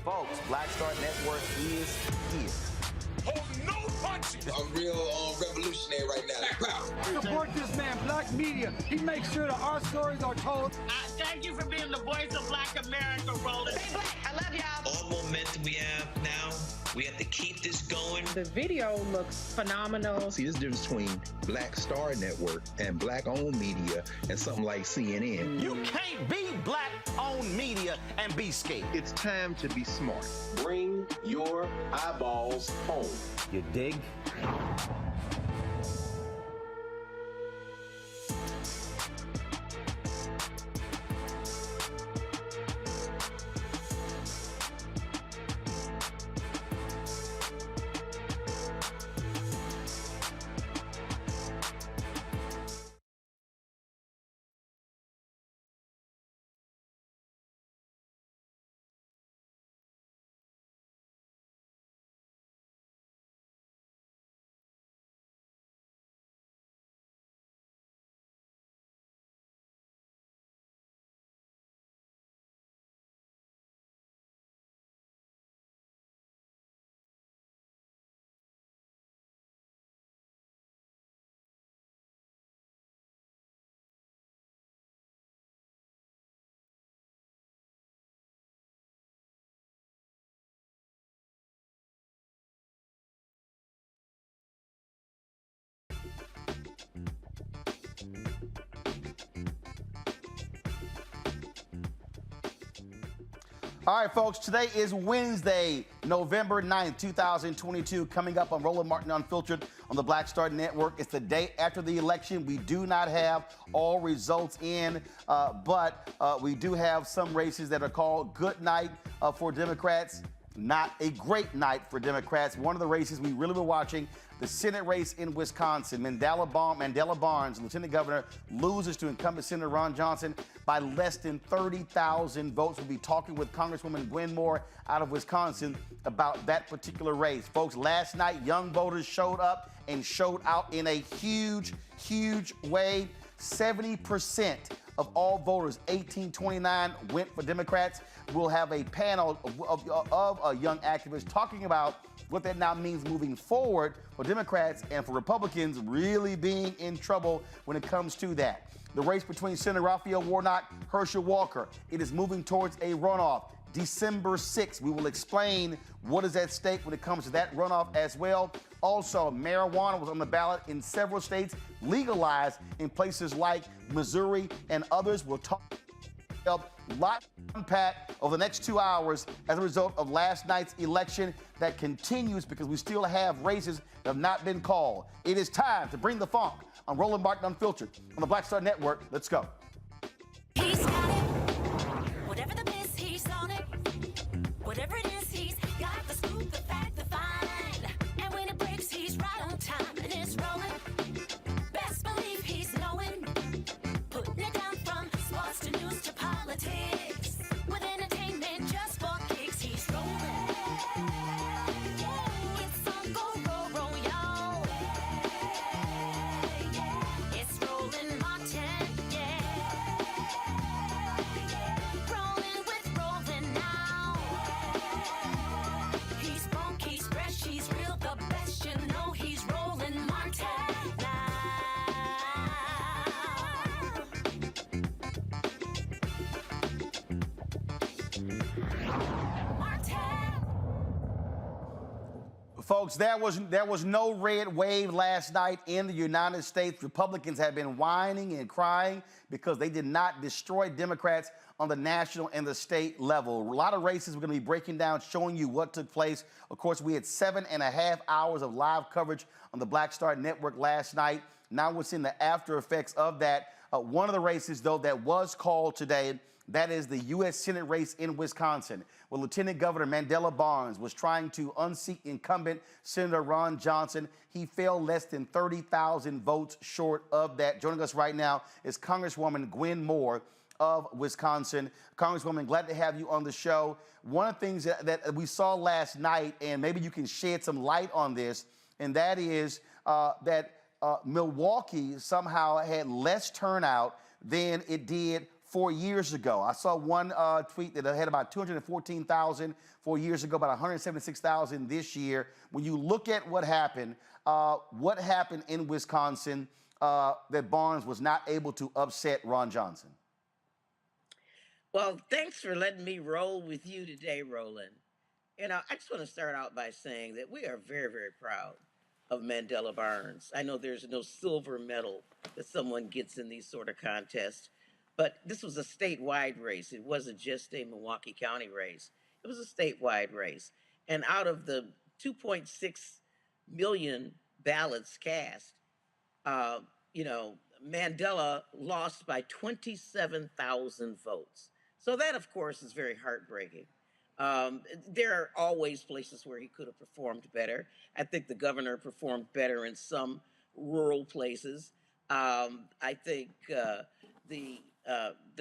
Folks, Black Star Network is here. Hold no punches! I'm real revolutionary right now. Support this man, Black Media. He makes sure that our stories are told. Thank you for being the voice of Black America, Roland. Stay black. I love y'all. All momentum we have now, we have to keep this going. The video looks phenomenal. See, there's a difference between Black Star Network and black-owned media and something like CNN. You can't be black-owned media and be scared. It's time to be smart. Bring your eyeballs home. You dig? All right, folks, today is Wednesday, November 9th, 2022. Coming up on Roland Martin Unfiltered on the Black Star Network. It's the day after the election. We do not have all results in, but we do have some races that are called good night for Democrats. Not a great night for Democrats. One of the races we really were watching, the Senate race in Wisconsin. Mandela Barnes, Lieutenant Governor, loses to incumbent Senator Ron Johnson by less than 30,000 votes. We'll be talking with Congresswoman Gwen out of Wisconsin about that particular race. Folks, last night, young voters showed up and showed out in a huge, huge way. 70% of all voters, 1829, went for Democrats. We'll have a panel of young activists talking about what that now means moving forward for Democrats and for Republicans really being in trouble when it comes to that. The race between Senator Raphael Warnock, Herschel Walker, it is moving towards a runoff. December 6th, we will explain what is at stake when it comes to that runoff as well. Also, marijuana was on the ballot in several states, legalized in places like Missouri and others. We'll talk a lot to unpack over the next 2 hours as a result of last night's election that continues because we still have races that have not been called. It is time to bring the funk on Roland Martin Unfiltered on the Black Star Network. Let's go. He's got it. Whatever the miss, he's on it. Whatever it is, he's got the scoop, the fact, the find. And when it breaks, he's right on time and it's rolling. Best believe he's knowing. Putting it down from sports to news to politics. With entertainment just for kicks, he's rolling. It's on go, y'all. It's Roland Martin, rolling with Roland now. He's funk, he's fresh, he's real, the best, you know he's Roland Martin now. Folks, there was no red wave last night in the United States. Republicans have been whining and crying because they did not destroy Democrats on the national and the state level. A lot of races we're going to be breaking down, showing you what took place. Of course, we had 7.5 hours of live coverage on the Black Star Network last night. Now we're seeing the after effects of that. One of the races, though, that was called today, that is the U.S. Senate race in Wisconsin, where Lieutenant Governor Mandela Barnes was trying to unseat incumbent Senator Ron Johnson. He fell less than 30,000 votes short of that. Joining us right now is Congresswoman Gwen of Wisconsin. Congresswoman, glad to have you on the show. One of the things that we saw last night, and maybe you can shed some light on this, and that is that Milwaukee somehow had less turnout than it did 4 years ago. I saw one tweet that had about 214,000 4 years ago, about 176,000 this year. When you look at what happened in Wisconsin, that Barnes was not able to upset Ron Johnson? Well, thanks for letting me roll with you today, Roland. You know, I just want to start out by saying that we are very, very proud of Mandela Barnes. I know there's no silver medal that someone gets in these sort of contests, but this was a statewide race. It wasn't just a Milwaukee County race. It was a statewide race. And out of the 2.6 million ballots cast, Mandela lost by 27,000 votes. So that, of course, is very heartbreaking. There are always places where he could have performed better. I think the governor performed better in some rural places. I think the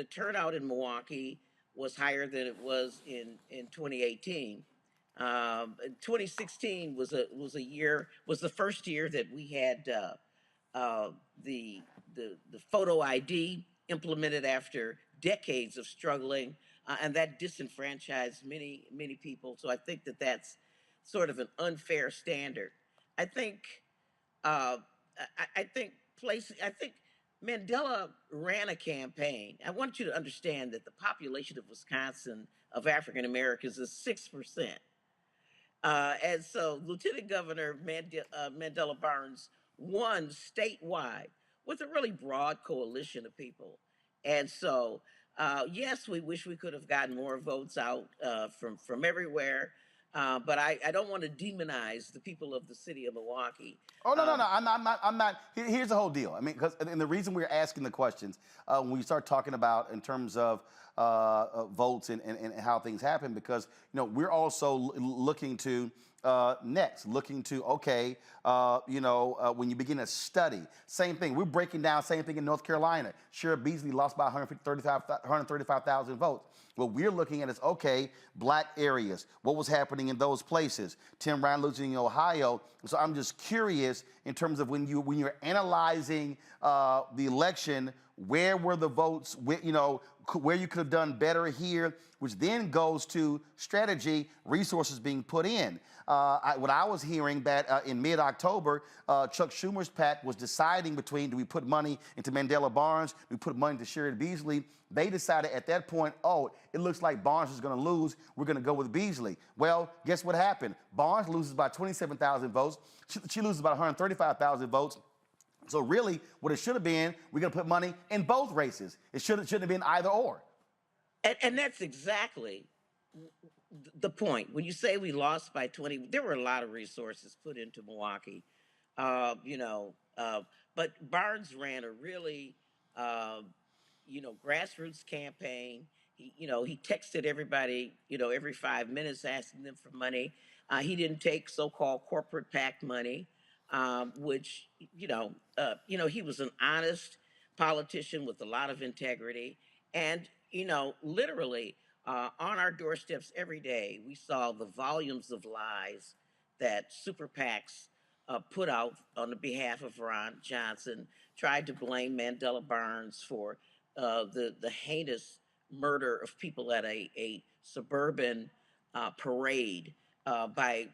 turnout in Milwaukee was higher than it was in 2018. 2016 was the first year that we had the photo ID implemented after decades of struggling, and that disenfranchised many people. So I think that that's sort of an unfair standard. I think Mandela ran a campaign. I want you to understand that the population of Wisconsin of African Americans is 6%. And so Lieutenant Governor Mandela Barnes won statewide with a really broad coalition of people. And so, yes, we wish we could have gotten more votes out from everywhere. But I don't want to demonize the people of the city of Milwaukee. Oh no, no, no! I'm not. Here's the whole deal. I mean, because and the reason we're asking the questions when we start talking about in terms of votes and how things happen, because we're also looking to looking to okay, when you begin to study, same thing. We're breaking down same thing in North Carolina. Sheriff Beasley lost by 135,000 votes. What we're looking at is, okay, black areas, what was happening in those places. Tim Ryan losing in Ohio. So I'm just curious in terms of when you're analyzing the election, where were the votes, where you could have done better here, which then goes to strategy, resources being put in. What I was hearing that in mid-October, Chuck Schumer's PAC was deciding between, do we put money into Mandela Barnes, do we put money into Sheriff Beasley? They decided at that point, oh, it looks like Barnes is going to lose. We're going to go with Beasley. Well, guess what happened? Barnes loses by 27,000 votes. She loses about 135,000 votes. So really, what it should have been, we're going to put money in both races. It shouldn't have been either or. And that's exactly the point. When you say we lost by 20, there were a lot of resources put into Milwaukee, but Barnes ran a really, grassroots campaign. He texted everybody, every 5 minutes asking them for money. He didn't take so-called corporate PAC money, which, he was an honest politician with a lot of integrity. And, literally on our doorsteps every day, we saw the volumes of lies that super PACs put out on the behalf of Ron Johnson, tried to blame Mandela Barnes for the heinous murder of people at a suburban parade by,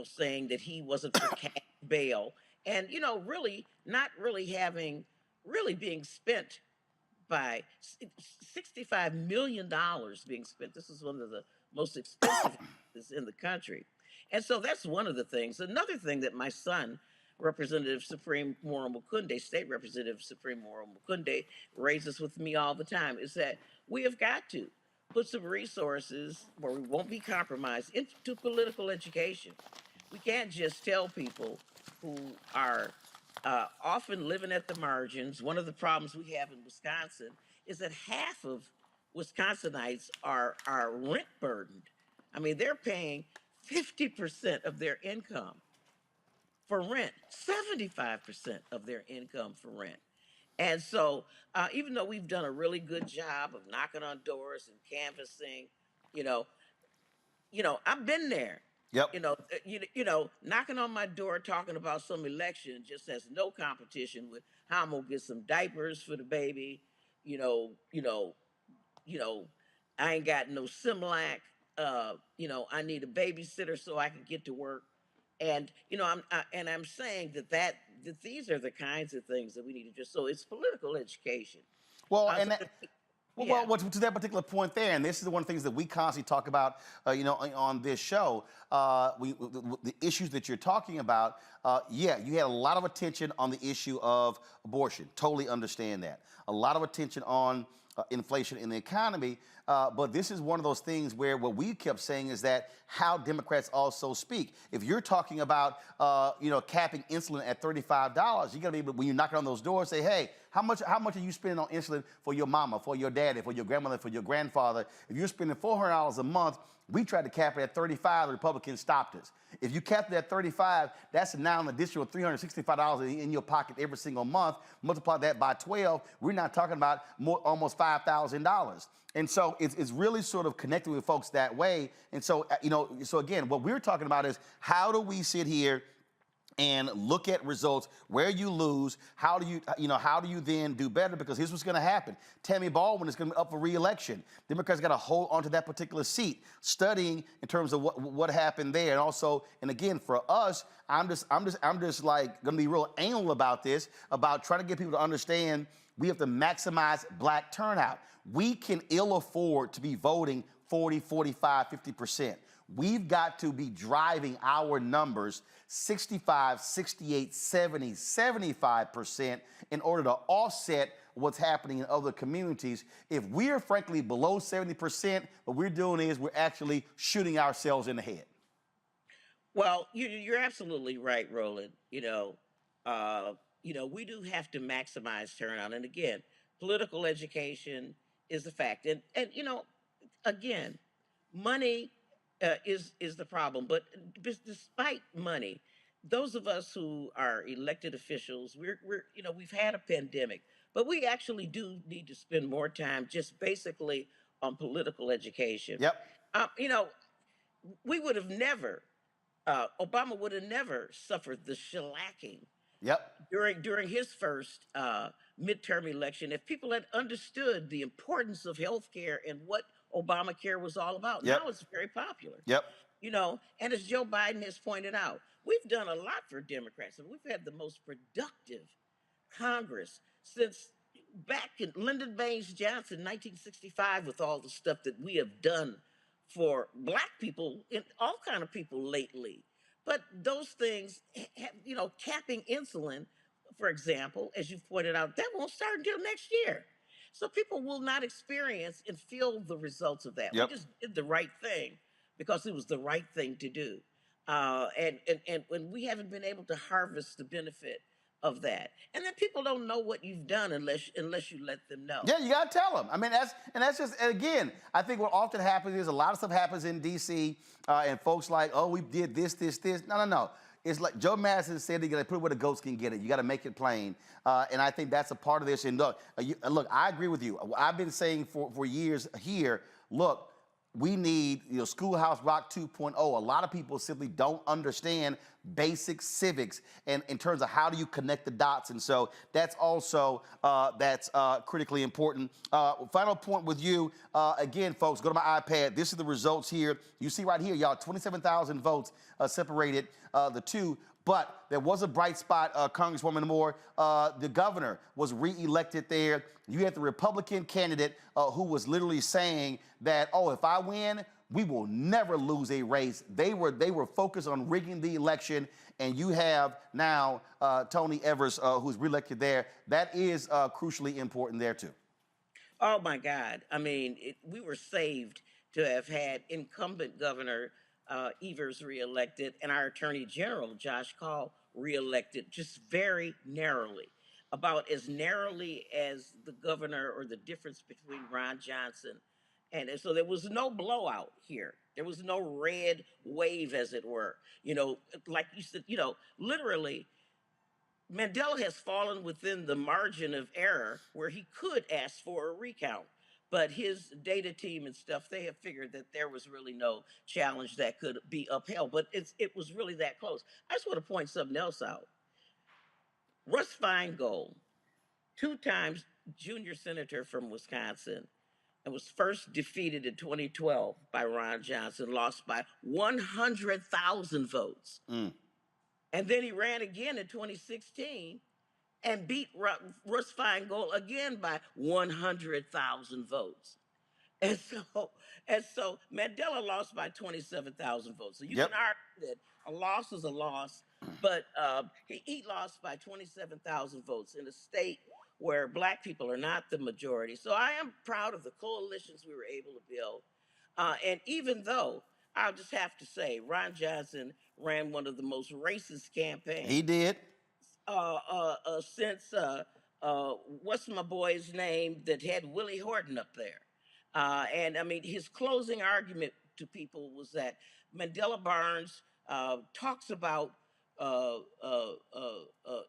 saying that he wasn't for cash bail, and, really not really being spent by $65 million being spent. This is one of the most expensive in the country. And so that's one of the things. Another thing that my son, Representative Supreme Moro Mukunde, State Representative Supreme Moro Mukunde, raises with me all the time is that we have got to put some resources where we won't be compromised into political education. We can't just tell people who are often living at the margins. One of the problems we have in Wisconsin is that half of Wisconsinites are rent burdened. I mean, they're paying 50% of their income for rent, 75% of their income for rent. And so even though we've done a really good job of knocking on doors and canvassing, I've been there. Yep. Knocking on my door talking about some election just has no competition with how I'm gonna get some diapers for the baby. I ain't got no Similac. I need a babysitter so I can get to work. And I'm saying that these are the kinds of things that we need to just. So it's political education. Well, well, to that particular point there, and this is one of the things that we constantly talk about, on this show, the issues that you're talking about, you had a lot of attention on the issue of abortion. Totally understand that. A lot of attention on inflation in the economy, but this is one of those things where what we kept saying is that how Democrats also speak. If you're talking about, capping insulin at $35, you got to be able, when you're knocking on those doors, say, hey, how much are you spending on insulin for your mama, for your daddy, for your grandmother, for your grandfather? If you're spending $400 a month, we tried to cap it at $35. The Republicans stopped us. If you capped it at $35, that's now an additional $365 in your pocket every single month. Multiply that by 12, we're not talking about almost $5,000. And so it's really sort of connecting with folks that way. And so, so again, what we're talking about is how do we sit here and look at results where you lose? How do you then do better? Because here's what's going to happen. Tammy Baldwin is going to be up for re-election. Democrats got to hold onto that particular seat, studying in terms of what happened there, and also, and again, for us, I'm just like going to be real anal about this, about trying to get people to understand we have to maximize black turnout. We can ill afford to be voting 40, 45, 50%. We've got to be driving our numbers 65, 68, 70, 75% in order to offset what's happening in other communities. If we're frankly below 70%, what we're doing is we're actually shooting ourselves in the head. Well, you're absolutely right, Roland. We do have to maximize turnout. And again, political education is a fact. And again, money is the problem. But despite money, those of us who are elected officials, we've had a pandemic, but we actually do need to spend more time just basically on political education. Yep. Um, you know, we would have never Obama would have never suffered the shellacking Yep. during his first midterm election if people had understood the importance of health care and what Obamacare was all about. Yep. Now it's very popular. Yep. And as Joe Biden has pointed out, we've done a lot for Democrats, and we've had the most productive Congress since back in Lyndon Baines Johnson, 1965, with all the stuff that we have done for Black people and all kind of people lately. But those things, capping insulin, for example, as you pointed out, that won't start until next year. So people will not experience and feel the results of that. Yep. We just did the right thing because it was the right thing to do. And when we haven't been able to harvest the benefit of that, and then people don't know what you've done unless you let them know. Yeah, you gotta tell them. I mean, that's just, and again, I think what often happens is a lot of stuff happens in D.C. And folks like, oh, we did this. No. It's like Joe Madison said, you gotta put it where the goats can get it. You gotta make it plain. And I think that's a part of this. And look, I agree with you. I've been saying for years here, look, we need, Schoolhouse Rock 2.0. A lot of people simply don't understand basic civics and in terms of how do you connect the dots. And so that's also, critically important. Final point with you, again, folks, go to my iPad. This is the results here. You see right here, y'all, 27,000 votes separated the two. But there was a bright spot, Congresswoman Moore. The governor was reelected there. You had the Republican candidate who was literally saying that, oh, if I win, we will never lose a race. They were focused on rigging the election, and you have now Tony Evers, who's reelected there. That is crucially important there, too. Oh, my God. I mean, we were saved to have had incumbent Governor Evers reelected and our Attorney General, Josh Call, reelected just very narrowly, about as narrowly as the governor or the difference between Ron Johnson. And so there was no blowout here. There was no red wave, as it were. Like you said, literally, Mandela has fallen within the margin of error where he could ask for a recount. But his data team and stuff, they have figured that there was really no challenge that could be upheld. But it was really that close. I just want to point something else out. Russ Feingold, 2 times junior senator from Wisconsin, and was first defeated in 2012 by Ron Johnson, lost by 100,000 votes. And then he ran again in 2016 and beat Russ Feingold again by 100,000 votes. And so Mandela lost by 27,000 votes. So you can argue that a loss is a loss, but he lost by 27,000 votes in a state where Black people are not the majority. So I am proud of the coalitions we were able to build. And even though, I'll just have to say, Ron Johnson ran one of the most racist campaigns. He did. Since what's my boy's name that had Willie Horton up there? And I mean, his closing argument to people was that Mandela Barnes talks about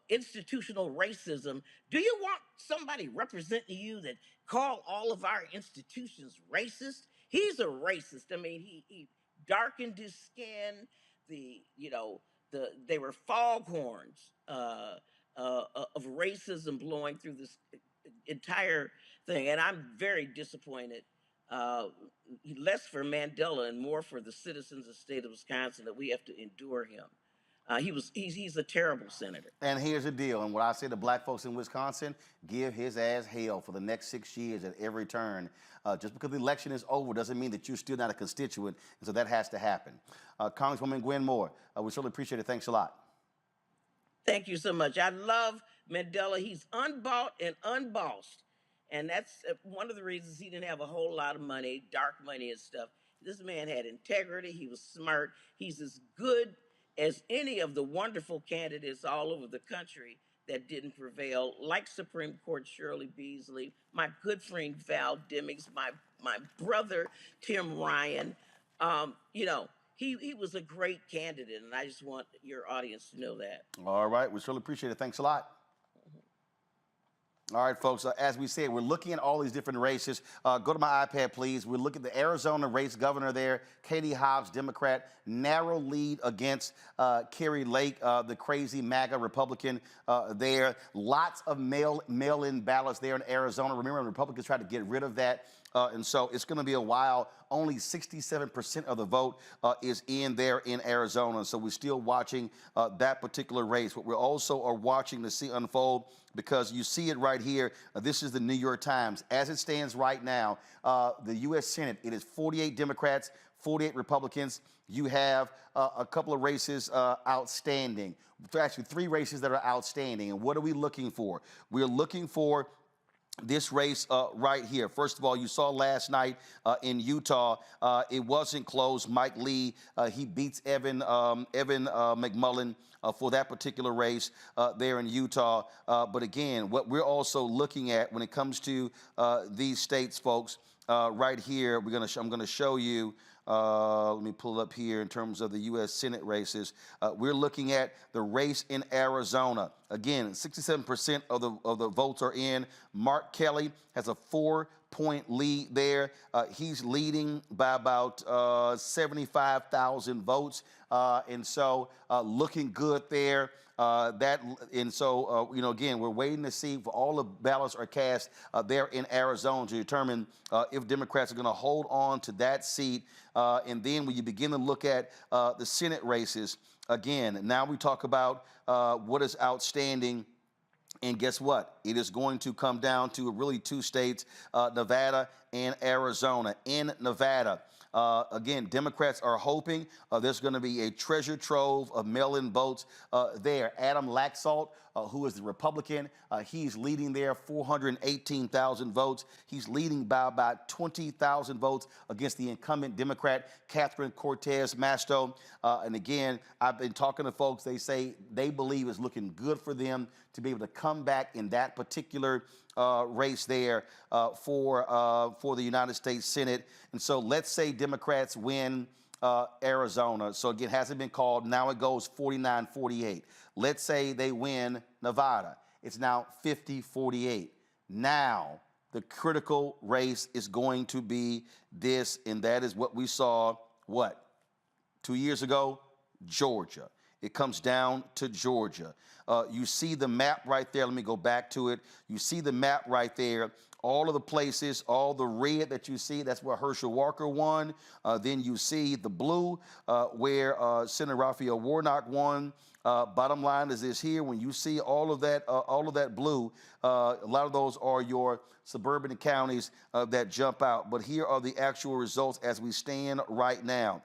institutional racism. Do you want somebody representing you that call all of our institutions racist? He's a racist. I mean, he darkened his skin. They were foghorns of racism blowing through this entire thing. And I'm very disappointed, less for Mandela and more for the citizens of the state of Wisconsin, that we have to endure him. He's a terrible senator. And here's the deal, and what I say to black folks in Wisconsin, give his ass hell for the next 6 years at every turn. Just because the election is over doesn't mean that you're still not a constituent, and so that has to happen. Congresswoman Gwen Moore, we certainly appreciate it. Thanks a lot. Thank you so much. I love Mandela. He's unbought and unbossed. And that's one of the reasons he didn't have a whole lot of money, dark money and stuff. This man had integrity. He was smart. He's as good as any of the wonderful candidates all over the country that didn't prevail, like Supreme Court Shirley Beasley, my good friend Val Demings, my brother Tim Ryan. He was a great candidate, and I just want your audience to know that. All right, we certainly appreciate it. Thanks a lot. All right, folks, as we said, we're looking at all these different races. Go to my iPad, please. We're looking at the Arizona race, governor there, Katie Hobbs, Democrat, narrow lead against Carrie Lake, the crazy MAGA Republican there. Lots of mail-in ballots there in Arizona. Remember, Republicans tried to get rid of that. And so it's going to be a while. Only 67% of the vote is in there in Arizona. So we're still watching that particular race. But we also are watching to see unfold, because you see it right here. This is the New York Times. As it stands right now, the U.S. Senate, it is 48 Democrats, 48 Republicans. You have a couple of races outstanding. Actually, 3 races that are outstanding. And what are we looking for? We're looking for this race right here. First of all, you saw last night in Utah, it wasn't close. Mike Lee, he beats Evan McMullen for that particular race there in Utah. But again, what we're also looking at when it comes to these states, folks, right here, I'm going to show you. Let me pull it up here in terms of the U.S. Senate races. We're looking at the race in Arizona. Again, 67% of the votes are in. Mark Kelly has a 4-point lead there. He's leading by about 75,000 votes. And so looking good there. Again, we're waiting to see if all the ballots are cast there in Arizona to determine if Democrats are going to hold on to that seat. And then when you begin to look at the Senate races, again, now we talk about what is outstanding. And guess what? It is going to come down to really 2 states, Nevada and Arizona. In Nevada, again, Democrats are hoping there's going to be a treasure trove of mail-in votes there. Adam Laxalt, who is the Republican, he's leading there, 418,000 votes. He's leading by about 20,000 votes against the incumbent Democrat, Catherine Cortez Masto. And again, I've been talking to folks. They say they believe it's looking good for them to be able to come back in that particular race there for the United States Senate. And so let's say Democrats win Arizona. So again, it hasn't been called. Now it goes 49-48. Let's say they win Nevada. It's now 50-48. Now the critical race is going to be this, and that is what we saw, 2 years ago? Georgia. It comes down to Georgia. You see the map right there. Let me go back to it. You see the map right there. All of the places, all the red that you see, that's where Herschel Walker won. Then you see the blue where Senator Raphael Warnock won. Bottom line is this here. When you see all of that blue, a lot of those are your suburban counties that jump out. But here are the actual results as we stand right now.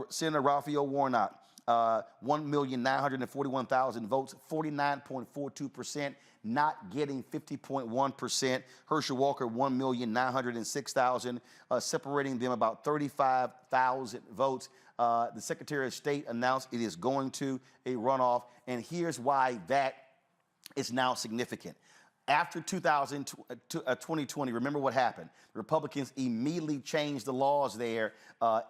Senator Raphael Warnock, 1,941,000 votes, 49.42%, not getting 50.1%. Herschel Walker, 1,906,000, separating them about 35,000 votes. The Secretary of State announced it is going to a runoff, and here's why that is now significant. After 2020, remember what happened. The Republicans immediately changed the laws there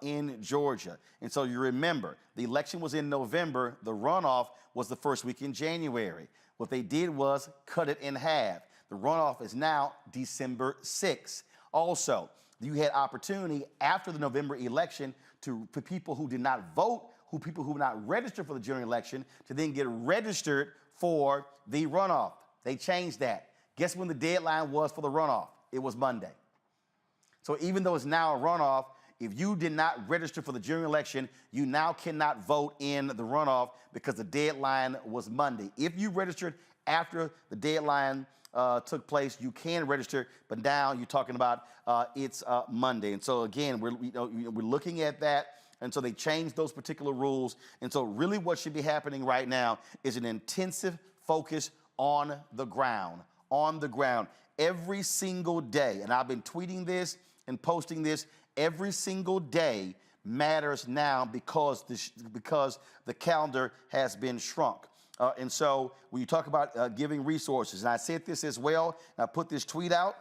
in Georgia. And so you remember, the election was in November. The runoff was the first week in January. What they did was cut it in half. The runoff is now December 6th. Also, you had opportunity after the November election for people who did not vote, people who were not registered for the general election, to then get registered for the runoff. They changed that. Guess when the deadline was for the runoff? It was Monday. So even though it's now a runoff, if you did not register for the general election, you now cannot vote in the runoff because the deadline was Monday. If you registered after the deadline took place, you can register, but now you're talking about it's Monday. And so again, we're looking at that. And so they changed those particular rules. And so really what should be happening right now is an intensive focus on the ground, every single day. And I've been tweeting this and posting this. Every single day matters now because the calendar has been shrunk. And so when you talk about giving resources, and I said this as well, and I put this tweet out,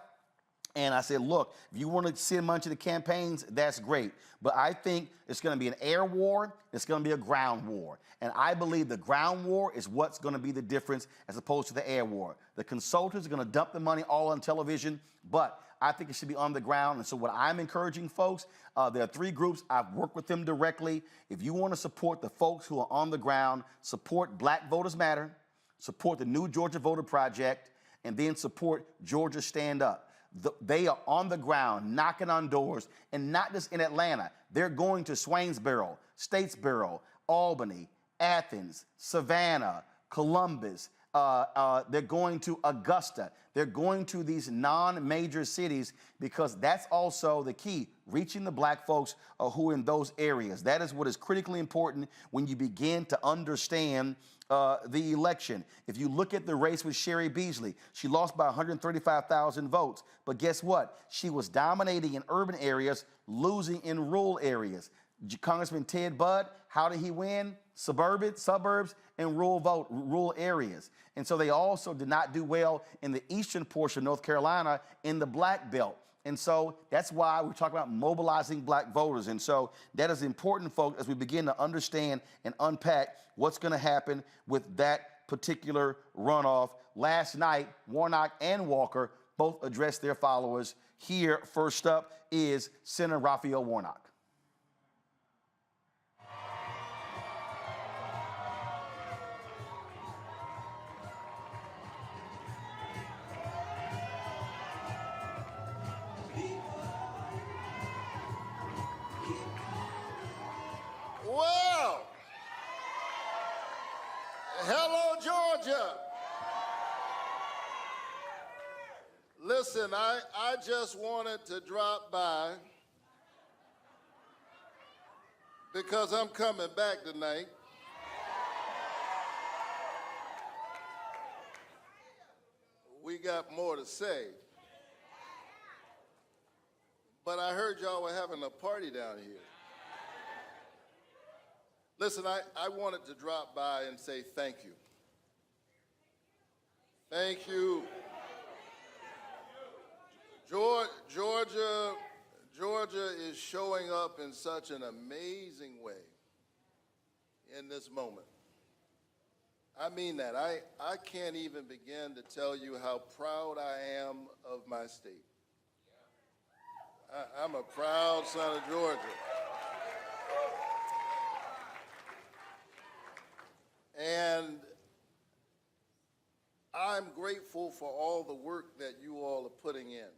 and I said, look, if you want to send money to the campaigns, that's great. But I think it's going to be an air war. It's going to be a ground war. And I believe the ground war is what's going to be the difference as opposed to the air war. The consultants are going to dump the money all on television, but I think it should be on the ground. And so what I'm encouraging folks, there are 3 groups. I've worked with them directly. If you want to support the folks who are on the ground, support Black Voters Matter, support the New Georgia Voter Project, and then support Georgia Stand Up. They are on the ground, knocking on doors, and not just in Atlanta. They're going to Swainsboro, Statesboro, Albany, Athens, Savannah, Columbus. They're going to Augusta. They're going to these non-major cities because that's also the key, reaching the Black folks who are in those areas. That is what is critically important when you begin to understand the election. If you look at the race with Sherry Beasley, she lost by 135,000 votes. But guess what? She was dominating in urban areas, losing in rural areas. Congressman Ted Budd, how did he win? Suburbs and rural areas. And so they also did not do well in the eastern portion of North Carolina in the Black Belt. And so that's why we're talking about mobilizing Black voters. And so that is important, folks, as we begin to understand and unpack what's going to happen with that particular runoff. Last night, Warnock and Walker both addressed their followers. Here, first up is Senator Raphael Warnock. Well, hello, Georgia. Listen, I just wanted to drop by because I'm coming back tonight. We got more to say. But I heard y'all were having a party down here. Listen, I wanted to drop by and say thank you. Thank you. Georgia is showing up in such an amazing way in this moment. I mean that. I can't even begin to tell you how proud I am of my state. I'm a proud son of Georgia. And I'm grateful for all the work that you all are putting in.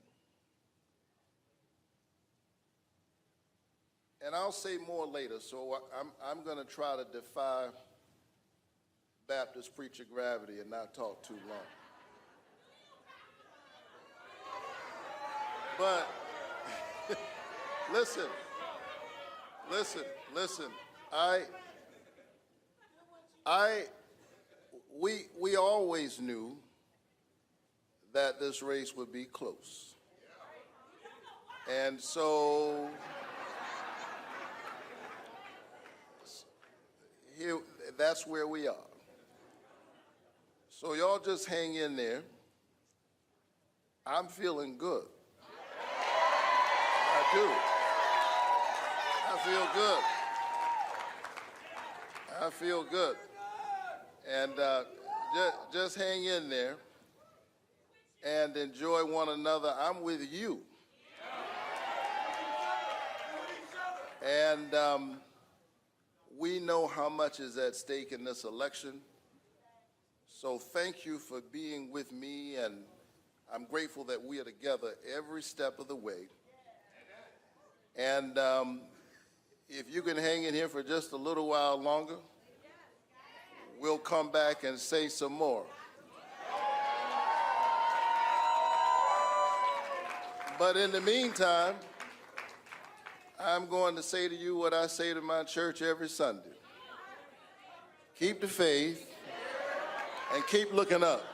And I'll say more later, so I'm going to try to defy Baptist preacher gravity and not talk too long. But listen, we always knew that this race would be close. And so here, that's where we are. So y'all just hang in there. I'm feeling good. I do. I feel good. I feel good. And just hang in there and enjoy one another. I'm with you. And we know how much is at stake in this election. So thank you for being with me, and I'm grateful that we are together every step of the way. And if you can hang in here for just a little while longer, we'll come back and say some more. But in the meantime, I'm going to say to you what I say to my church every Sunday. Keep the faith and keep looking up.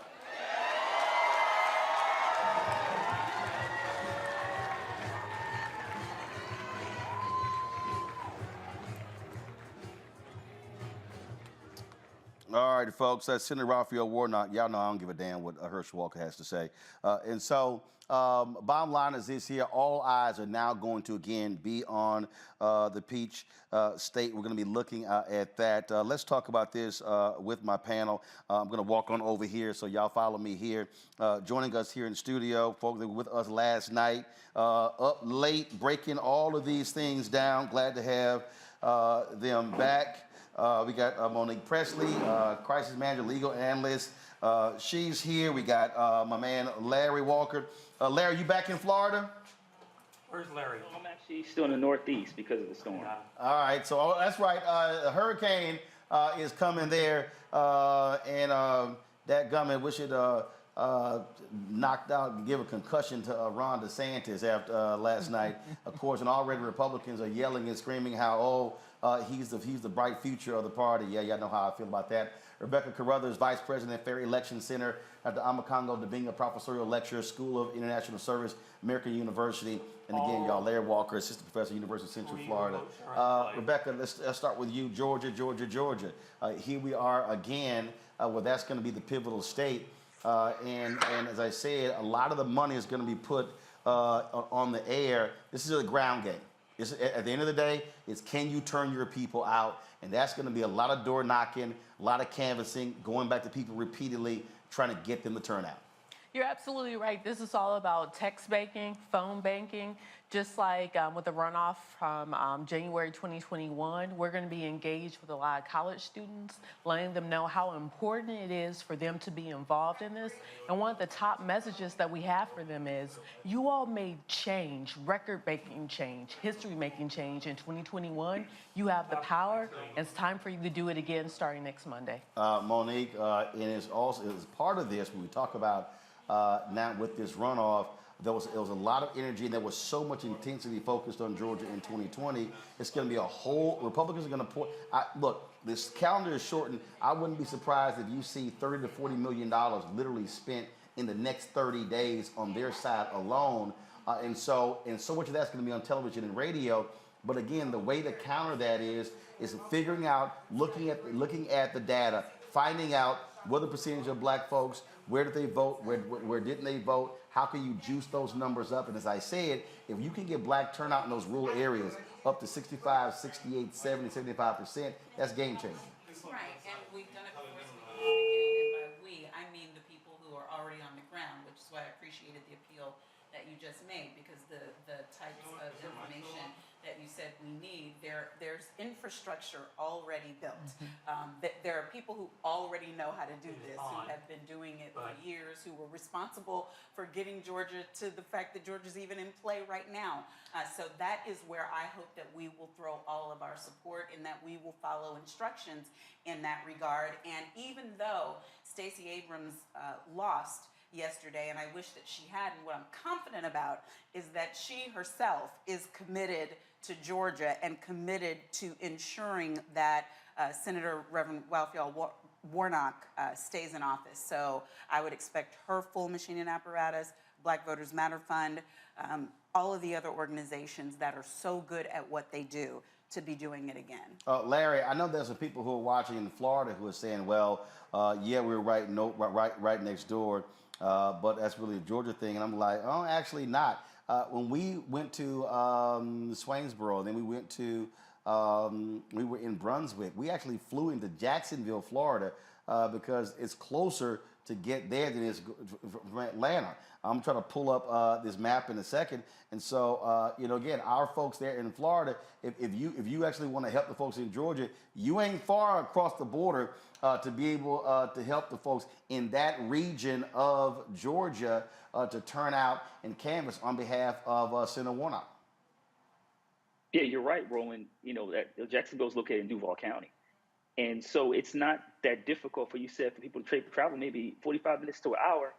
All right, folks, that's Senator Raphael Warnock. Y'all know I don't give a damn what Herschel Walker has to say. And so, bottom line is this here. All eyes are now going to, again, be on the Peach State. We're going to be looking at that. Let's talk about this with my panel. I'm going to walk on over here, so y'all follow me here. Joining us here in the studio, folks that were with us last night, up late, breaking all of these things down. Glad to have them back. We got Monique Presley, crisis manager, legal analyst. She's here. We got my man Larry Walker. Larry, you back in Florida? Where's Larry? I'm actually still in the Northeast because of the storm. All right, so that's right. A hurricane is coming there, and that gummit, we should knocked out and give a concussion to Ron DeSantis after last night. Of course, and already Republicans are yelling and screaming how, he's the bright future of the party. Yeah, y'all know how I feel about that. Rebecca Carruthers, Vice President, Fair Election Center at the Amakongo Debinga Professorial Lecturer, School of International Service, American University. And again, y'all, Larry Walker, Assistant Professor, University of Central Florida. Rebecca, let's start with you. Georgia. Here we are again, where that's going to be the pivotal state. And as I said, a lot of the money is going to be put on the air. This is a ground game. At the end of the day, it's can you turn your people out? And that's going to be a lot of door knocking, a lot of canvassing, going back to people repeatedly, trying to get them to turn out. You're absolutely right. This is all about text banking, phone banking. Just like with the runoff from January 2021, we're going to be engaged with a lot of college students, letting them know how important it is for them to be involved in this. And one of the top messages that we have for them is, you all made change, record-breaking change, history-making change in 2021. You have the power, and it's time for you to do it again starting next Monday. Monique, and it's also as part of this, when we talk about now with this runoff, there was a lot of energy, and there was so much intensity focused on Georgia in 2020. It's going to be a whole, Republicans are going to look, this calendar is shortened. I wouldn't be surprised if you see $30 to $40 million literally spent in the next 30 days on their side alone. And so much of that's going to be on television and radio. But again, the way to counter that is figuring out, looking at the data, finding out what the percentage of black folks, where did they vote, where didn't they vote, how can you juice those numbers up? And as I said, if you can get black turnout in those rural areas up to 65, 68, 70, 75%, that's game changing. Right, and we've done it before, so we can do it again. And by we, I mean the people who are already on the ground, which is why I appreciated the appeal that you just made, because the types of information that you said we need, there's infrastructure already built. There are people who already know how to do this, who have been doing it for years, who were responsible for getting Georgia to the fact that Georgia's even in play right now. So that is where I hope that we will throw all of our support, and that we will follow instructions in that regard. And even though Stacey Abrams lost yesterday, and I wish that she hadn't, what I'm confident about is that she herself is committed to Georgia and committed to ensuring that Senator Reverend Raphael Warnock stays in office. So I would expect her full machining apparatus, Black Voters Matter Fund, all of the other organizations that are so good at what they do to be doing it again. Larry, I know there's some people who are watching in Florida who are saying, well, yeah, we're right next door, but that's really a Georgia thing. And I'm like, oh, actually not. When we went to Swainsboro, then we went to, we were in Brunswick. We actually flew into Jacksonville, Florida, because it's closer to get there than it is from Atlanta. I'm trying to pull up this map in a second. And so, again, our folks there in Florida, if you actually want to help the folks in Georgia, you ain't far across the border to be able to help the folks in that region of Georgia to turn out and canvass on behalf of Senator Warnock. Yeah, you're right, Roland. You know, that Jacksonville is located in Duval County. And so it's not that difficult for for people to travel maybe 45 minutes to an hour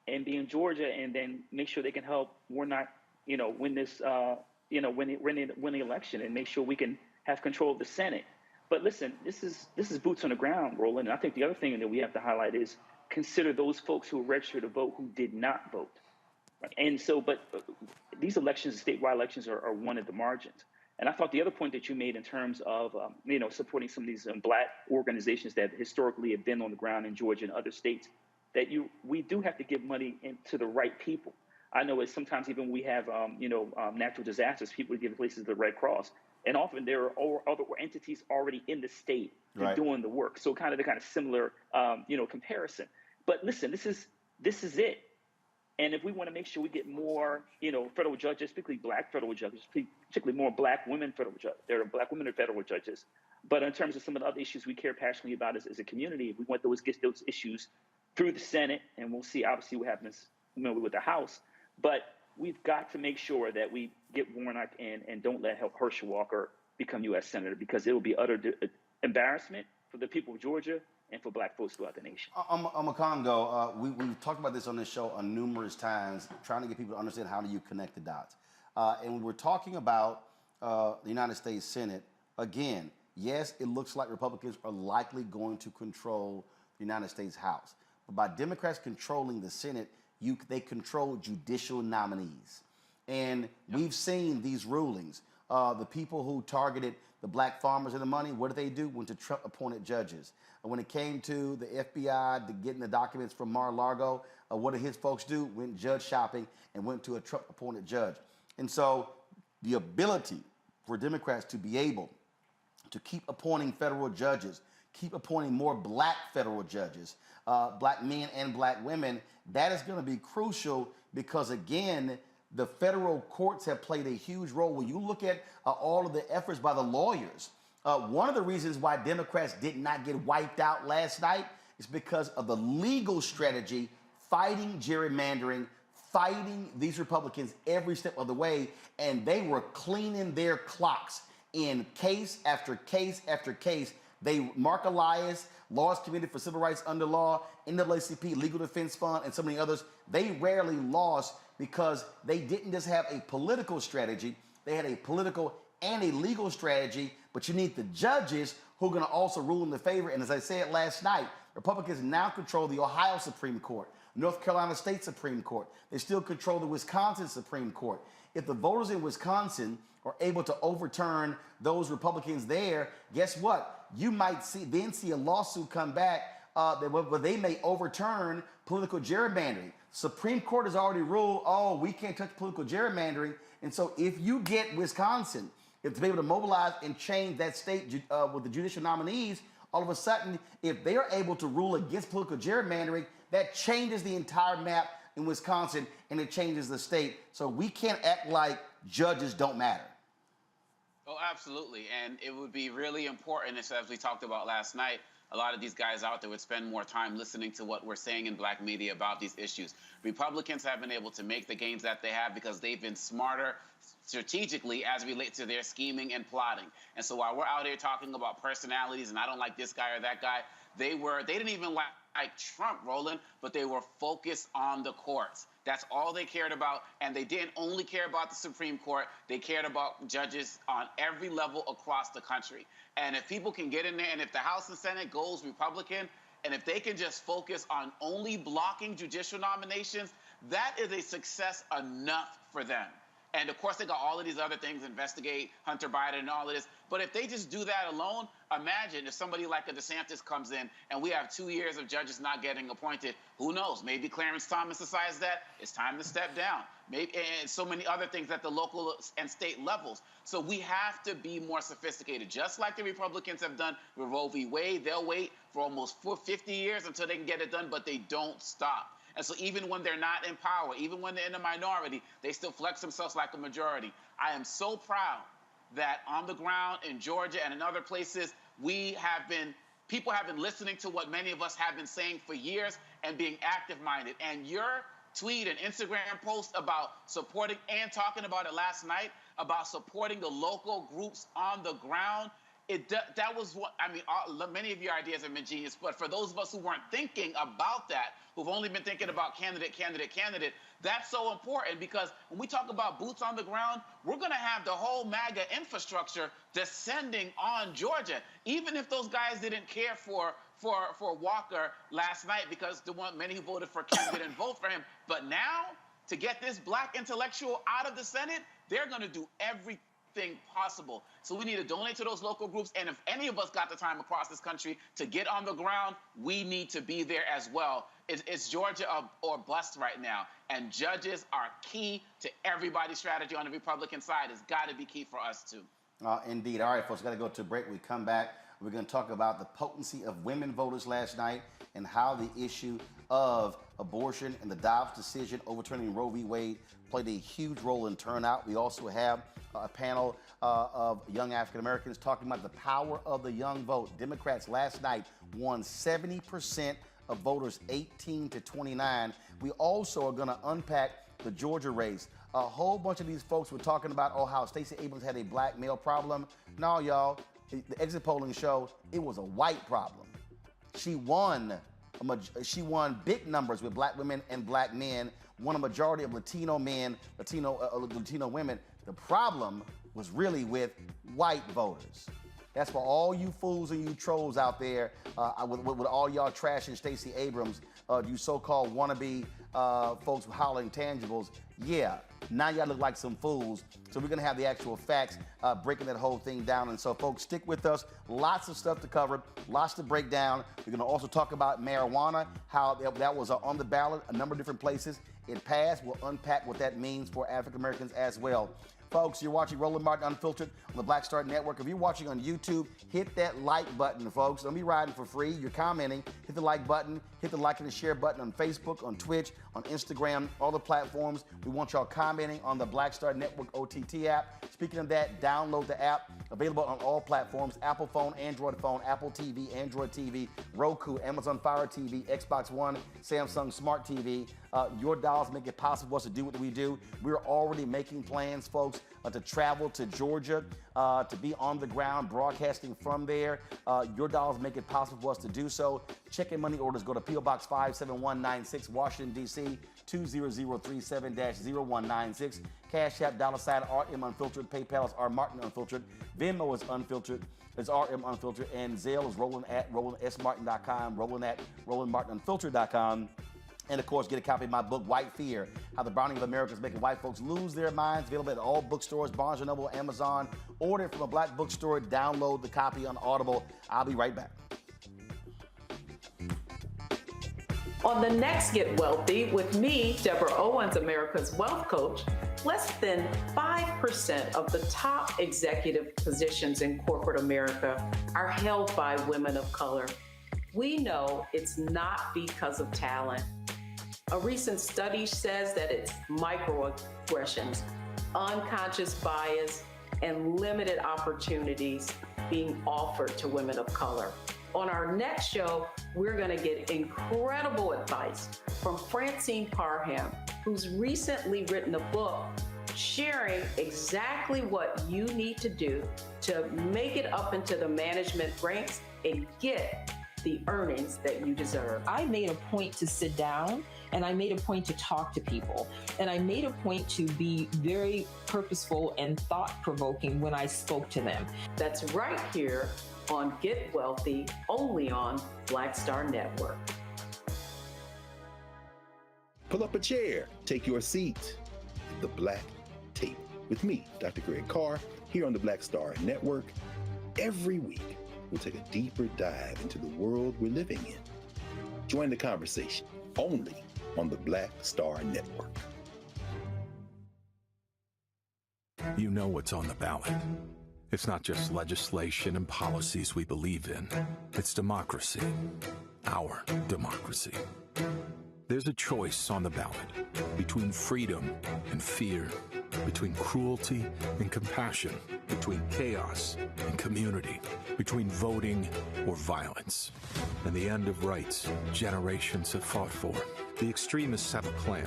and be in Georgia and then make sure they can help Warnock, win this, win the election and make sure we can have control of the Senate. But listen, this is boots on the ground, Roland. And I think the other thing that we have to highlight is consider those folks who registered to vote who did not vote. Right? And so, but these elections, statewide elections, are won at the margins. And I thought the other point that you made in terms of, supporting some of these black organizations that historically have been on the ground in Georgia and other states, that we do have to give money to the right people. I know it's sometimes even we have, natural disasters, people give places to the Red Cross. And often there are other entities already in the state doing the work. So kind of similar, comparison. But listen, this is it. And if we want to make sure we get more, federal judges, particularly black federal judges, particularly more black women federal judges, there are black women federal judges. But in terms of some of the other issues we care passionately about as a community, we want get those issues through the Senate, and we'll see obviously what happens with the House. But we've got to make sure that we get Warnock in and don't let Herschel Walker become U.S. Senator, because it will be utter embarrassment for the people of Georgia and for black folks throughout the nation. Congo, we've talked about this on this show numerous times, trying to get people to understand how do you connect the dots. And when we're talking about the United States Senate, again, yes, it looks like Republicans are likely going to control the United States House. But by Democrats controlling the Senate, they control judicial nominees. And we've seen these rulings. The people who targeted the black farmers and the money, what did they do? Went to Trump-appointed judges. When it came to the FBI getting the documents from Mar-a-Lago, what did his folks do? Went judge shopping and went to a Trump-appointed judge. And so the ability for Democrats to be able to keep appointing federal judges, keep appointing more black federal judges, black men and black women, that is going to be crucial because, again, the federal courts have played a huge role. When you look at all of the efforts by the lawyers, one of the reasons why Democrats did not get wiped out last night is because of the legal strategy, fighting gerrymandering, fighting these Republicans every step of the way, and they were cleaning their clocks in case after case after case. Mark Elias, Laws Committee for Civil Rights Under Law, NAACP, Legal Defense Fund, and so many others, they rarely lost because they didn't just have a political strategy, they had a political and a legal strategy, but you need the judges who are going to also rule in the favor. And as I said last night, Republicans now control the Ohio Supreme Court, North Carolina State Supreme Court. They still control the Wisconsin Supreme Court. If the voters in Wisconsin are able to overturn those Republicans there, guess what? You might see a lawsuit come back where they may overturn political gerrymandering. Supreme Court has already ruled, we can't touch political gerrymandering. And so if you get Wisconsin, if to be able to mobilize and change that state with the judicial nominees, all of a sudden, if they are able to rule against political gerrymandering, that changes the entire map in Wisconsin and it changes the state. So we can't act like judges don't matter. Oh, absolutely. And it would be really important, as we talked about last night, a lot of these guys out there would spend more time listening to what we're saying in black media about these issues. Republicans have been able to make the gains that they have because they've been smarter strategically as relates to their scheming and plotting. And so while we're out here talking about personalities and I don't like this guy or that guy, they didn't even like Trump, Roland, but they were focused on the courts. That's all they cared about. And they didn't only care about the Supreme Court. They cared about judges on every level across the country. And if people can get in there, and if the House and Senate goes Republican, and if they can just focus on only blocking judicial nominations, that is a success enough for them. And, of course, they got all of these other things, investigate Hunter Biden and all of this. But if they just do that alone, imagine if somebody like a DeSantis comes in and we have 2 years of judges not getting appointed. Who knows? Maybe Clarence Thomas decides that it's time to step down. Maybe, and so many other things at the local and state levels. So we have to be more sophisticated. Just like the Republicans have done with Roe v. Wade, they'll wait for almost 50 years until they can get it done, but they don't stop. And so even when they're not in power, even when they're in the minority, they still flex themselves like a majority. I am so proud that on the ground in Georgia and in other places, people have been listening to what many of us have been saying for years and being active-minded. And your tweet and Instagram post about supporting, and talking about it last night, about supporting the local groups on the ground. That was what, I mean, many of your ideas have been genius, but for those of us who weren't thinking about that, who've only been thinking about candidate, that's so important, because when we talk about boots on the ground, we're going to have the whole MAGA infrastructure descending on Georgia. Even if those guys didn't care for Walker last night, because many who voted for Kemp didn't vote for him. But now, to get this black intellectual out of the Senate, they're going to do everything possible. So we need to donate to those local groups, and if any of us got the time across this country to get on the ground, we need to be there as well. It's Georgia or bust right now, and judges are key to everybody's strategy on the Republican side. It's got to be key for us too. Indeed. All right, folks, got to go to a break. We come back. We're going to talk about the potency of women voters last night and how the issue of abortion and the Dobbs decision overturning Roe v. Wade played a huge role in turnout. We also have a panel of young African Americans talking about the power of the young vote. Democrats last night won 70% of voters 18 to 29. We also are going to unpack the Georgia race. A whole bunch of these folks were talking about, how Stacey Abrams had a black male problem. No, y'all. The exit polling showed it was a white problem. She won big numbers with black women and black men, won a majority of Latino men, Latino women. The problem was really with white voters. That's for all you fools and you trolls out there with all y'all trashing Stacey Abrams, you so-called wannabe folks hollering tangibles. Yeah, now y'all look like some fools. So we're going to have the actual facts breaking that whole thing down. And so, folks, stick with us. Lots of stuff to cover, lots to break down. We're going to also talk about marijuana, how that was on the ballot, a number of different places. It passed. We'll unpack what that means for African Americans as well. Folks, you're watching Roland Martin Unfiltered on the Black Star Network. If you're watching on YouTube, hit that like button, folks. Don't be riding for free. You're commenting. Hit the like button. Hit the like and the share button on Facebook, on Twitch, on Instagram, all the platforms. We want y'all commenting on the Black Star Network OTT app. Speaking of that, download the app. Available on all platforms: Apple phone, Android phone, Apple TV, Android TV, Roku, Amazon Fire TV, Xbox One, Samsung Smart TV. Your dollars make it possible for us to do what we do. We're already making plans, folks, to travel to Georgia, to be on the ground broadcasting from there. Your dollars make it possible for us to do so. Check and money orders go to P.O. Box 57196, Washington, D.C. 20037-0196. Cash App, $RM Unfiltered. PayPal is R Martin Unfiltered. Venmo is Unfiltered. It's RM Unfiltered. And Zelle is Roland at RolandSMartin.com. Roland at RolandMartinUnfiltered.com. And, of course, get a copy of my book, White Fear, How the Browning of America is Making White Folks Lose Their Minds. Available at all bookstores, Barnes & Noble, Amazon. Order it from a black bookstore. Download the copy on Audible. I'll be right back. On the next Get Wealthy with me, Deborah Owens, America's Wealth Coach, less than 5% of the top executive positions in corporate America are held by women of color. We know it's not because of talent. A recent study says that it's microaggressions, unconscious bias, and limited opportunities being offered to women of color. On our next show, we're going to get incredible advice from Francine Parham, who's recently written a book sharing exactly what you need to do to make it up into the management ranks and get the earnings that you deserve. I made a point to sit down and I made a point to talk to people. And I made a point to be very purposeful and thought-provoking when I spoke to them. That's right here on Get Wealthy, only on Black Star Network. Pull up a chair, take your seat at the Black Table with me, Dr. Greg Carr, here on the Black Star Network. Every week, we'll take a deeper dive into the world we're living in. Join the conversation only on the Black Star Network. You know what's on the ballot. It's not just legislation and policies we believe in. It's democracy. Our democracy. There's a choice on the ballot between freedom and fear, between cruelty and compassion, between chaos and community, between voting or violence, and the end of rights generations have fought for. The extremists have a plan,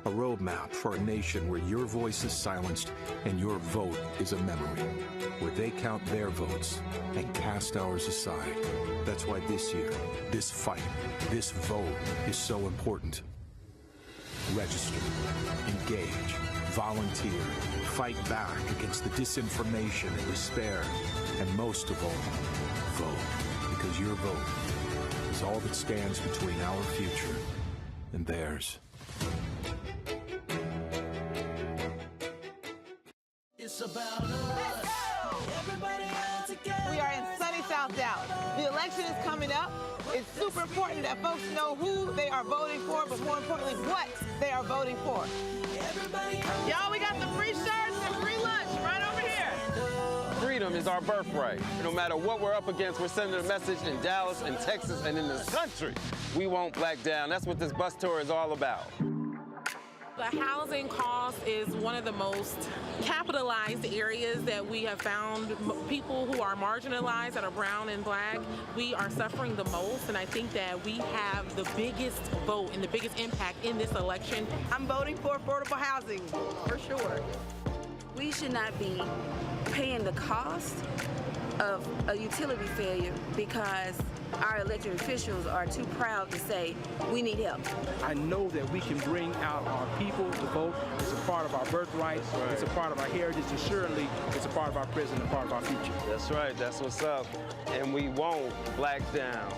a roadmap for a nation where your voice is silenced and your vote is a memory, where they count their votes and cast ours aside. That's why this year, this fight, this vote is so important. Register, engage, volunteer, fight back against the disinformation and despair, and most of all, vote, because your vote is all that stands between our future and theirs. It's about us. Everybody all together. We are in sunny South Dallas. The election is coming up. It's super important that folks know who they are voting for, but more importantly, what they are voting for. Y'all, we got the free shirts and free lunch right over here. Freedom is our birthright. No matter what we're up against, we're sending a message in Dallas and Texas and in this country. We won't back down. That's what this bus tour is all about. The housing cost is one of the most capitalized areas that we have found. People who are marginalized, that are brown and black, we are suffering the most, and I think that we have the biggest vote and the biggest impact in this election. I'm voting for affordable housing, for sure. We should not be paying the cost of a utility failure because our elected officials are too proud to say we need help. I know that we can bring out our people to vote. It's a part of our birthright. Right. It's a part of our heritage, and surely it's a part of our present and part of our future. That's right. That's what's up. And we won't black down.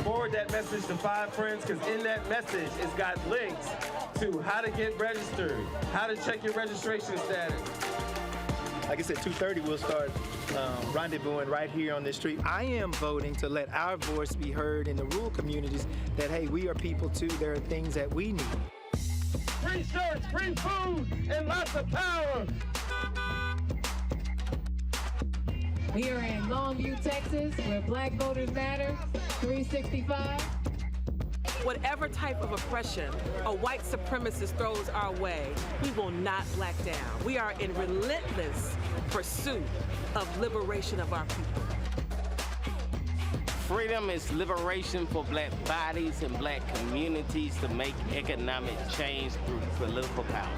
Forward that message to 5 friends, because in that message, it's got links to how to get registered, how to check your registration status. Like I said, 2:30 we'll start rendezvousing right here on this street. I am voting to let our voice be heard in the rural communities that, hey, we are people too. There are things that we need. Free shirts, free food, and lots of power. We are in Longview, Texas, where Black Voters Matter, 365. Whatever type of oppression a white supremacist throws our way, we will not black down. We are in relentless pursuit of liberation of our people. Freedom is liberation for black bodies and black communities to make economic change through political power.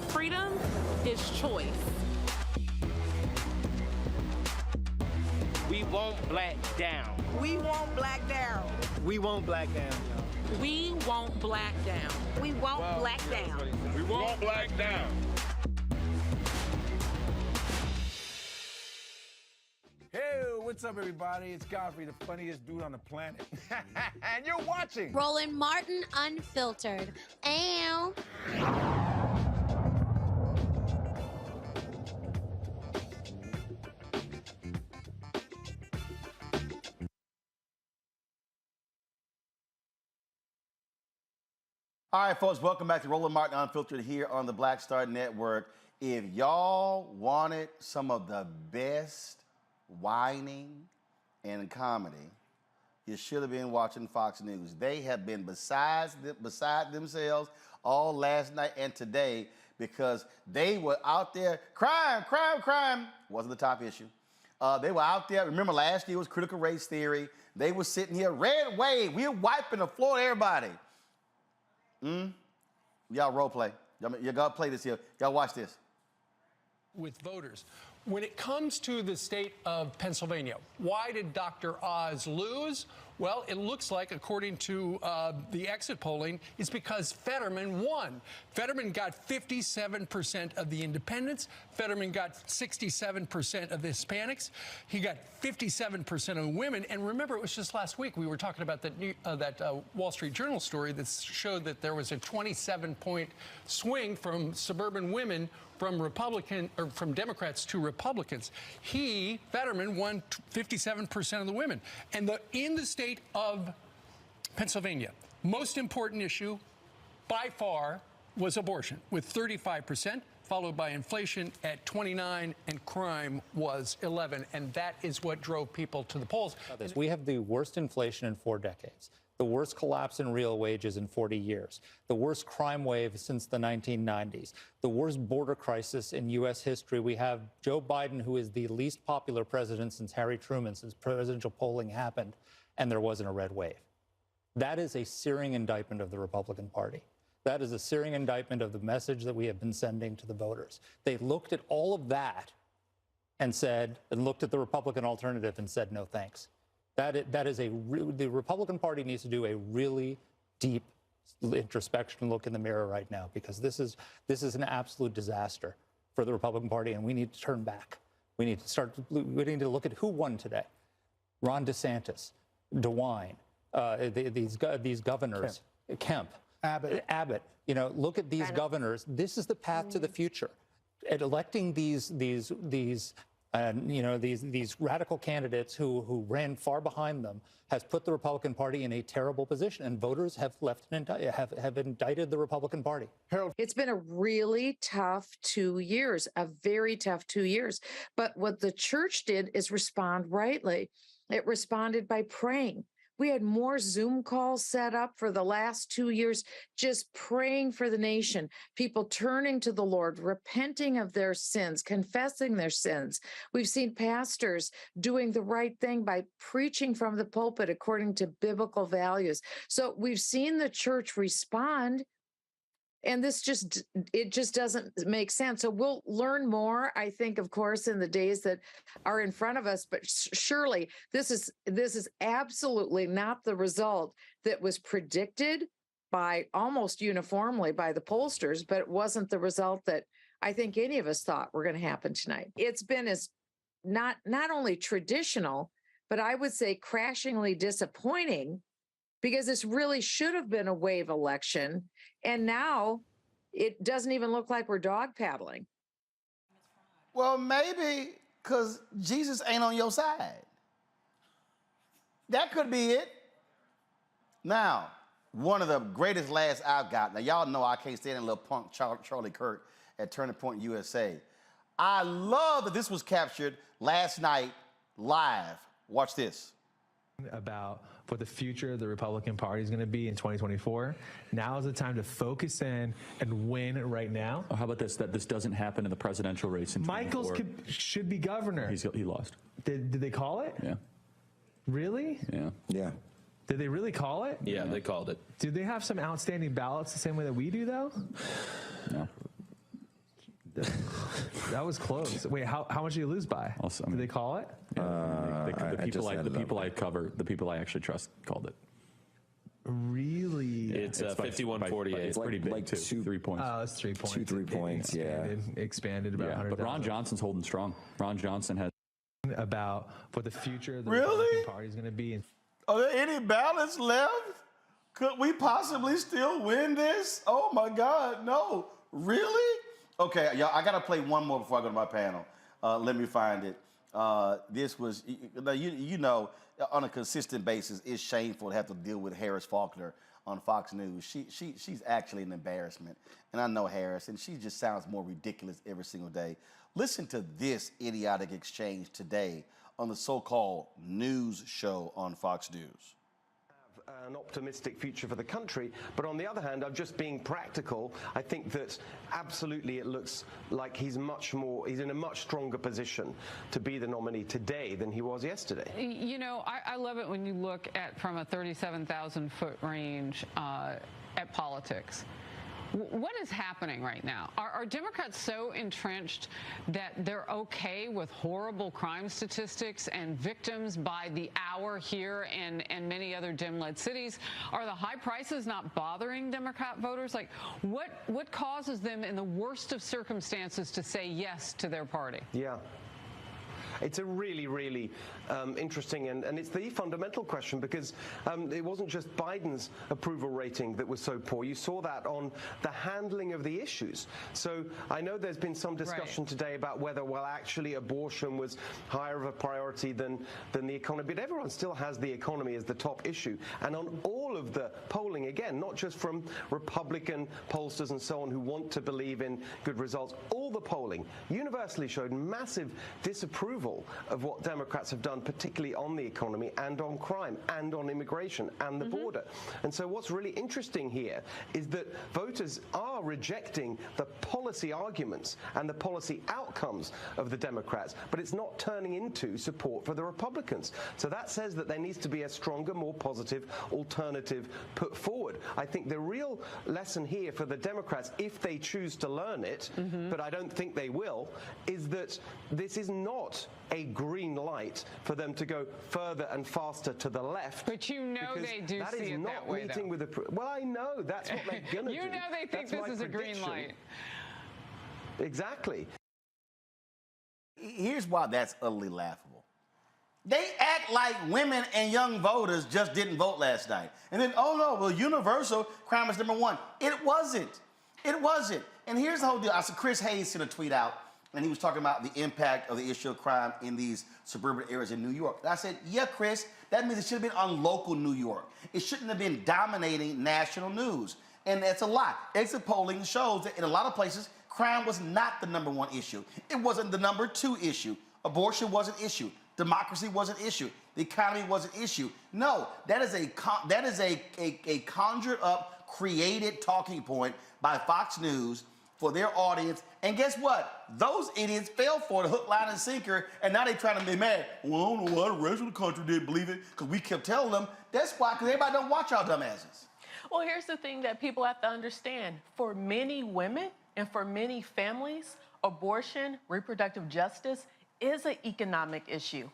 Freedom is choice. We won't black down. We won't black down. We won't black down, y'all. We won't black down. We won't black down. We won't black down. Hey, what's up, everybody? It's Godfrey, the funniest dude on the planet. And you're watching Roland Martin Unfiltered. Ow. All right, folks, welcome back to Roland Martin Unfiltered here on the Black Star Network. If y'all wanted some of the best whining and comedy, you should have been watching Fox News. They have been beside themselves all last night and today because they were out there, crime wasn't the top issue. They were out there, remember last year was critical race theory. They were sitting here, red wave, we're wiping the floor, everybody. Y'all role play. Y'all gotta play this here. Y'all watch this. With voters. When it comes to the state of Pennsylvania, why did Dr. Oz lose? Well, it looks like, according to the exit polling, it's because Fetterman won. Fetterman got 57% of the independents. Fetterman got 67% of the Hispanics. He got 57% of the women. And remember, it was just last week we were talking about that Wall Street Journal story that showed that there was a 27-point swing from suburban women from Democrats to Republicans. Fetterman, won 57% of the women. And in the state of Pennsylvania, most important issue by far was abortion with 35%, followed by inflation at 29%, and crime was 11%. And that is what drove people to the polls. We have the worst inflation in 4 decades. The worst collapse in real wages in 40 years, the worst crime wave since the 1990s, the worst border crisis in U.S. history. We have Joe Biden, who is the least popular president since Harry Truman, since presidential polling happened. and there wasn't a red wave. That is a searing indictment of the Republican Party. That is a searing indictment of the message that we have been sending to the voters. They looked at all of that and looked at the Republican alternative and said, no thanks. The Republican Party needs to do a really deep introspection look in the mirror right now, because this is an absolute disaster for the Republican Party, and we need to turn back. We need to look at who won today. Ron DeSantis, DeWine, these governors, Kemp, Abbott. You know, look at these governors. This is the path to the future. At electing these radical candidates who ran far behind them has put the Republican Party in a terrible position, and voters have have indicted the Republican Party. Harold. It's been a really tough 2 years, a very tough 2 years. But what the church did is respond rightly. It responded by praying. We had more Zoom calls set up for the last 2 years, just praying for the nation, people turning to the Lord, repenting of their sins, confessing their sins. We've seen pastors doing the right thing by preaching from the pulpit according to biblical values. So we've seen the church respond. And it just doesn't make sense. So we'll learn more, I think, of course, in the days that are in front of us. But surely this is absolutely not the result that was predicted by almost uniformly by the pollsters, but it wasn't the result that I think any of us thought were going to happen tonight. It's been as not only traditional, but I would say crashingly disappointing, because this really should have been a wave election. And now it doesn't even look like we're dog paddling. Well, maybe because Jesus ain't on your side. That could be it. Now, one of the greatest laughs I've got. Now, y'all know I can't stand a little punk Charlie Kirk at Turning Point USA. I love that this was captured last night live. Watch this. About what the future of the Republican Party is going to be in 2024. Now is the time to focus in and win right now. Oh, how about this? That this doesn't happen in the presidential race in 2024. Michaels should be governor. He lost. Did they call it? Yeah. Really? Yeah. Yeah. Did they really call it? Yeah, they called it. Do they have some outstanding ballots the same way that we do, though? No. That was close. Wait, how much did you lose by? Did they call it? The people I cover, the people I actually trust, called it. Really? Yeah, it's 51-48. It's pretty big, too. 3 points. Oh, it's 3 points. 3 points, yeah. Expanded about 100. But Ron Johnson's holding strong. Ron Johnson has... About what the future of the Really? Republican Party is going to be. Are there any ballots left? Could we possibly still win this? Oh, my God, no. Really? Okay, y'all, I got to play one more before I go to my panel. Let me find it. This was, you know, on a consistent basis, it's shameful to have to deal with Harris Faulkner on Fox News. She's actually an embarrassment. And I know Harris, and she just sounds more ridiculous every single day. Listen to this idiotic exchange today on the so-called news show on Fox News. An optimistic future for the country, but on the other hand, I'm just being practical. I think that absolutely it looks like he's in a much stronger position to be the nominee today than he was yesterday. You know, I love it when you look at from a 37,000-foot range at politics. What is happening right now? Are Democrats so entrenched that they're okay with horrible crime statistics and victims by the hour here and many other Dem-led cities? Are the high prices not bothering Democrat voters? Like, what causes them in the worst of circumstances to say yes to their party? Yeah. It's a really, really interesting, and it's the fundamental question, because it wasn't just Biden's approval rating that was so poor. You saw that on the handling of the issues. So I know there's been some discussion today about whether, well, actually abortion was higher of a priority than the economy, but everyone still has the economy as the top issue. And on all of the polling, again, not just from Republican pollsters and so on who want to believe in good results, all the polling universally showed massive disapproval of what Democrats have done, particularly on the economy and on crime and on immigration and the border. And so what's really interesting here is that voters are are rejecting the policy arguments and the policy outcomes of the Democrats, but it's not turning into support for the Republicans. So that says that there needs to be a stronger, more positive alternative put forward. I think the real lesson here for the Democrats, if they choose to learn it, but I don't think they will, is that this is not a green light for them to go further and faster to the left. But you know they do see it that way, though. With the, well, I know that's what they're going to do. You know they think this is a green light. Exactly. Here's why that's utterly laughable. They act like women and young voters just didn't vote last night. And then, oh no, well, universal crime is #1. It wasn't. It wasn't. And here's the whole deal. I saw Chris Hayes sent a tweet out, and he was talking about the impact of the issue of crime in these suburban areas in New York. And I said, yeah, Chris, that means it should have been on local New York. It shouldn't have been dominating national news. And that's a lie. Exit polling shows that in a lot of places, crime was not the #1 issue. It wasn't the #2 issue. Abortion was an issue. Democracy was an issue. The economy was an issue. No, that is a conjured up, created talking point by Fox News for their audience. And guess what? Those idiots fell for the hook, line, and sinker, and now they're trying to be mad. Well, I don't know why the rest of the country didn't believe it, because we kept telling them. That's why, because everybody don't watch y'all dumbasses. Well, here's the thing that people have to understand. For many women and for many families, abortion, reproductive justice is an economic issue.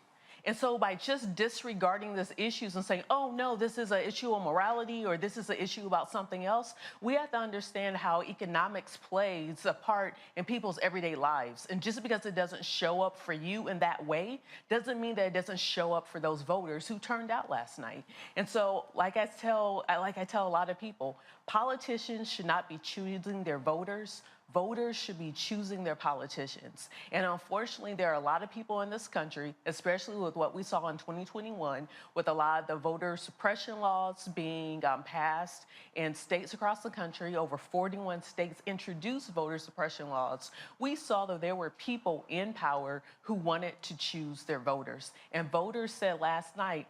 And so by just disregarding these issues and saying, oh, no, this is an issue of morality or this is an issue about something else, we have to understand how economics plays a part in people's everyday lives. And just because it doesn't show up for you in that way doesn't mean that it doesn't show up for those voters who turned out last night. And so like I tell a lot of people, politicians should not be choosing their voters. Voters should be choosing their politicians. And unfortunately, there are a lot of people in this country, especially with what we saw in 2021, with a lot of the voter suppression laws being passed in states across the country. Over 41 states introduced voter suppression laws. We saw that there were people in power who wanted to choose their voters. And voters said last night,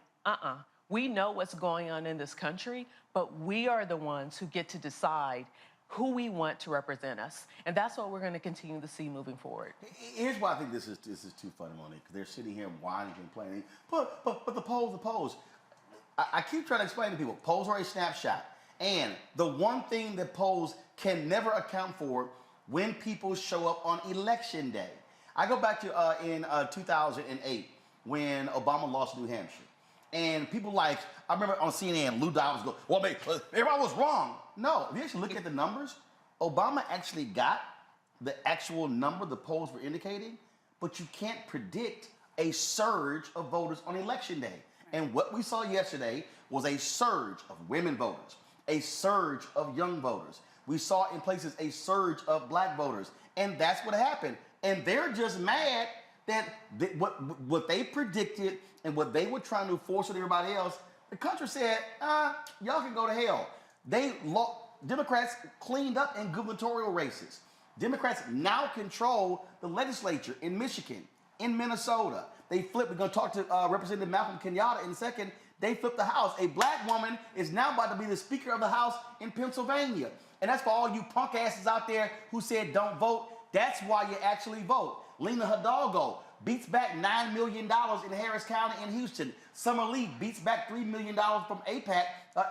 we know what's going on in this country, but we are the ones who get to decide who we want to represent us. And that's what we're going to continue to see moving forward. Here's why I think this is too funny, Monique, because they're sitting here whining and complaining. But the polls. I keep trying to explain to people, polls are a snapshot. And the one thing that polls can never account for when people show up on election day. I go back to in 2008 when Obama lost New Hampshire. And people I remember on CNN, Lou Dobbs go, well, everybody was wrong. No, if you actually look at the numbers, Obama actually got the actual number the polls were indicating, but you can't predict a surge of voters on election day. And what we saw yesterday was a surge of women voters, a surge of young voters. We saw in places a surge of black voters. And that's what happened. And they're just mad that what they predicted and what they were trying to force on everybody else, the country said, y'all can go to hell. Democrats cleaned up in gubernatorial races. Democrats now control the legislature in Michigan, in Minnesota. They flipped. We're going to talk to Representative Malcolm Kenyatta in a second. They flipped the House. A black woman is now about to be the Speaker of the House in Pennsylvania. And that's for all you punk asses out there who said don't vote. That's why you actually vote. Lena Hidalgo beats back $9 million in Harris County in Houston. Summer Lee beats back $3 million from AIPAC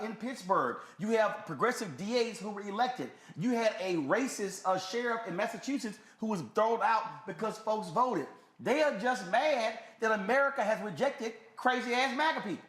in Pittsburgh. You have progressive DAs who were elected. You had a racist sheriff in Massachusetts who was thrown out because folks voted. They are just mad that America has rejected crazy-ass MAGA people.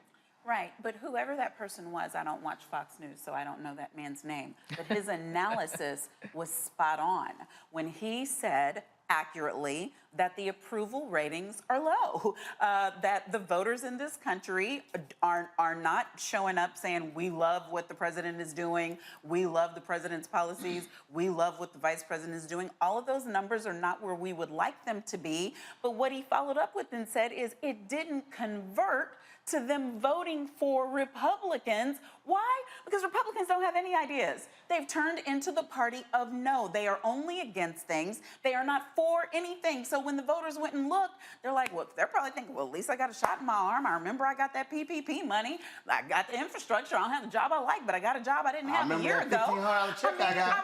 Right, but whoever that person was, I don't watch Fox News, so I don't know that man's name, but his analysis was spot on when he said accurately that the approval ratings are low, that the voters in this country are not showing up saying, we love what the president is doing, we love the president's policies, we love what the vice president is doing. All of those numbers are not where we would like them to be, but what he followed up with and said is it didn't convert to them voting for Republicans. Why? Because Republicans don't have any ideas. They've turned into the party of no. They are only against things. They are not for anything. So when the voters went and looked, they're like, well, they're probably thinking, well, at least I got a shot in my arm. I remember I got that PPP money. I got the infrastructure. I don't have the job I like, but I got a job I didn't have a year ago. $1,500 check I got.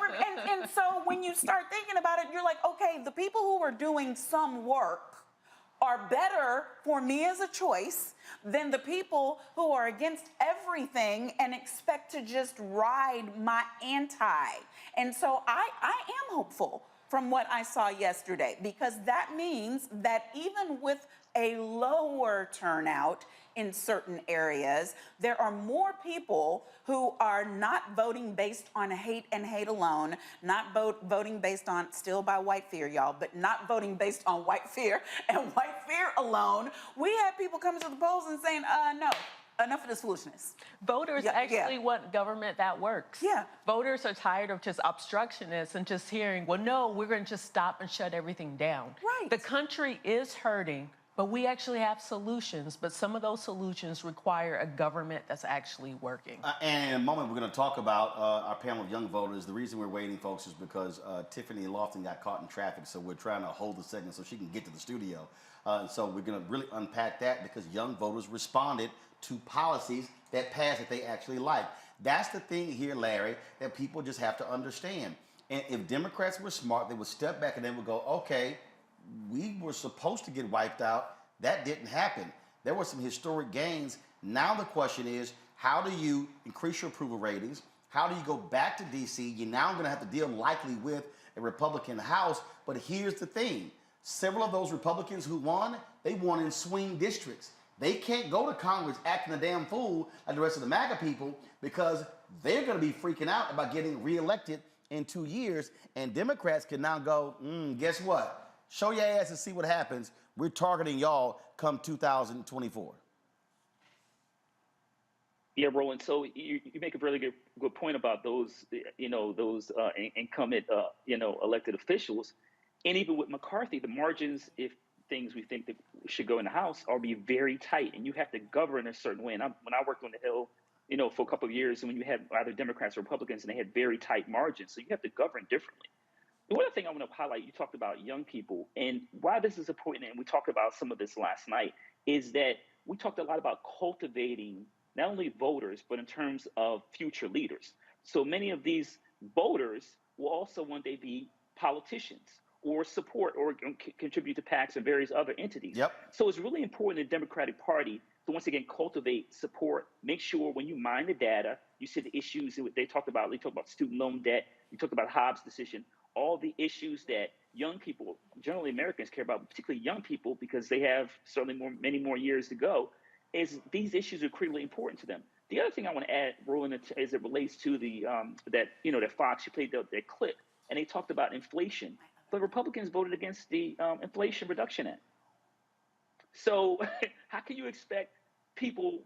And so when you start thinking about it, you're like, okay, the people who are doing some work are better for me as a choice than the people who are against everything and expect to just ride my anti. And so I am hopeful from what I saw yesterday, because that means that even with a lower turnout in certain areas, there are more people who are not voting based on hate and hate alone, not voting based on, still by white fear, y'all, but not voting based on white fear and white fear alone. We had people coming to the polls and saying, no, enough of this foolishness. Voters actually want government that works. Yeah. Voters are tired of just obstructionists and just hearing, well, no, we're going to just stop and shut everything down. Right. The country is hurting, but we actually have solutions. But some of those solutions require a government that's actually working. And in a moment, we're going to talk about our panel of young voters. The reason we're waiting, folks, is because Tiffany Lofton got caught in traffic, so we're trying to hold the segment so she can get to the studio. So we're going to really unpack that, because young voters responded to policies that passed that they actually like. That's the thing here, Larry, that people just have to understand. And if Democrats were smart, they would step back and they would go, okay, we were supposed to get wiped out. That didn't happen. There were some historic gains. Now the question is, how do you increase your approval ratings? How do you go back to D.C.? You're now going to have to deal likely with a Republican House. But here's the thing. Several of those Republicans who won, they won in swing districts. They can't go to Congress acting a damn fool like the rest of the MAGA people, because they're going to be freaking out about getting reelected in 2 years. And Democrats can now go, guess what? Show your ass and see what happens. We're targeting y'all come 2024. Yeah, Roland. So you make a really good point about those, those incumbent, elected officials. And even with McCarthy, the margins, if things we think that should go in the House, are be very tight, and you have to govern a certain way. And when I worked on the Hill, for a couple of years, and when you had either Democrats or Republicans, and they had very tight margins, so you have to govern differently. The one other thing I want to highlight, you talked about young people, and why this is important, and we talked about some of this last night, is that we talked a lot about cultivating not only voters, but in terms of future leaders. So many of these voters will also one day be politicians, or support or contribute to PACs and various other entities. Yep. So it's really important in the Democratic Party to once again cultivate support. Make sure when you mine the data, you see the issues that they talked about. They talked about student loan debt. You talked about Hobbs' decision. All the issues that young people, generally Americans, care about, particularly young people, because they have certainly many more years to go. Is these issues are critically important to them. The other thing I want to add, Roland, as it relates to the that Fox, you played that clip, and they talked about inflation. But Republicans voted against the Inflation Reduction Act. So how can you expect people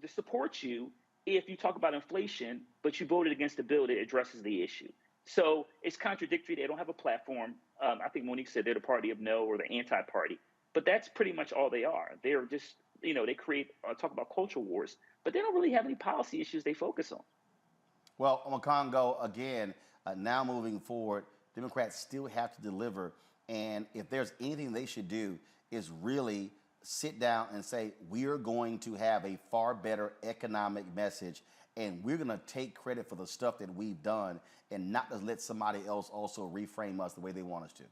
to support you if you talk about inflation, but you voted against a bill that addresses the issue? So it's contradictory. They don't have a platform. I think Monique said they're the party of no, or the anti-party. But that's pretty much all they are. They're just, they create, talk about culture wars, but they don't really have any policy issues they focus on. Well, Makongo, again, now moving forward, Democrats still have to deliver. And if there's anything they should do, is really sit down and say, we are going to have a far better economic message, and we're going to take credit for the stuff that we've done, and not just let somebody else also reframe us the way they want us to.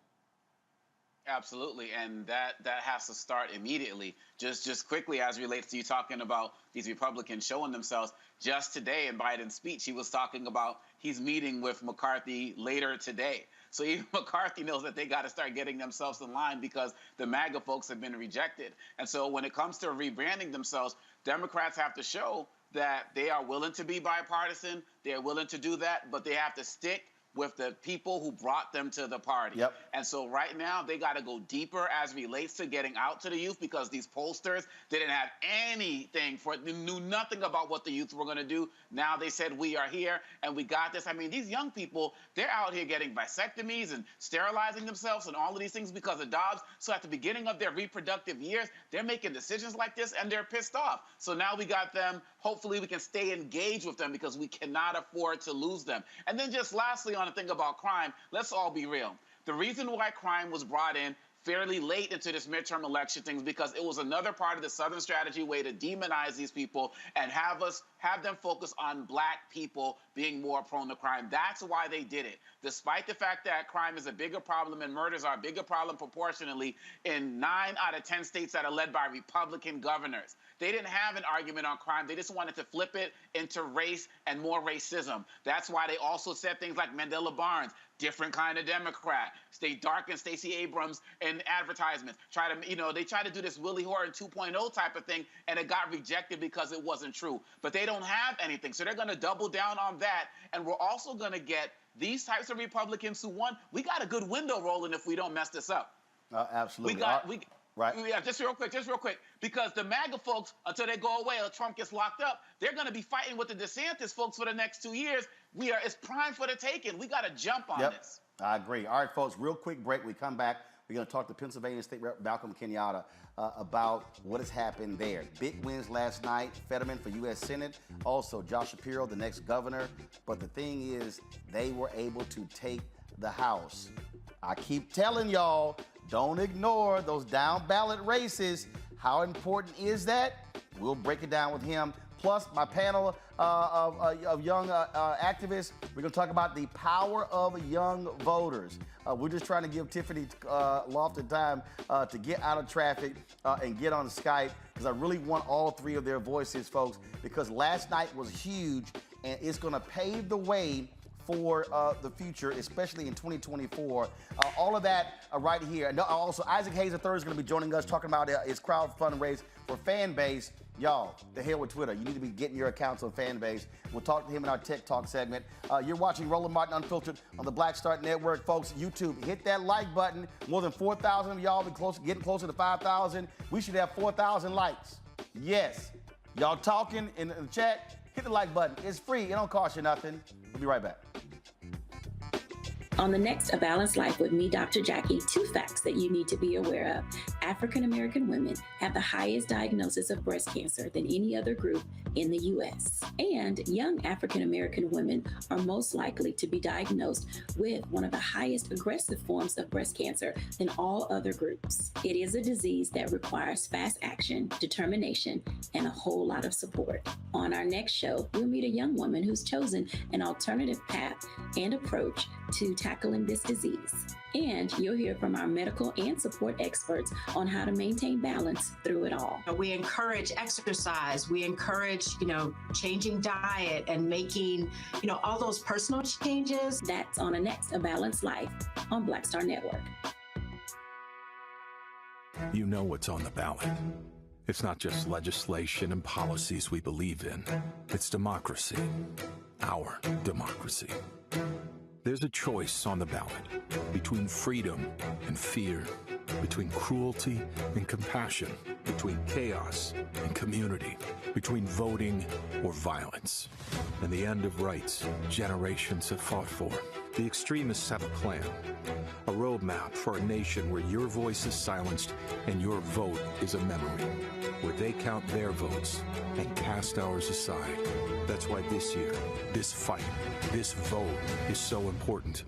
Absolutely, and that has to start immediately. Just quickly, as relates to you talking about these Republicans showing themselves, just today in Biden's speech, he was talking about he's meeting with McCarthy later today. So even McCarthy knows that they got to start getting themselves in line, because the MAGA folks have been rejected. And so when it comes to rebranding themselves, Democrats have to show that they are willing to be bipartisan, they are willing to do that, but they have to stick with the people who brought them to the party. Yep. And so right now, they got to go deeper as relates to getting out to the youth, because these pollsters didn't have anything they knew nothing about what the youth were going to do. Now they said, we are here and we got this. I mean, these young people, they're out here getting vasectomies and sterilizing themselves and all of these things because of Dobbs. So at the beginning of their reproductive years, they're making decisions like this and they're pissed off. So now we got them. Hopefully we can stay engaged with them because we cannot afford to lose them. And then just lastly, on the thing about crime, let's all be real. The reason why crime was brought in fairly late into this midterm election thing is because it was another part of the Southern strategy way to demonize these people and have them focus on black people being more prone to crime. That's why they did it. Despite the fact that crime is a bigger problem and murders are a bigger problem proportionally in 9 out of 10 states that are led by Republican governors. They didn't have an argument on crime. They just wanted to flip it into race and more racism. That's why they also said things like Mandela Barnes, different kind of Democrat, stay dark and Stacey Abrams in advertisements. They try to do this Willie Horton 2.0 type of thing, and it got rejected because it wasn't true. But they don't have anything, so they're going to double down on that. And we're also going to get these types of Republicans who won. We got a good window rolling if we don't mess this up. Absolutely. Right. Yeah, just real quick, because the MAGA folks, until they go away or Trump gets locked up, they're going to be fighting with the DeSantis folks for the next 2 years. It's prime for the taking. We got to jump on this. I agree. All right, folks, real quick break. We come back. We're going to talk to Pennsylvania State Rep Malcolm Kenyatta about what has happened there. Big wins last night. Fetterman for U.S. Senate. Also, Josh Shapiro, the next governor. But the thing is, they were able to take the House. I keep telling y'all, don't ignore those down ballot races. How important is that? We'll break it down with him. Plus, my panel of young activists, we're going to talk about the power of young voters. We're just trying to give Tiffany Lofton time to get out of traffic and get on Skype, because I really want all three of their voices, folks, because last night was huge, and it's going to pave the way for the future, especially in 2024. All of that right here. And also, Isaac Hayes III is going to be joining us, talking about his crowdfunding race for Fanbase. Y'all, the hell with Twitter. You need to be getting your accounts on Fanbase. We'll talk to him in our Tech Talk segment. You're watching Roland Martin Unfiltered on the Black Start Network. Folks, YouTube, hit that like button. More than 4,000 of y'all getting closer to 5,000. We should have 4,000 likes. Yes. Y'all talking in the chat? Hit the like button. It's free. It don't cost you nothing. We'll be right back. On the next A Balanced Life with me, Dr. Jackie, 2 facts that you need to be aware of. African American women have the highest diagnosis of breast cancer than any other group in the U.S. And young African American women are most likely to be diagnosed with one of the highest aggressive forms of breast cancer than all other groups. It is a disease that requires fast action, determination, and a whole lot of support. On our next show, we'll meet a young woman who's chosen an alternative path and approach to tackling this disease. And you'll hear from our medical and support experts on how to maintain balance through it all. We encourage exercise. We encourage, changing diet and making, all those personal changes. That's on the next A Balanced Life on Black Star Network. You know what's on the ballot. It's not just legislation and policies we believe in. It's democracy. Our democracy. There's a choice on the ballot between freedom and fear, between cruelty and compassion, between chaos and community, between voting or violence, and the end of rights generations have fought for. The extremists have a plan, a roadmap for a nation where your voice is silenced and your vote is a memory, where they count their votes and cast ours aside. That's why this year, this fight, this vote is so important.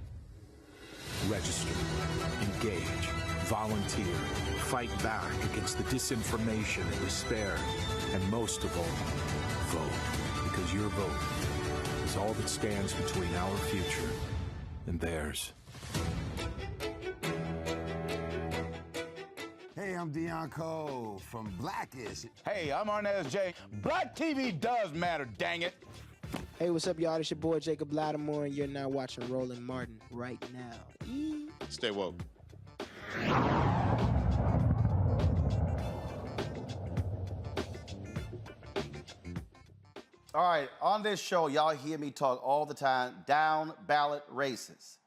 Register, engage, volunteer, fight back against the disinformation and despair, and most of all, vote, because your vote is all that stands between our future and theirs. Hey, I'm Deion Cole from Blackish. Hey, I'm Arnez J. Black TV does matter, dang it. Hey, what's up, y'all? It's your boy Jacob Lattimore, and you're now watching Roland Martin right now. Stay woke. All right, on this show, y'all hear me talk all the time, down ballot races.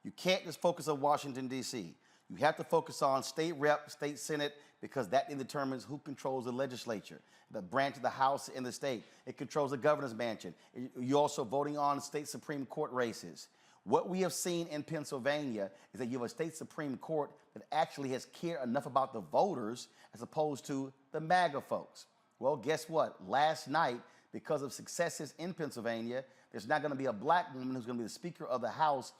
You can't just focus on Washington, D.C. You have to focus on state rep, state senate, because that determines who controls the legislature, the branch of the House in the state. It controls the governor's mansion. You're also voting on state Supreme Court races. What we have seen in Pennsylvania is that you have a state Supreme Court that actually has cared enough about the voters as opposed to the MAGA folks. Well, guess what? Last night, because of successes in Pennsylvania, there's not going to be a black woman who's going to be the Speaker of the House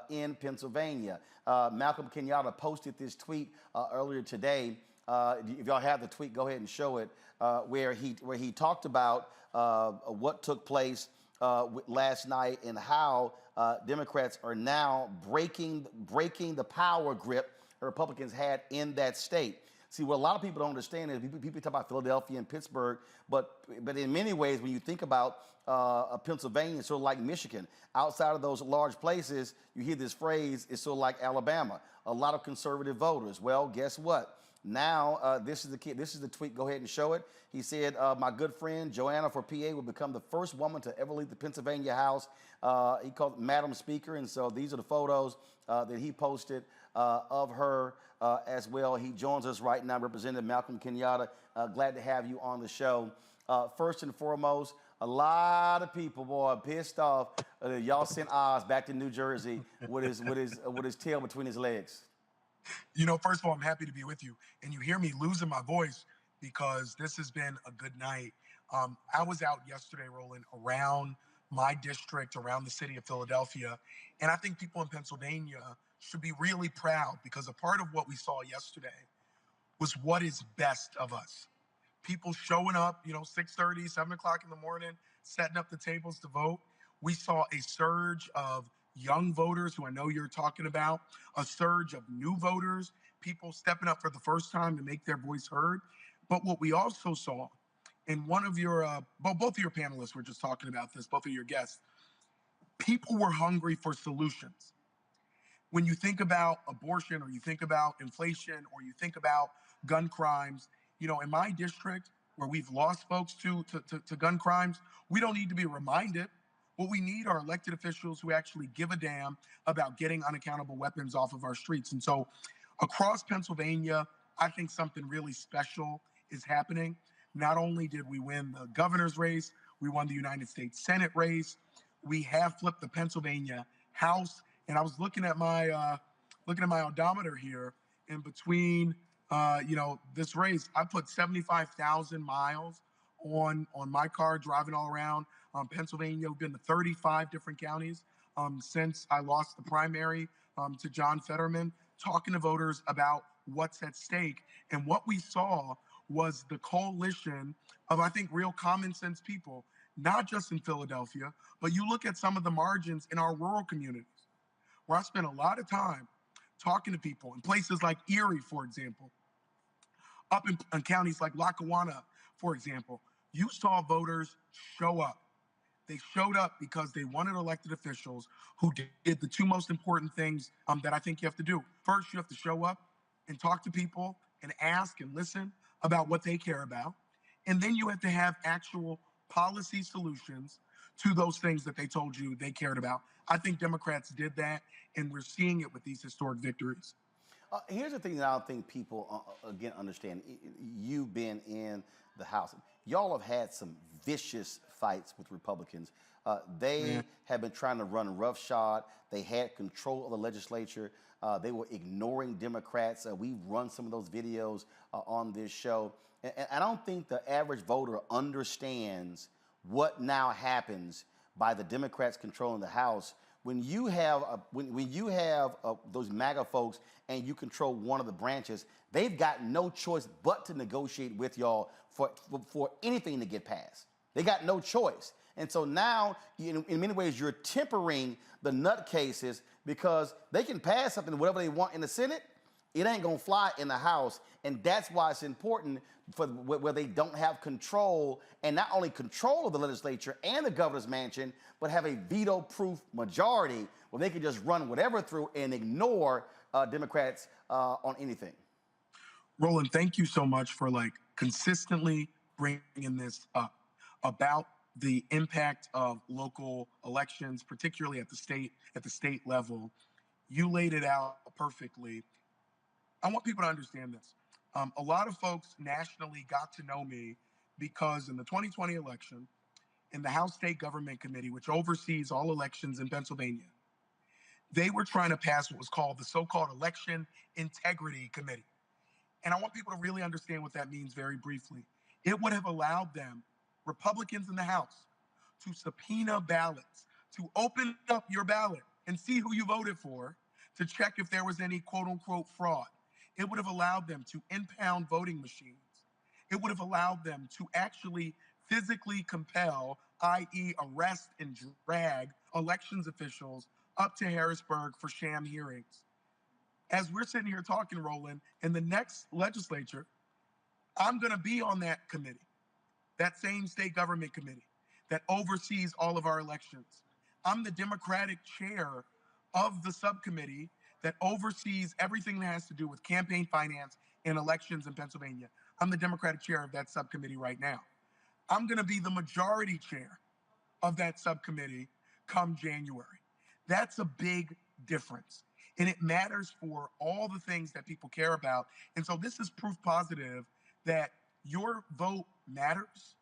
in Pennsylvania. Malcolm Kenyatta posted this tweet earlier today. If y'all have the tweet, go ahead and show it, where he talked about what took place last night and how Democrats are now breaking the power grip the Republicans had in that state. See, what a lot of people don't understand is people talk about Philadelphia and Pittsburgh, but in many ways, when you think about Pennsylvania, it's sort of like Michigan. Outside of those large places, you hear this phrase, it's sort of like Alabama. A lot of conservative voters. Well, guess what? Now, this is the tweet. Go ahead and show it. He said, my good friend Joanna for PA will become the first woman to ever leave the Pennsylvania House. He called it Madam Speaker, and so these are the photos that he posted of her as well. He joins us right now, Representative Malcolm Kenyatta. Glad to have you on the show. First and foremost, a lot of people, boy, pissed off. Y'all sent Oz back to New Jersey with his tail between his legs. You know, first of all, I'm happy to be with you. And you hear me losing my voice because this has been a good night. I was out yesterday, Roland, around my district, around the city of Philadelphia. And I think people in Pennsylvania should be really proud because a part of what we saw yesterday was what is best of us. People showing up, 6:30, 7 o'clock in the morning, setting up the tables to vote. We saw a surge of young voters who I know you're talking about, a surge of new voters, people stepping up for the first time to make their voice heard. But what we also saw, and one of your, both of your panelists were just talking about this, both of your guests, people were hungry for solutions. When you think about abortion or you think about inflation or you think about gun crimes, in my district where we've lost folks to gun crimes, we don't need to be reminded. What we need are elected officials who actually give a damn about getting unaccountable weapons off of our streets. And so across Pennsylvania, I think something really special is happening. Not only did we win the governor's race, we won the United States Senate race. We have flipped the Pennsylvania House. And I was looking at my odometer here, and between this race, I put 75,000 miles on my car driving all around Pennsylvania. We've been to 35 different counties since I lost the primary to John Fetterman, talking to voters about what's at stake. And what we saw was the coalition of, I think, real common sense people, not just in Philadelphia, but you look at some of the margins in our rural communities, where I spent a lot of time talking to people in places like Erie, for example, up in counties like Lackawanna, for example. You saw voters show up. They showed up because they wanted elected officials who did the two most important things that I think you have to do. First, you have to show up and talk to people and ask and listen about what they care about. And then you have to have actual policy solutions to those things that they told you they cared about. I think Democrats did that, and we're seeing it with these historic victories. Here's the thing that I don't think people, again, understand. You've been in the House. Y'all have had some vicious fights with Republicans. They have been trying to run roughshod. They had control of the legislature. They were ignoring Democrats. We've run some of those videos on this show. And I don't think the average voter understands what now happens by the Democrats controlling the House. When you have those MAGA folks and you control one of the branches, they've got no choice but to negotiate with y'all for anything to get passed. They got no choice. And so now, in many ways, you're tempering the nutcases because they can pass something, whatever they want in the Senate, it ain't gonna fly in the House. And that's why it's important for where they don't have control, and not only control of the legislature and the governor's mansion, but have a veto-proof majority where they can just run whatever through and ignore Democrats on anything. Roland, thank you so much for consistently bringing this up about the impact of local elections, particularly at the state level. You laid it out perfectly. I want people to understand this. A lot of folks nationally got to know me because in the 2020 election, in the House State Government Committee, which oversees all elections in Pennsylvania, they were trying to pass what was called the so-called Election Integrity Committee. And I want people to really understand what that means very briefly. It would have allowed them, Republicans in the House, to subpoena ballots, to open up your ballot and see who you voted for, to check if there was any quote-unquote fraud. It would have allowed them to impound voting machines. It would have allowed them to actually physically compel, i.e. arrest and drag elections officials up to Harrisburg for sham hearings. As we're sitting here talking, Roland, in the next legislature, I'm going to be on that committee, that same state government committee that oversees all of our elections. I'm the Democratic chair of the subcommittee that oversees everything that has to do with campaign finance and elections in Pennsylvania. I'm the Democratic chair of that subcommittee right now. I'm going to be the majority chair of that subcommittee come January. That's a big difference. And it matters for all the things that people care about. And so this is proof positive that your vote matters,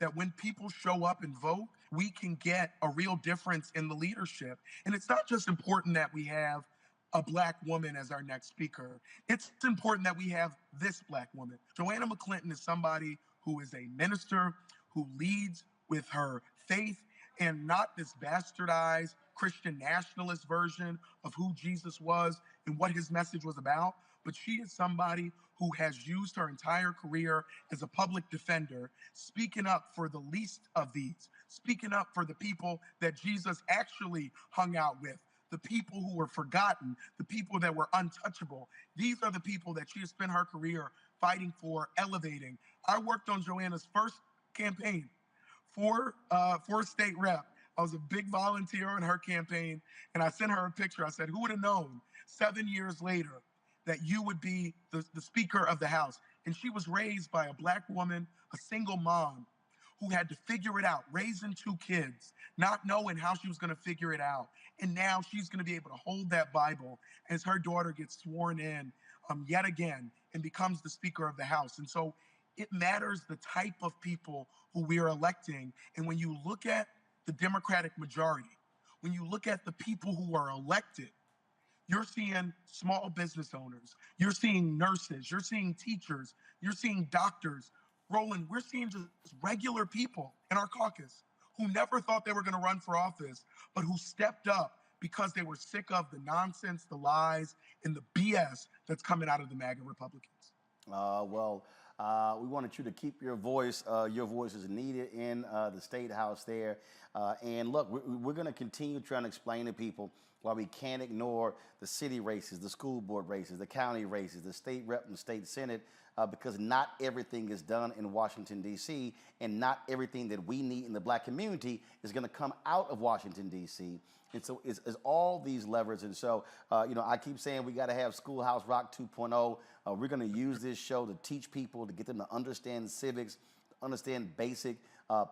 that when people show up and vote, we can get a real difference in the leadership. And it's not just important that we have a Black woman as our next speaker. It's important that we have this Black woman. Joanna McClinton is somebody who is a minister, who leads with her faith and not this bastardized Christian nationalist version of who Jesus was and what his message was about. But she is somebody who has used her entire career as a public defender, speaking up for the least of these, speaking up for the people that Jesus actually hung out with, the people who were forgotten, the people that were untouchable. These are the people that she has spent her career fighting for, elevating. I worked on Joanna's first campaign for state rep. I was a big volunteer on her campaign, and I sent her a picture. I said, who would have known 7 years later that you would be the Speaker of the House? And she was raised by a Black woman, a single mom, who had to figure it out, raising 2 kids, not knowing how she was going to figure it out. And now she's going to be able to hold that Bible as her daughter gets sworn in yet again and becomes the Speaker of the House. And so it matters the type of people who we are electing. And when you look at the Democratic majority, when you look at the people who are elected, you're seeing small business owners, you're seeing nurses, you're seeing teachers, you're seeing doctors. Roland, we're seeing just regular people in our caucus who never thought they were going to run for office, but who stepped up because they were sick of the nonsense, the lies, and the BS that's coming out of the MAGA Republicans. We wanted you to keep your voice. Your voice is needed in the State House there. And look, we're going to continue trying to explain to people why we can't ignore the city races, the school board races, the county races, the state rep and state senate, because not everything is done in Washington, D.C., and not everything that we need in the Black community is going to come out of Washington, D.C. And so it's all these levers. And so, I keep saying we got to have Schoolhouse Rock 2.0. We're going to use this show to teach people, to get them to understand civics, understand basic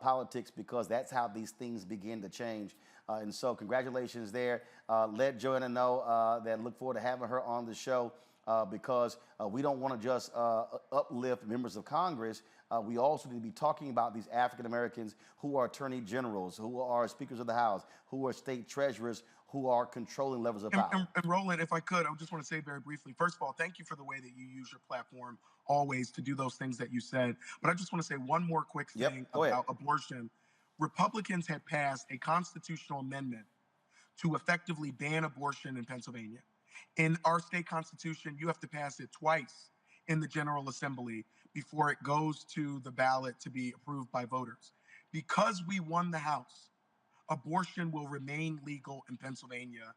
politics, because that's how these things begin to change. And so congratulations there. Let Joanna know that look forward to having her on the show because we don't want to just uplift members of Congress. We also need to be talking about these African Americans who are attorney generals, who are speakers of the House, who are state treasurers, who are controlling levels of power. And Roland, if I could, I just want to say very briefly, first of all, thank you for the way that you use your platform always to do those things that you said. But I just want to say one more quick thing about abortion. Republicans had passed a constitutional amendment to effectively ban abortion in Pennsylvania. In our state constitution, you have to pass it twice in the General Assembly before it goes to the ballot to be approved by voters. Because we won the House, abortion will remain legal in Pennsylvania.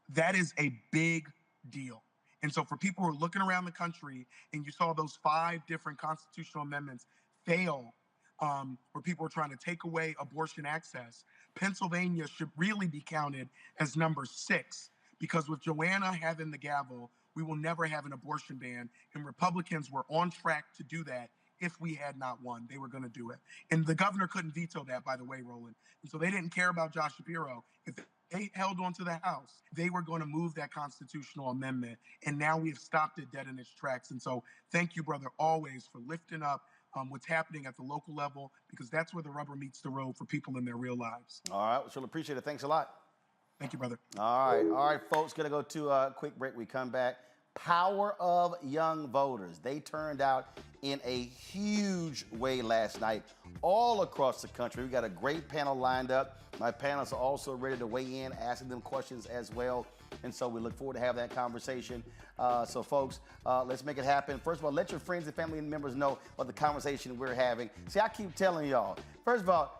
That is a big deal. And so for people who are looking around the country and you saw those 5 different constitutional amendments fail, where people are trying to take away abortion access, Pennsylvania should really be counted as number 6, because with Joanna having the gavel, we will never have an abortion ban, and Republicans were on track to do that if we had not won, they were going to do it. And the governor couldn't veto that, by the way, Roland. And so they didn't care about Josh Shapiro. If they held on to the House, they were going to move that constitutional amendment. And now we have stopped it dead in its tracks. And so thank you, brother, always for lifting up what's happening at the local level, because that's where the rubber meets the road for people in their real lives. All right, we really appreciate it. Thanks a lot. Thank you, brother. All right, folks, gonna go to a quick break. We come back. Power of young voters. They turned out in a huge way last night all across the country. We got a great panel lined up. My panelists are also ready to weigh in, asking them questions as well. And so we look forward to have that conversation. So folks, let's make it happen. First of all, let your friends and family members know about the conversation we're having. See, I keep telling y'all, first of all,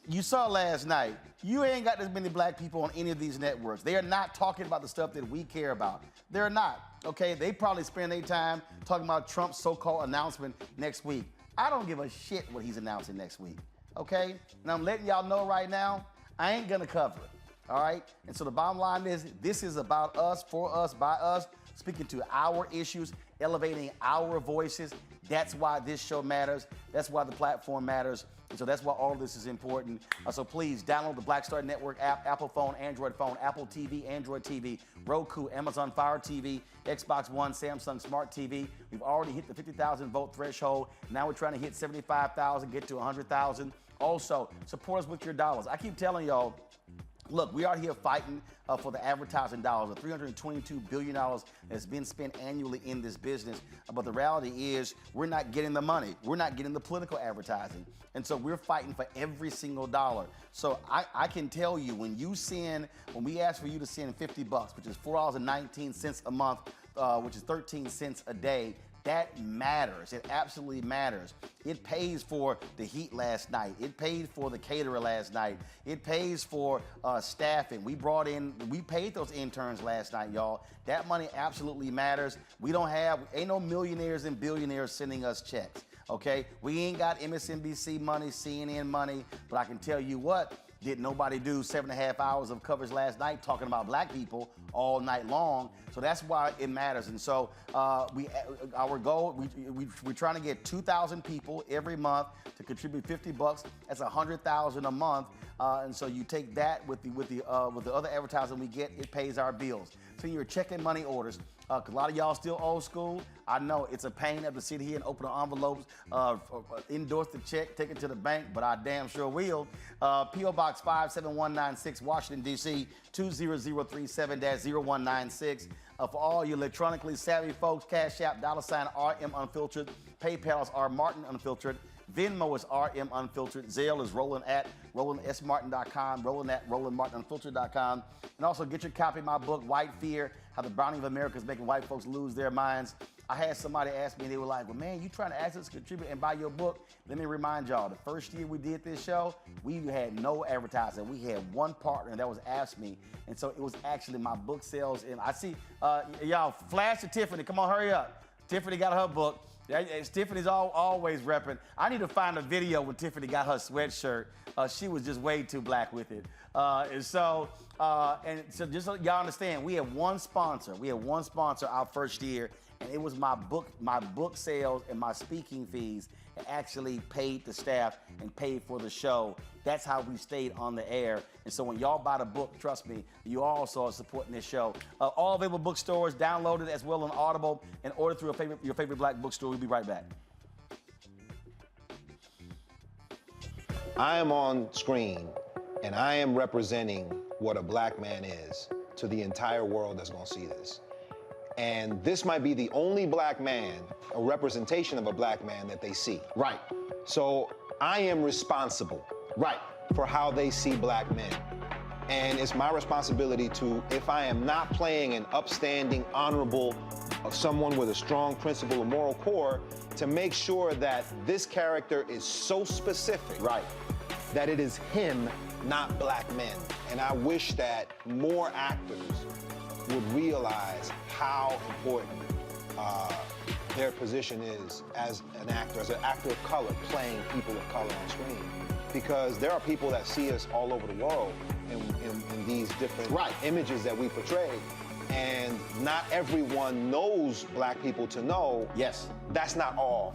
you saw last night, you ain't got as many black people on any of these networks. They are not talking about the stuff that we care about. They're not, okay? They probably spend their time talking about Trump's so-called announcement next week. I don't give a shit what he's announcing next week, okay? And I'm letting y'all know right now, I ain't gonna cover it. All right? And so the bottom line is, this is about us, for us, by us, speaking to our issues, elevating our voices. That's why this show matters. That's why the platform matters. And so that's why all of this is important. So please download the Black Star Network app, Apple phone, Android phone, Apple TV, Android TV, Roku, Amazon Fire TV, Xbox One, Samsung Smart TV. We've already hit the 50,000 vote threshold. Now we're trying to hit 75,000, get to 100,000. Also, support us with your dollars. I keep telling y'all, look, we are here fighting for the advertising dollars, the $322 billion that's been spent annually in this business. But the reality is we're not getting the money. We're not getting the political advertising. And so we're fighting for every single dollar. So I can tell you, when we ask for you to send $50, which is $4.19 a month, which is 13 cents a day, that matters. It absolutely matters. It pays for the heat last night. It paid for the caterer last night. It pays for staffing. We paid those interns last night, y'all. That money absolutely matters. Ain't no millionaires and billionaires sending us checks, okay? We ain't got MSNBC money, CNN money, but I can tell you what, did nobody do 7.5 hours of coverage last night talking about black people all night long? So that's why it matters. And so our goal, we're trying to get 2,000 people every month to contribute $50. That's 100,000 a month. And so you take that with the other advertising we get, it pays our bills. So you're checking money orders. A lot of y'all still old school. I know it's a pain to have to sit here and open the envelopes, endorse the check, take it to the bank, but I damn sure will. P.O. Box 57196, Washington, D.C., 20037-0196. For all you electronically savvy folks, Cash App, $RM Unfiltered. PayPal is R Martin Unfiltered. Venmo is RM Unfiltered. Zelle is Roland at RolandSMartin.com, Roland at RolandMartinUnfiltered.com. And also get your copy of my book, White Fear, How the Browning of America is Making White Folks Lose Their Minds. I had somebody ask me, and they were like, well, man, you trying to ask us to contribute and buy your book? Let me remind y'all, the first year we did this show, we had no advertising. We had one partner, and that was Ask Me. And so it was actually my book sales. And I see, y'all, flash to Tiffany. Come on, hurry up. Tiffany got her book. Tiffany's always repping. I need to find a video when Tiffany got her sweatshirt. She was just way too black with it. And so just so y'all understand, we had one sponsor. We had one sponsor our first year, and it was my book sales and my speaking fees that actually paid the staff and paid for the show. That's how we stayed on the air. And so when y'all buy the book, trust me, you also are supporting this show. All available bookstores, download it as well on Audible, and order through your favorite black bookstore. We'll be right back. I am on screen, and I am representing what a black man is to the entire world that's gonna see this. And this might be the only black man, a representation of a black man that they see. Right. So I am responsible. Right. For how they see black men. And it's my responsibility to, if I am not playing an upstanding, honorable, someone with a strong principle or moral core, to make sure that this character is so specific. Right. That it is him, not black men. And I wish that more actors would realize how important their position is as an actor of color, playing people of color on screen. Because there are people that see us all over the world in these different images that we portray. And not everyone knows black people to know. Yes. That's not all.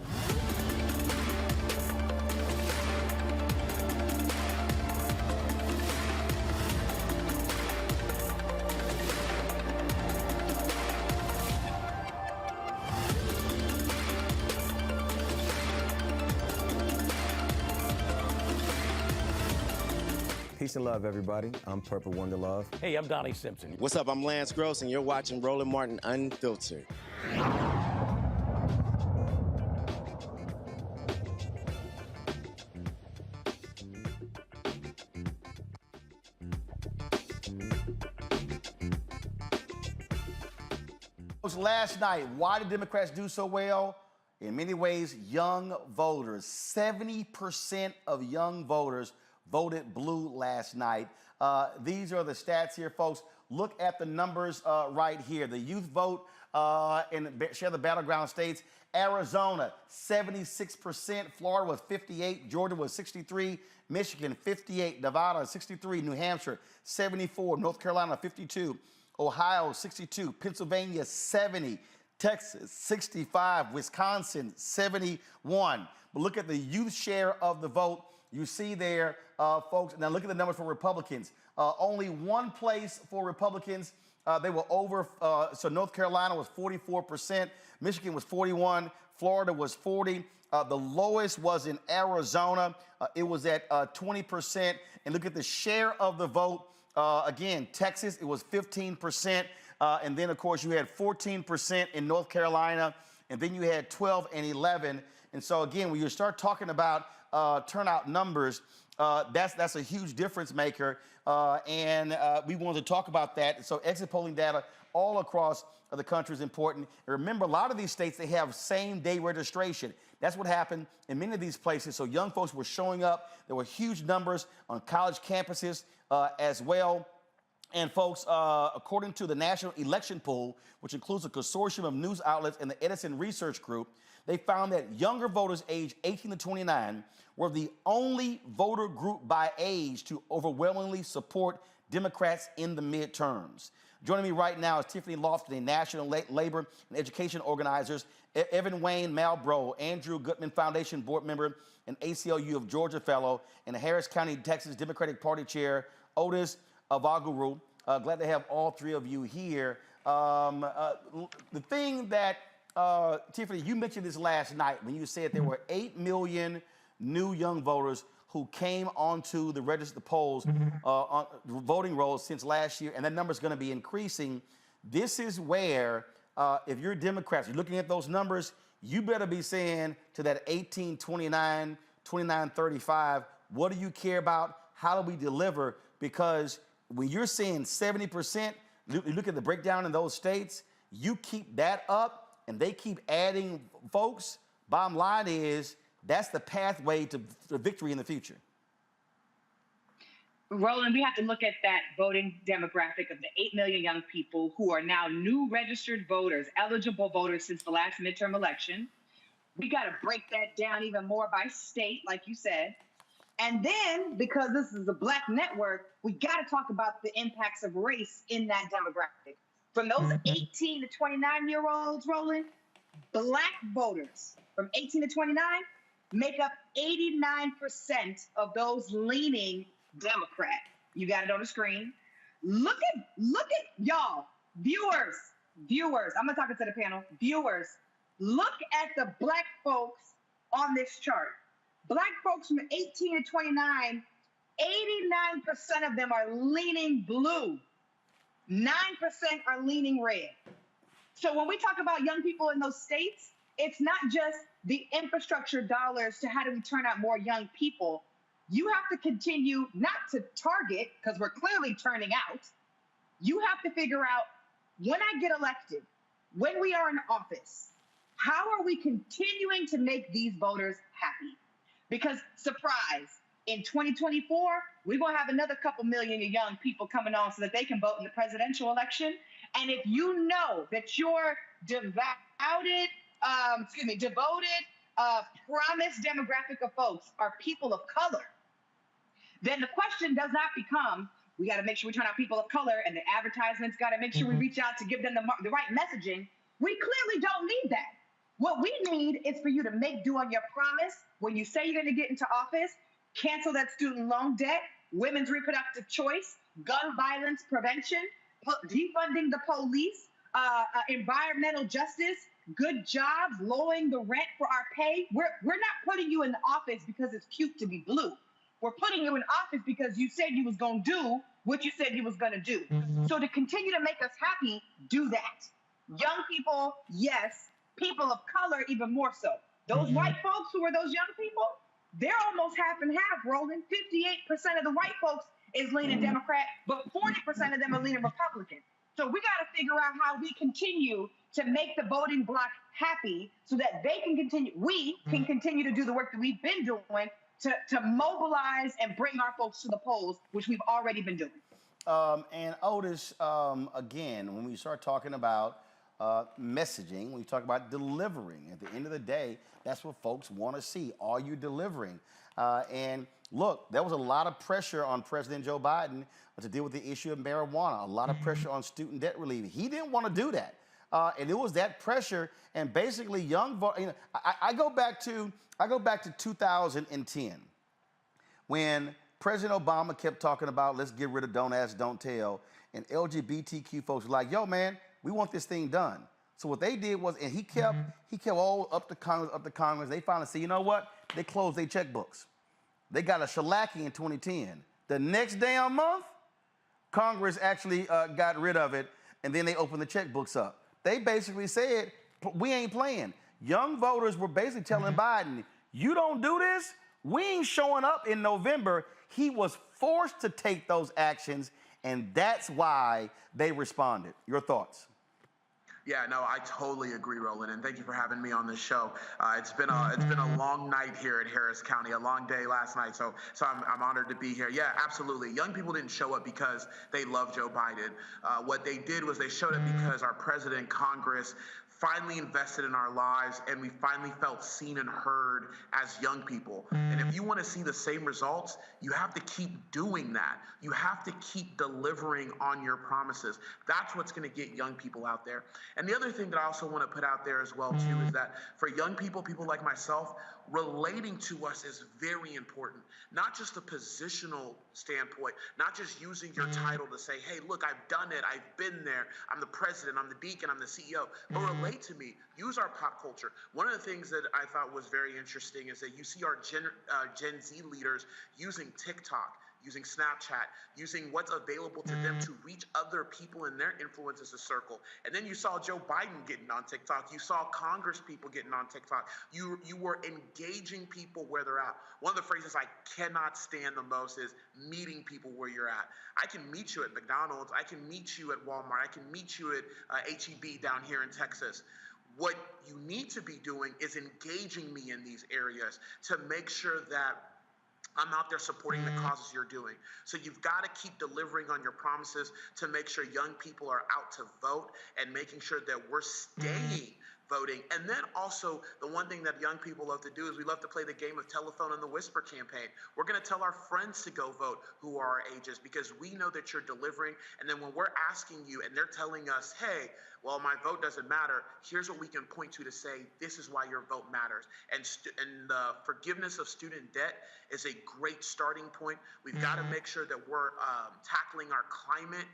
Peace and love, everybody. I'm Purple Wonder Love. Hey, I'm Donnie Simpson. What's up? I'm Lance Gross, and you're watching Roland Martin Unfiltered. Last night, why did Democrats do so well? In many ways, young voters. 70% of young voters voted blue last night. These are the stats here, folks. Look at the numbers right here. The youth vote share the battleground states. Arizona, 76%. Florida was 58. Georgia was 63. Michigan, 58. Nevada, 63. New Hampshire, 74. North Carolina, 52. Ohio, 62. Pennsylvania, 70. Texas, 65. Wisconsin, 71. But look at the youth share of the vote. You see there, folks. Now look at the numbers for Republicans. Only one place for Republicans. They were over. So North Carolina was 44%. Michigan was 41. Florida was 40. The lowest was in Arizona. It was at 20%. And look at the share of the vote. Again, Texas, it was 15%. And then, of course, you had 14% in North Carolina. And then you had 12 and 11. And so, again, when you start talking about turnout numbers, that's a huge difference maker. And we wanted to talk about that. So exit polling data all across the country is important. And remember, a lot of these states, they have same-day registration. That's what happened in many of these places. So young folks were showing up. There were huge numbers on college campuses as well. And folks, according to the National Election Pool, which includes a consortium of news outlets and the Edison Research Group, they found that younger voters aged 18 to 29 were the only voter group by age to overwhelmingly support Democrats in the midterms. Joining me right now is Tiffany Lofton, a National Labor and Education Organizers, Evan Wayne Malbrough, Andrew Gutman Foundation Board Member and ACLU of Georgia Fellow, and Harris County, Texas Democratic Party Chair, Otis Avaguru. Glad to have all three of you here. The thing that, Tiffany, you mentioned this last night when you said there were 8 million new young voters who came onto the register polls, on voting rolls since last year, and that number is going to be increasing. This is where, if you're Democrats, you're looking at those numbers, you better be saying to that 18, 29, 29, 35, what do you care about? How do we deliver? Because when you're saying 70%, you look at the breakdown in those states, you keep that up and they keep adding folks, bottom line is that's the pathway to victory in the future. Roland, we have to look at that voting demographic of the 8 million young people who are now new registered voters, eligible voters since the last midterm election. We got to break that down even more by state, like you said. And then, because this is a Black network, we got to talk about the impacts of race in that demographic. From those 18 to 29-year-olds, Roland, Black voters from 18 to 29 make up 89% of those leaning Democrat. You got it on the screen. Look at y'all, viewers. I'm not talking to the panel. Viewers, look at the Black folks on this chart. Black folks from 18 to 29, 89% of them are leaning blue. 9% are leaning red. So when we talk about young people in those states, it's not just the infrastructure dollars to how do we turn out more young people. You have to continue not to target, because we're clearly turning out. You have to figure out, when I get elected, when we are in office, how are we continuing to make these voters happy? Because, surprise, in 2024, we're going to have another couple million young people coming on so that they can vote in the presidential election. And if you know that your devoted, promised demographic of folks are people of color, then the question does not become, we got to make sure we turn out people of color and the advertisements got to make sure we reach out to give them the right messaging. We clearly don't need that. What we need is for you to make do on your promise. When you say you're going to get into office, cancel that student loan debt, women's reproductive choice, gun violence prevention, defunding the police, environmental justice, good jobs, lowering the rent for our pay. We're not putting you in the office because it's cute to be blue. were putting you in office because you said you was going to do what you said you was going to do. So to continue to make us happy, do that. Young people, yes. People of color, even more so. Those white folks who are those young people, they're almost half and half, Roland. 58% of the white folks is leaning Democrat, but 40% of them are leaning Republican. So we got to figure out how we continue to make the voting bloc happy so that they can continue, we can continue to do the work that we've been doing to mobilize and bring our folks to the polls, which we've already been doing. And Otis, again, when we start talking about messaging, when we talk about delivering, at the end of the day, that's what folks want to see. Are you delivering? And look, there was a lot of pressure on President Joe Biden to deal with the issue of marijuana, a lot of pressure on student debt relief. He didn't want to do that. And it was that pressure, and basically I go back to 2010 when President Obama kept talking about let's get rid of don't ask, don't tell, and LGBTQ folks were like, yo, man, we want this thing done. So what they did was, and he kept all up to Congress. They finally said, you know what? They closed their checkbooks. They got a shellacking in 2010. The next damn month, Congress actually got rid of it, and then they opened the checkbooks up. They basically said, we ain't playing. Young voters were basically telling Biden, you don't do this, we ain't showing up in November. He was forced to take those actions, and that's why they responded. Your thoughts? Yeah, no, I totally agree, Roland, and thank you for having me on this show. It's been a long night here in Harris County, a long day last night, so I'm honored to be here. Yeah, absolutely. Young people didn't show up because they love Joe Biden. What they did was they showed up because our president, Congress, finally invested in our lives, and we finally felt seen and heard as young people. And if you want to see the same results, you have to keep doing that. You have to keep delivering on your promises. That's what's going to get young people out there. And the other thing that I also want to put out there as well, too, is that for young people, people like myself, relating to us is very important. Not just a positional standpoint, not just using your title to say, hey, look, I've done it, I've been there, I'm the president, I'm the deacon, I'm the CEO, but relate to me. Use our pop culture. One of the things that I thought was very interesting is that you see our Gen Z leaders using TikTok, using Snapchat, using what's available to them to reach other people in their influence as a circle. And then you saw Joe Biden getting on TikTok. You saw Congress people getting on TikTok. You were engaging people where they're at. One of the phrases I cannot stand the most is meeting people where you're at. I can meet you at McDonald's. I can meet you at Walmart. I can meet you at H-E-B down here in Texas. What you need to be doing is engaging me in these areas to make sure that I'm out there supporting the causes you're doing. So you've got to keep delivering on your promises to make sure young people are out to vote and making sure that we're staying voting. And then also the one thing that young people love to do is we love to play the game of telephone and the whisper campaign. We're going to tell our friends to go vote who are our ages because we know that you're delivering. And then when we're asking you and they're telling us, hey, well, my vote doesn't matter, here's what we can point to say, this is why your vote matters. And the forgiveness of student debt is a great starting point. We've got to make sure that we're tackling our climate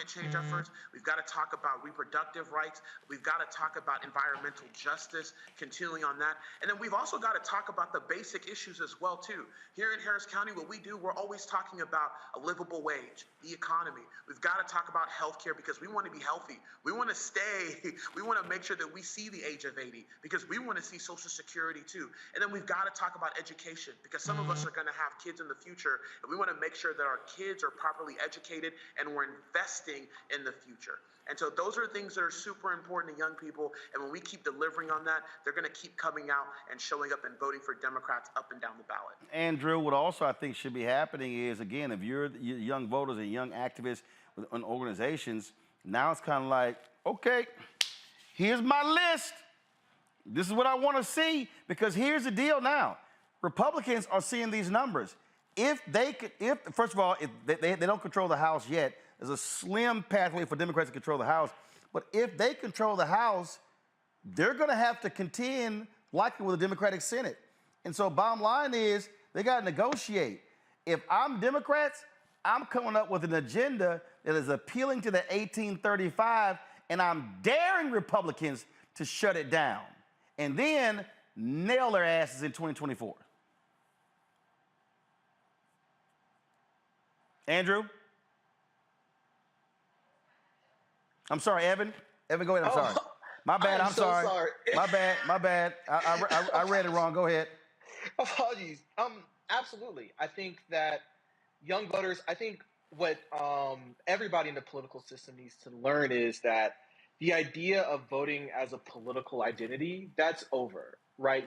change efforts. We've got to talk about reproductive rights. We've got to talk about environmental justice, continuing on that. And then we've also got to talk about the basic issues as well, too. Here in Harris County, what we do, we're always talking about a livable wage, the economy. We've got to talk about healthcare because we want to be healthy. We want to we want to make sure that we see the age of 80 because we want to see Social Security, too. And then we've got to talk about education because some of us are going to have kids in the future, and we want to make sure that our kids are properly educated and we're investing in the future. And so those are things that are super important to young people. And when we keep delivering on that, they're going to keep coming out and showing up and voting for Democrats up and down the ballot. Andrew, what also I think should be happening is, again, if you're young voters and young activists on organizations, now it's kind of like, okay, here's my list. This is what I want to see, because here's the deal now. Republicans are seeing these numbers. First of all, if they don't control the House yet, there's a slim pathway for Democrats to control the House. But if they control the House, they're going to have to contend likely with the Democratic Senate. And so bottom line is they got to negotiate. If I'm Democrats, I'm coming up with an agenda that is appealing to the 1835, and I'm daring Republicans to shut it down and then nail their asses in 2024. Andrew? I'm sorry, Evan. Evan, go ahead. I'm sorry. My bad. I'm so sorry. My bad. My bad. I read it wrong. Go ahead. Apologies. Absolutely. I think that young voters, I think what everybody in the political system needs to learn is that the idea of voting as a political identity, that's over, right?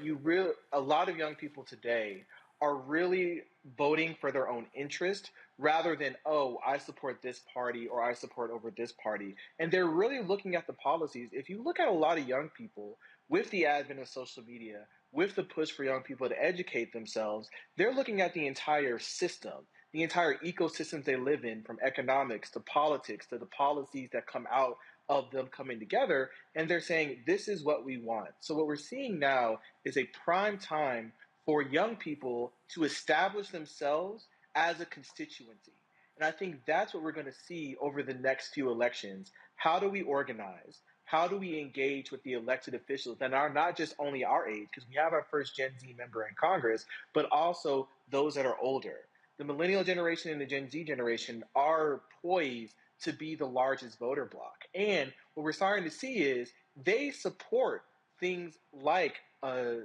A lot of young people today are really voting for their own interest rather than, oh, I support this party or I support over this party. And they're really looking at the policies. If you look at a lot of young people with the advent of social media, with the push for young people to educate themselves, they're looking at the entire system, the entire ecosystems they live in, from economics to politics to the policies that come out of them coming together, and they're saying, this is what we want. So what we're seeing now is a prime time for young people to establish themselves as a constituency. And I think that's what we're going to see over the next few elections. How do we organize? How do we engage with the elected officials that are not just only our age, because we have our first Gen Z member in Congress, but also those that are older? The millennial generation and the Gen Z generation are poised to be the largest voter bloc. And what we're starting to see is they support things like a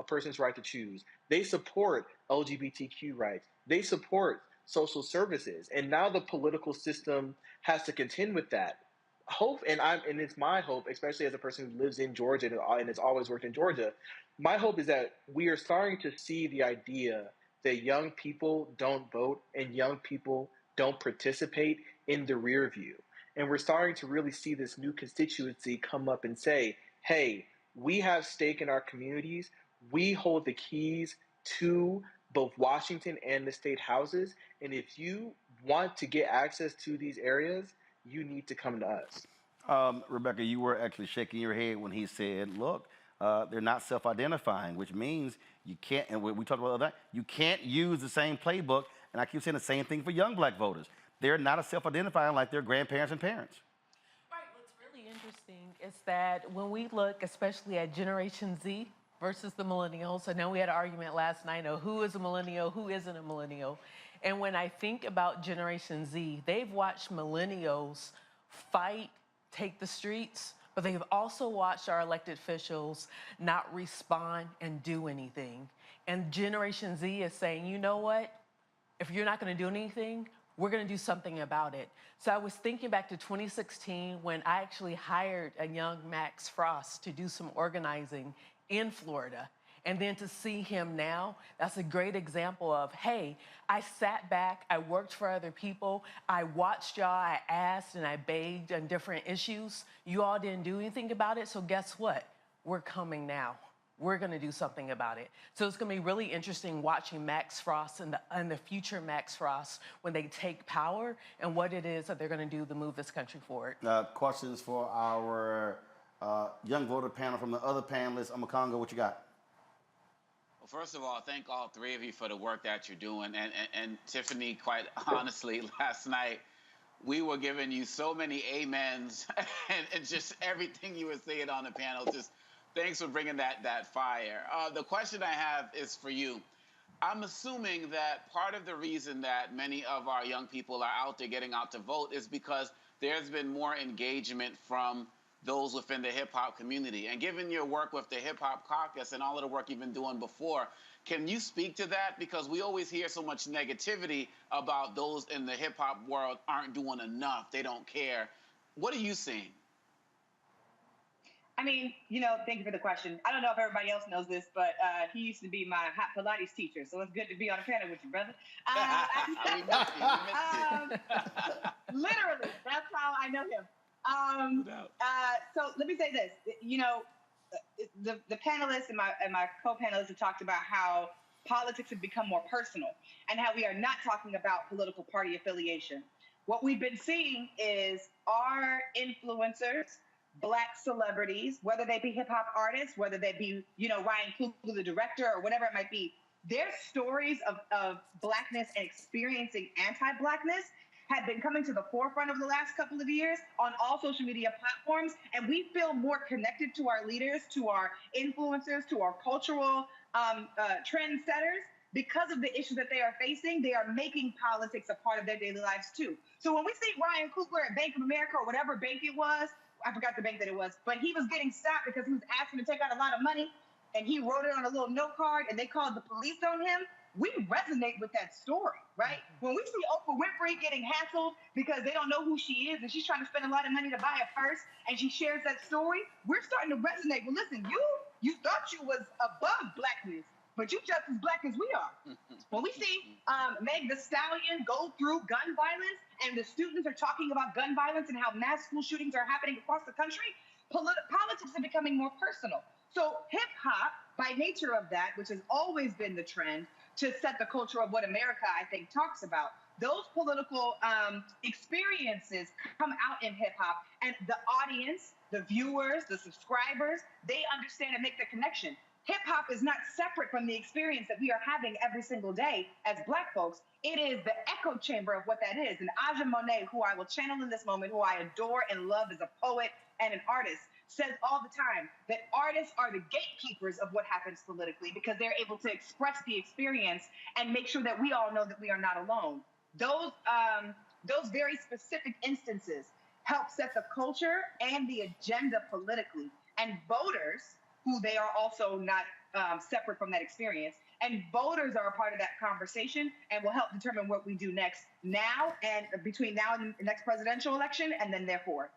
person's right to choose. They support LGBTQ rights. They support social services. And now the political system has to contend with that. And it's my hope, especially as a person who lives in Georgia and has always worked in Georgia, my hope is that we are starting to see the idea that young people don't vote and young people don't participate in the rear view. And we're starting to really see this new constituency come up and say, hey, we have stake in our communities. We hold the keys to both Washington and the state houses. And if you want to get access to these areas, you need to come to us. Rebecca, you were actually shaking your head when he said, look, they're not self-identifying, which means you can't, and we talked about that, you can't use the same playbook. And I keep saying the same thing for young black voters. They're not self-identifying like their grandparents and parents. Right. What's really interesting is that when we look especially at Generation Z versus the millennials, I know we had an argument last night of who is a millennial, who isn't a millennial. And when I think about Generation Z, they've watched millennials fight, take the streets, but they've also watched our elected officials not respond and do anything. And Generation Z is saying, you know what? If you're not going to do anything, we're going to do something about it. So I was thinking back to 2016 when I actually hired a young Max Frost to do some organizing in Florida. And then to see him now, that's a great example of, hey, I sat back, I worked for other people, I watched y'all, I asked and I begged on different issues. You all didn't do anything about it, so guess what? We're coming now. We're going to do something about it. So it's going to be really interesting watching Max Frost and the future Max Frost when they take power and what it is that they're going to do to move this country forward. Questions for our young voter panel from the other panelists. Amakongo, what you got? Well, first of all, thank all three of you for the work that you're doing. And Tiffany, quite honestly, last night, we were giving you so many amens and just everything you were saying on the panel. Just thanks for bringing that fire. The question I have is for you. I'm assuming that part of the reason that many of our young people are out there getting out to vote is because there's been more engagement from those within the hip-hop community. And given your work with the Hip-Hop Caucus and all of the work you've been doing before, can you speak to that? Because we always hear so much negativity about those in the hip-hop world aren't doing enough, they don't care. What are you seeing? I mean, thank you for the question. I don't know if everybody else knows this, but he used to be my hot Pilates teacher, so it's good to be on a panel with you, brother. We missed you. Literally, that's how I know him. So let me say this. The panelists and my co-panelists have talked about how politics have become more personal and how we are not talking about political party affiliation. What we've been seeing is our influencers, Black celebrities, whether they be hip hop artists, whether they be, Ryan Coogler, the director, or whatever it might be, their stories of Blackness and experiencing anti-Blackness have been coming to the forefront over the last couple of years on all social media platforms. And we feel more connected to our leaders, to our influencers, to our cultural trendsetters because of the issues that they are facing, they are making politics a part of their daily lives too. So when we see Ryan Coogler at Bank of America or whatever bank it was, I forgot the bank that it was, but he was getting stopped because he was asking to take out a lot of money, and he wrote it on a little note card, and they called the police on him. We resonate with that story, right? When we see Oprah Winfrey getting hassled because they don't know who she is and she's trying to spend a lot of money to buy a purse, and she shares that story, we're starting to resonate. Well, listen, you thought you was above blackness, but you just as black as we are. When we see Meg Thee Stallion go through gun violence, and the students are talking about gun violence and how mass school shootings are happening across the country, politics are becoming more personal. So hip hop, by nature of that, which has always been the trend to set the culture of what America, I think, talks about, those political experiences come out in hip hop, and the audience, the viewers, the subscribers, they understand and make the connection. Hip hop is not separate from the experience that we are having every single day as Black folks. It is the echo chamber of what that is. And Aja Monet, who I will channel in this moment, who I adore and love as a poet and an artist, says all the time that artists are the gatekeepers of what happens politically because they're able to express the experience and make sure that we all know that we are not alone. Those very specific instances help set the culture and the agenda politically. And voters, who they are also not separate from that experience, and voters are a part of that conversation and will help determine what we do next, now and between now and the next presidential election, and then therefore.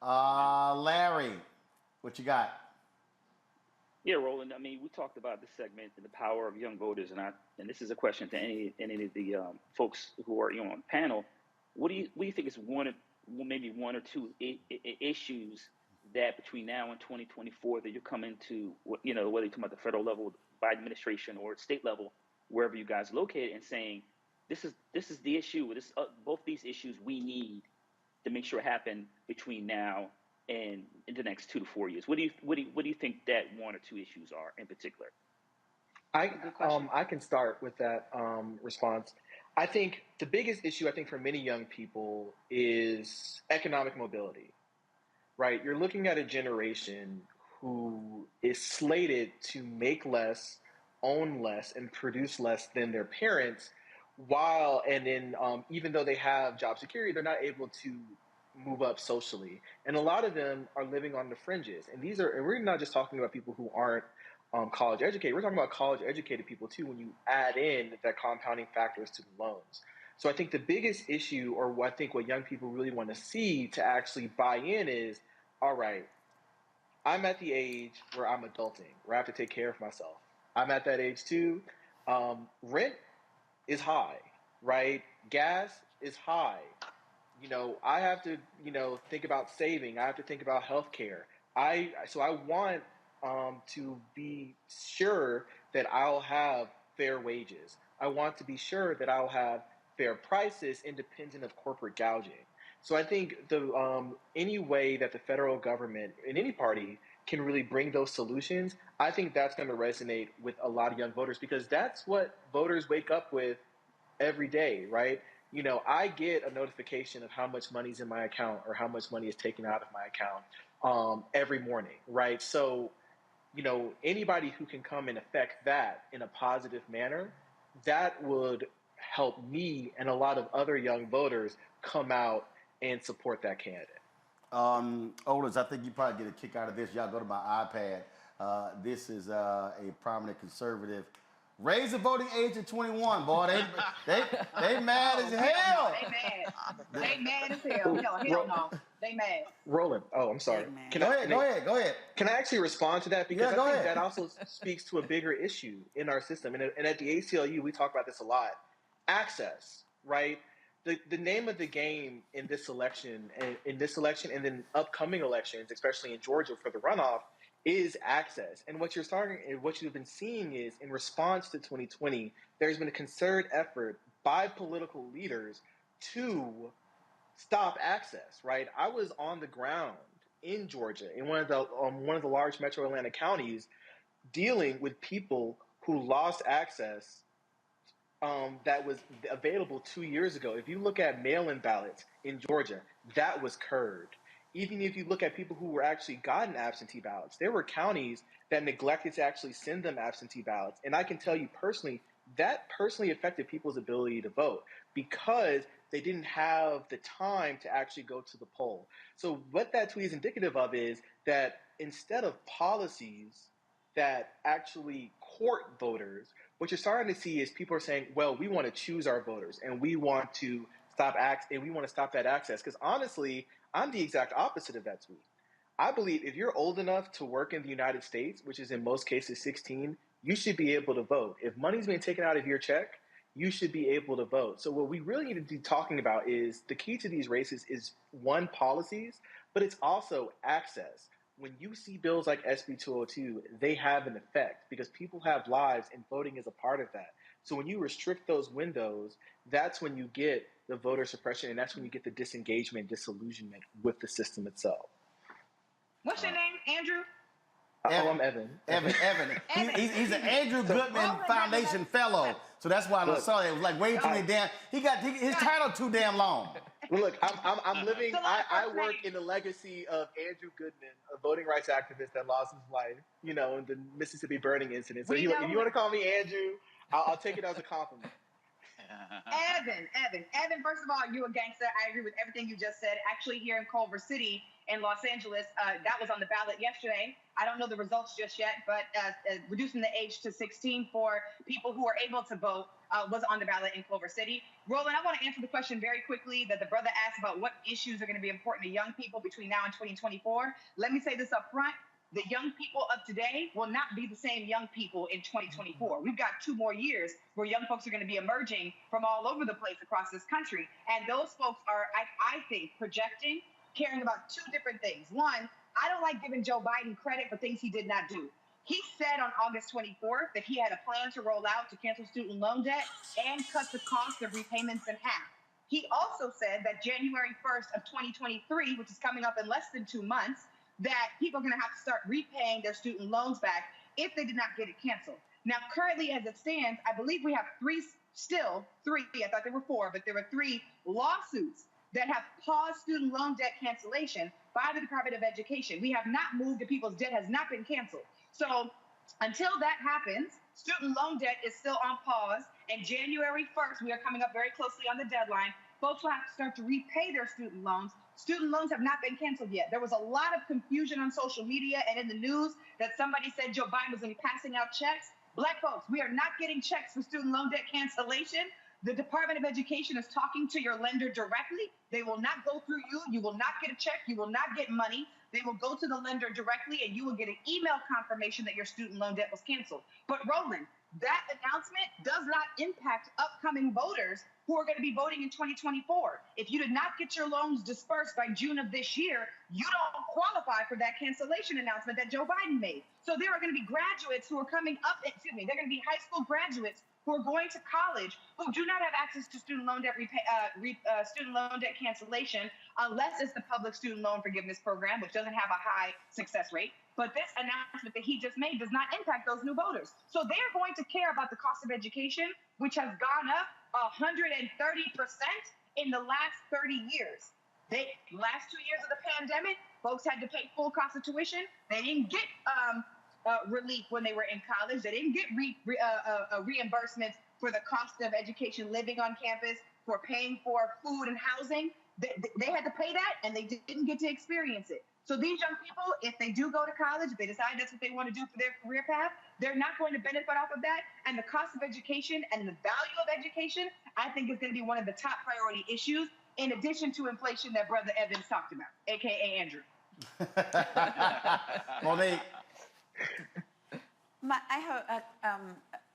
Larry, what you got? Yeah, Roland. I mean, we talked about this segment and the power of young voters, and this is a question to any of the folks who are on the panel. What do you think is maybe one or two issues that between now and 2024 that you're coming to, whether you're talking about the federal level, Biden administration, or state level, wherever you guys are located, and saying this is the issue. Both these issues we need to make sure happen between now and in the next 2 to 4 years. What do you think that one or two issues are in particular? I can start with that response. I think the biggest issue, for many young people is economic mobility, right? You're looking at a generation who is slated to make less, own less, and produce less than their parents, even though they have job security, they're not able to move up socially. And a lot of them are living on the fringes. And we're not just talking about people who aren't college educated. We're talking about college educated people too, when you add in the compounding factors to the loans. So I think the biggest issue, or what young people really want to see to actually buy in is, all right, I'm at the age where I'm adulting, where I have to take care of myself. I'm at that age too. Rent is high, right? Gas is high. I have to, think about saving. I have to think about healthcare. So I want to be sure that I'll have fair wages. I want to be sure that I'll have fair prices independent of corporate gouging. So I think any way that the federal government and any party can really bring those solutions, I think that's going to resonate with a lot of young voters, because that's what voters wake up with every day, right? I get a notification of how much money's in my account or how much money is taken out of my account every morning, right? So, anybody who can come and affect that in a positive manner, that would help me and a lot of other young voters come out and support that candidate. Olders, I think you probably get a kick out of this. Y'all go to my iPad. This is a prominent conservative. Raise the voting age to 21, boy. They mad as hell. They mad as hell. Hell no. They mad. Roland. Oh, I'm sorry. Go ahead. Can I actually respond to that? Because go I think ahead. that also speaks to a bigger issue in our system. And at the ACLU, we talk about this a lot. Access, right? The name of the game in this election and then upcoming elections, especially in Georgia for the runoff, is access. And what you've been seeing is, in response to 2020, there's been a concerted effort by political leaders to stop access, right? I was on the ground in Georgia, in one of the large metro Atlanta counties, dealing with people who lost access that was available 2 years ago. If you look at mail-in ballots in Georgia, that was curbed. even if you look at people who were actually gotten absentee ballots, there were counties that neglected to actually send them absentee ballots. And I can tell you personally, that personally affected people's ability to vote because they didn't have the time to actually go to the poll. So what that tweet is indicative of is that instead of policies that actually court voters, what you're starting to see is people are saying, well, we want to choose our voters and we want to stop that access. Because honestly, I'm the exact opposite of that tweet. I believe if you're old enough to work in the United States, which is in most cases 16, you should be able to vote. If money's being taken out of your check, you should be able to vote. So what we really need to be talking about is the key to these races is, one, policies, but it's also access. When you see bills like SB 202, they have an effect because people have lives and voting is a part of that. So when you restrict those windows, that's when you get the voter suppression and that's when you get the disengagement, disillusionment with the system itself. What's your name, Andrew? I'm Evan. Evan. He's an Andrew Goodman Foundation fellow. So that's why I saw it. It was like way too many damn. His title too damn long. Well, look, I'm living. I work in the legacy of Andrew Goodman, a voting rights activist that lost his life, in the Mississippi burning incident. So if you want to call me Andrew, I'll take it as a compliment. Evan, first of all, you're a gangster. I agree with everything you just said. Actually, here in Culver City in Los Angeles, that was on the ballot yesterday. I don't know the results just yet, but reducing the age to 16 for people who are able to vote was on the ballot in Culver City. Roland, I want to answer the question very quickly that the brother asked about what issues are going to be important to young people between now and 2024. Let me say this up front. The young people of today will not be the same young people in 2024. We've got 2 more years where young folks are going to be emerging from all over the place across this country. And those folks are, I think, projecting, caring about 2 different things. One, I don't like giving Joe Biden credit for things he did not do. He said on August 24th that he had a plan to roll out to cancel student loan debt and cut the cost of repayments in half. He also said that January 1st of 2023, which is coming up in less than 2 months, that people are going to have to start repaying their student loans back if they did not get it canceled. Now, currently, as it stands, I believe we have three, I thought there were 4, but there were 3 lawsuits that have paused student loan debt cancellation by the Department of Education. We have not moved, and people's debt has not been canceled. So until that happens, student loan debt is still on pause, and January 1st, we are coming up very closely on the deadline. Folks will have to start to repay their student loans. Student loans have not been canceled yet. There was a lot of confusion on social media and in the news that somebody said Joe Biden was going to be passing out checks. Black folks, we are not getting checks for student loan debt cancellation. The Department of Education is talking to your lender directly. They will not go through you. You will not get a check. You will not get money. They will go to the lender directly, and you will get an email confirmation that your student loan debt was canceled. But Roland, that announcement does not impact upcoming voters who are going to be voting in 2024. If you did not get your loans dispersed by June of this year, you don't qualify for that cancellation announcement that Joe Biden made. So there are going to be graduates who are coming up, they're going to be high school graduates who are going to college who do not have access to student loan debt student loan debt cancellation unless it's the public student loan forgiveness program, which doesn't have a high success rate. But this announcement that he just made does not impact those new voters. So they're going to care about the cost of education, which has gone up 130% in the last 30 years. Last 2 years of the pandemic, folks had to pay full cost of tuition. They didn't get relief when they were in college. They didn't get reimbursements for the cost of education, living on campus, for paying for food and housing. They had to pay that, and they didn't get to experience it. So these young people, if they do go to college, if they decide that's what they want to do for their career path, they're not going to benefit off of that. And the cost of education and the value of education, I think, is going to be one of the top priority issues, in addition to inflation that Brother Evans talked about, a.k.a. Andrew. Monique. I have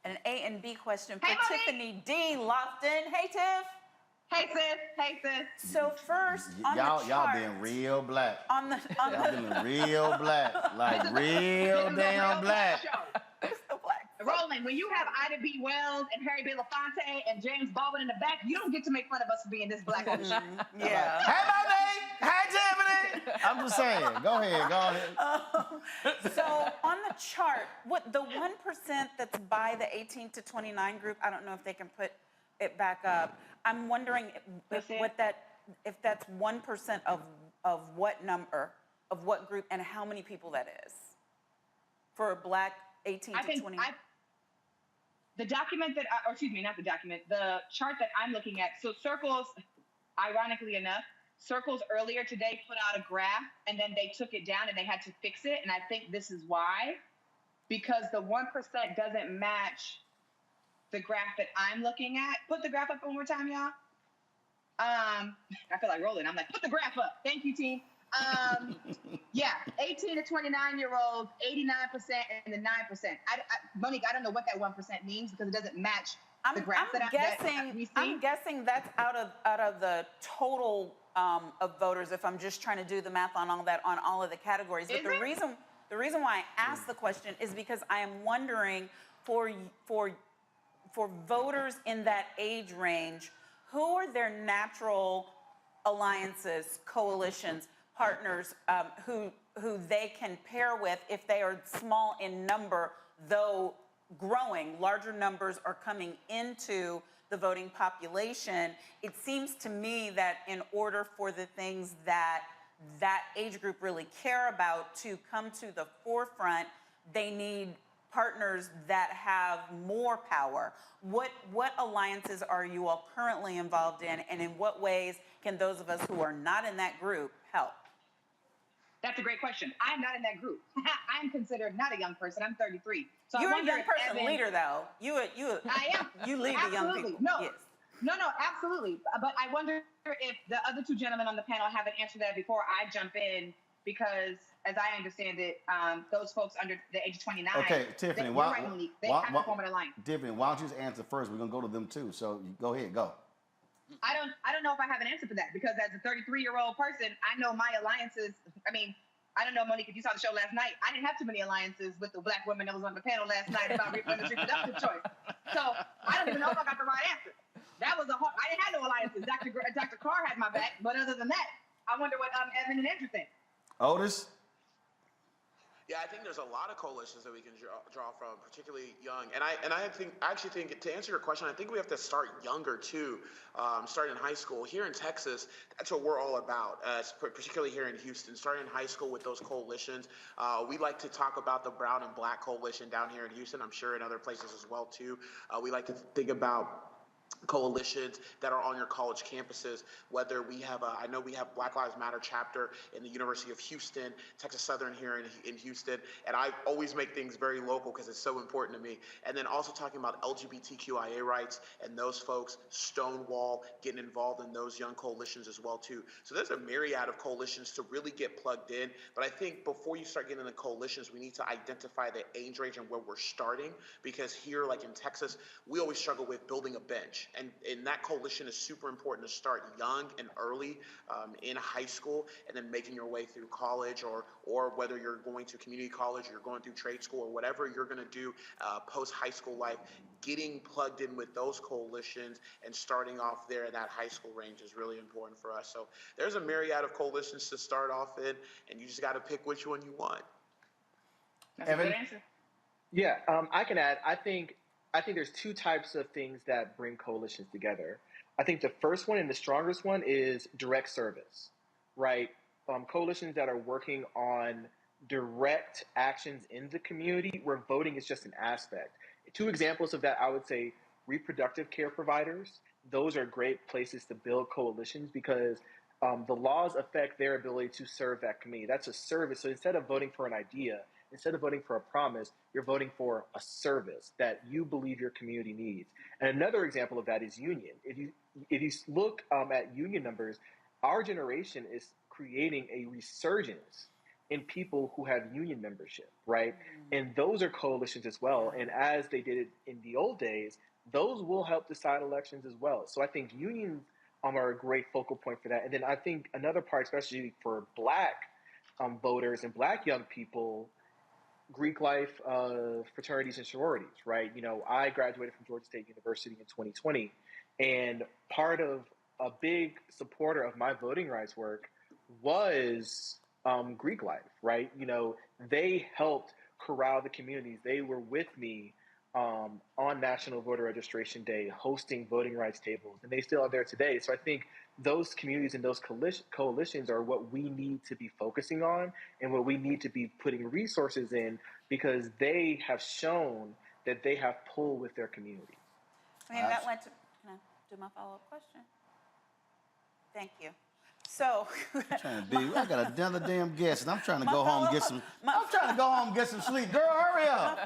an A and B question for Hey, Tiffany D. Lofton. Hey, Tiff. Hey, sis. So first, on y'all the chart, being real black. on the Y'all being real black. Like real damn black. Roland, when you have Ida B. Wells and Harry Belafonte and James Baldwin in the back, you don't get to make fun of us for being this black on the show. Yeah. Hey, Monique. Hey, Tiffany. I'm just saying. Go ahead. So on the chart, what the 1% that's by the 18 to 29 group, I don't know if they can put it back up. I'm wondering if that's 1% of of what number, of what group, and how many people that is for Black 18 to 20? The document that, or excuse me, not the document, the chart that I'm looking at. So Circles, ironically enough, Circles earlier today put out a graph and then they took it down and they had to fix it. And I think this is why, because the 1% doesn't match the graph that I'm looking at. Put the graph up one more time, y'all. I feel like Roland. I'm like, put the graph up. Thank you, team. Yeah, 18 to 29-year-olds, 89% and the 9%. Monique, I don't know what that 1% means because it doesn't match the graph that we see. I'm guessing that's out of the total of voters. If I'm just trying to do the math on all that, on all of the categories. But the reason why I asked the question is because I am wondering for voters in that age range, who are their natural alliances, coalitions, partners who they can pair with if they are small in number, though growing, larger numbers are coming into the voting population. It seems to me that in order for the things that age group really care about to come to the forefront, they need partners that have more power. What alliances are you all currently involved in, and in what ways can those of us who are not in that group help? That's a great question. I'm not in that group. I'm considered not a young person. I'm 33. So You're a young person leader, though. I am. You lead the young people. No, yes. no, absolutely. But I wonder if the other two gentlemen on the panel haven't answered that before I jump in, because as I understand it, those folks under the age of 29. Okay, Tiffany, you're right, Monique. They have to form an alliance. Tiffany, why don't you just answer first? We're gonna go to them too. So go ahead, go. I don't know if I have an answer for that, because as a 33-year-old person, I know my alliances. I mean, I don't know, Monique, if you saw the show last night, I didn't have too many alliances with the Black women that was on the panel last night about women's reproductive choice. So I don't even know if I got the right answer. That was I didn't have no alliances. Dr. Carr had my back, but other than that, I wonder what Evan and Andrew think. Otis? Yeah, I think there's a lot of coalitions that we can draw from, particularly young. And I actually think to answer your question, I think we have to start younger too, start in high school. Here in Texas, that's what we're all about, particularly here in Houston, starting in high school with those coalitions. We like to talk about the Brown and Black coalition down here in Houston. I'm sure in other places as well too. We like to think about coalitions that are on your college campuses, whether we have I know we have Black Lives Matter chapter in the University of Houston, Texas Southern here in Houston, and I always make things very local because it's so important to me. And then also talking about LGBTQIA rights and those folks, Stonewall, getting involved in those young coalitions as well too. So there's a myriad of coalitions to really get plugged in, but I think before you start getting into coalitions, we need to identify the age range and where we're starting, because here, like in Texas, we always struggle with building a bench. And that coalition is super important to start young and early in high school, and then making your way through college, or whether you're going to community college, or you're going through trade school, or whatever you're going to do post-high school life, getting plugged in with those coalitions and starting off there in that high school range is really important for us. So there's a myriad of coalitions to start off in, and you just got to pick which one you want. That's Evan? A good answer. Yeah, I can add. I think there's two types of things that bring coalitions together. I think the first one and the strongest one is direct service, right? Coalitions that are working on direct actions in the community where voting is just an aspect. Two examples of that, I would say reproductive care providers. Those are great places to build coalitions because the laws affect their ability to serve that community. That's a service. So instead of voting for an idea, instead of voting for a promise, you're voting for a service that you believe your community needs. And another example of that is union. If you look at union numbers, our generation is creating a resurgence in people who have union membership, right? And those are coalitions as well. And as they did it in the old days, those will help decide elections as well. So I think unions are a great focal point for that. And then I think another part, especially for Black voters and Black young people, Greek life fraternities and sororities, right? You know, I graduated from Georgia State University in 2020, and part of a big supporter of my voting rights work was Greek life, right? You know, they helped corral the communities. They were with me on National Voter Registration Day, hosting voting rights tables, and they still are there today. So I think those communities and those coalitions are what we need to be focusing on and what we need to be putting resources in, because they have shown that they have pull with their community. I mean, that led to, can I do my follow-up question? Thank you. So, I got another damn guest, and I'm trying to go home and get some. I'm trying to go home and get some sleep. Girl, hurry up.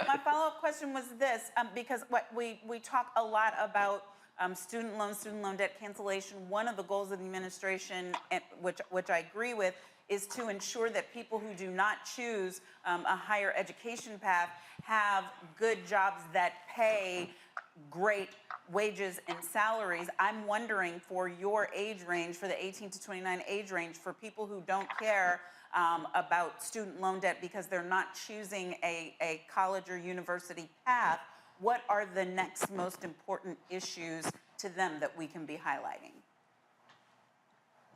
My follow-up question was this, because what we talk a lot about student loan debt cancellation. One of the goals of the administration, which I agree with, is to ensure that people who do not choose a higher education path have good jobs that pay great wages and salaries. I'm wondering, for your age range, for the 18 to 29 age range, for people who don't care about student loan debt because they're not choosing a college or university path, what are the next most important issues to them that we can be highlighting?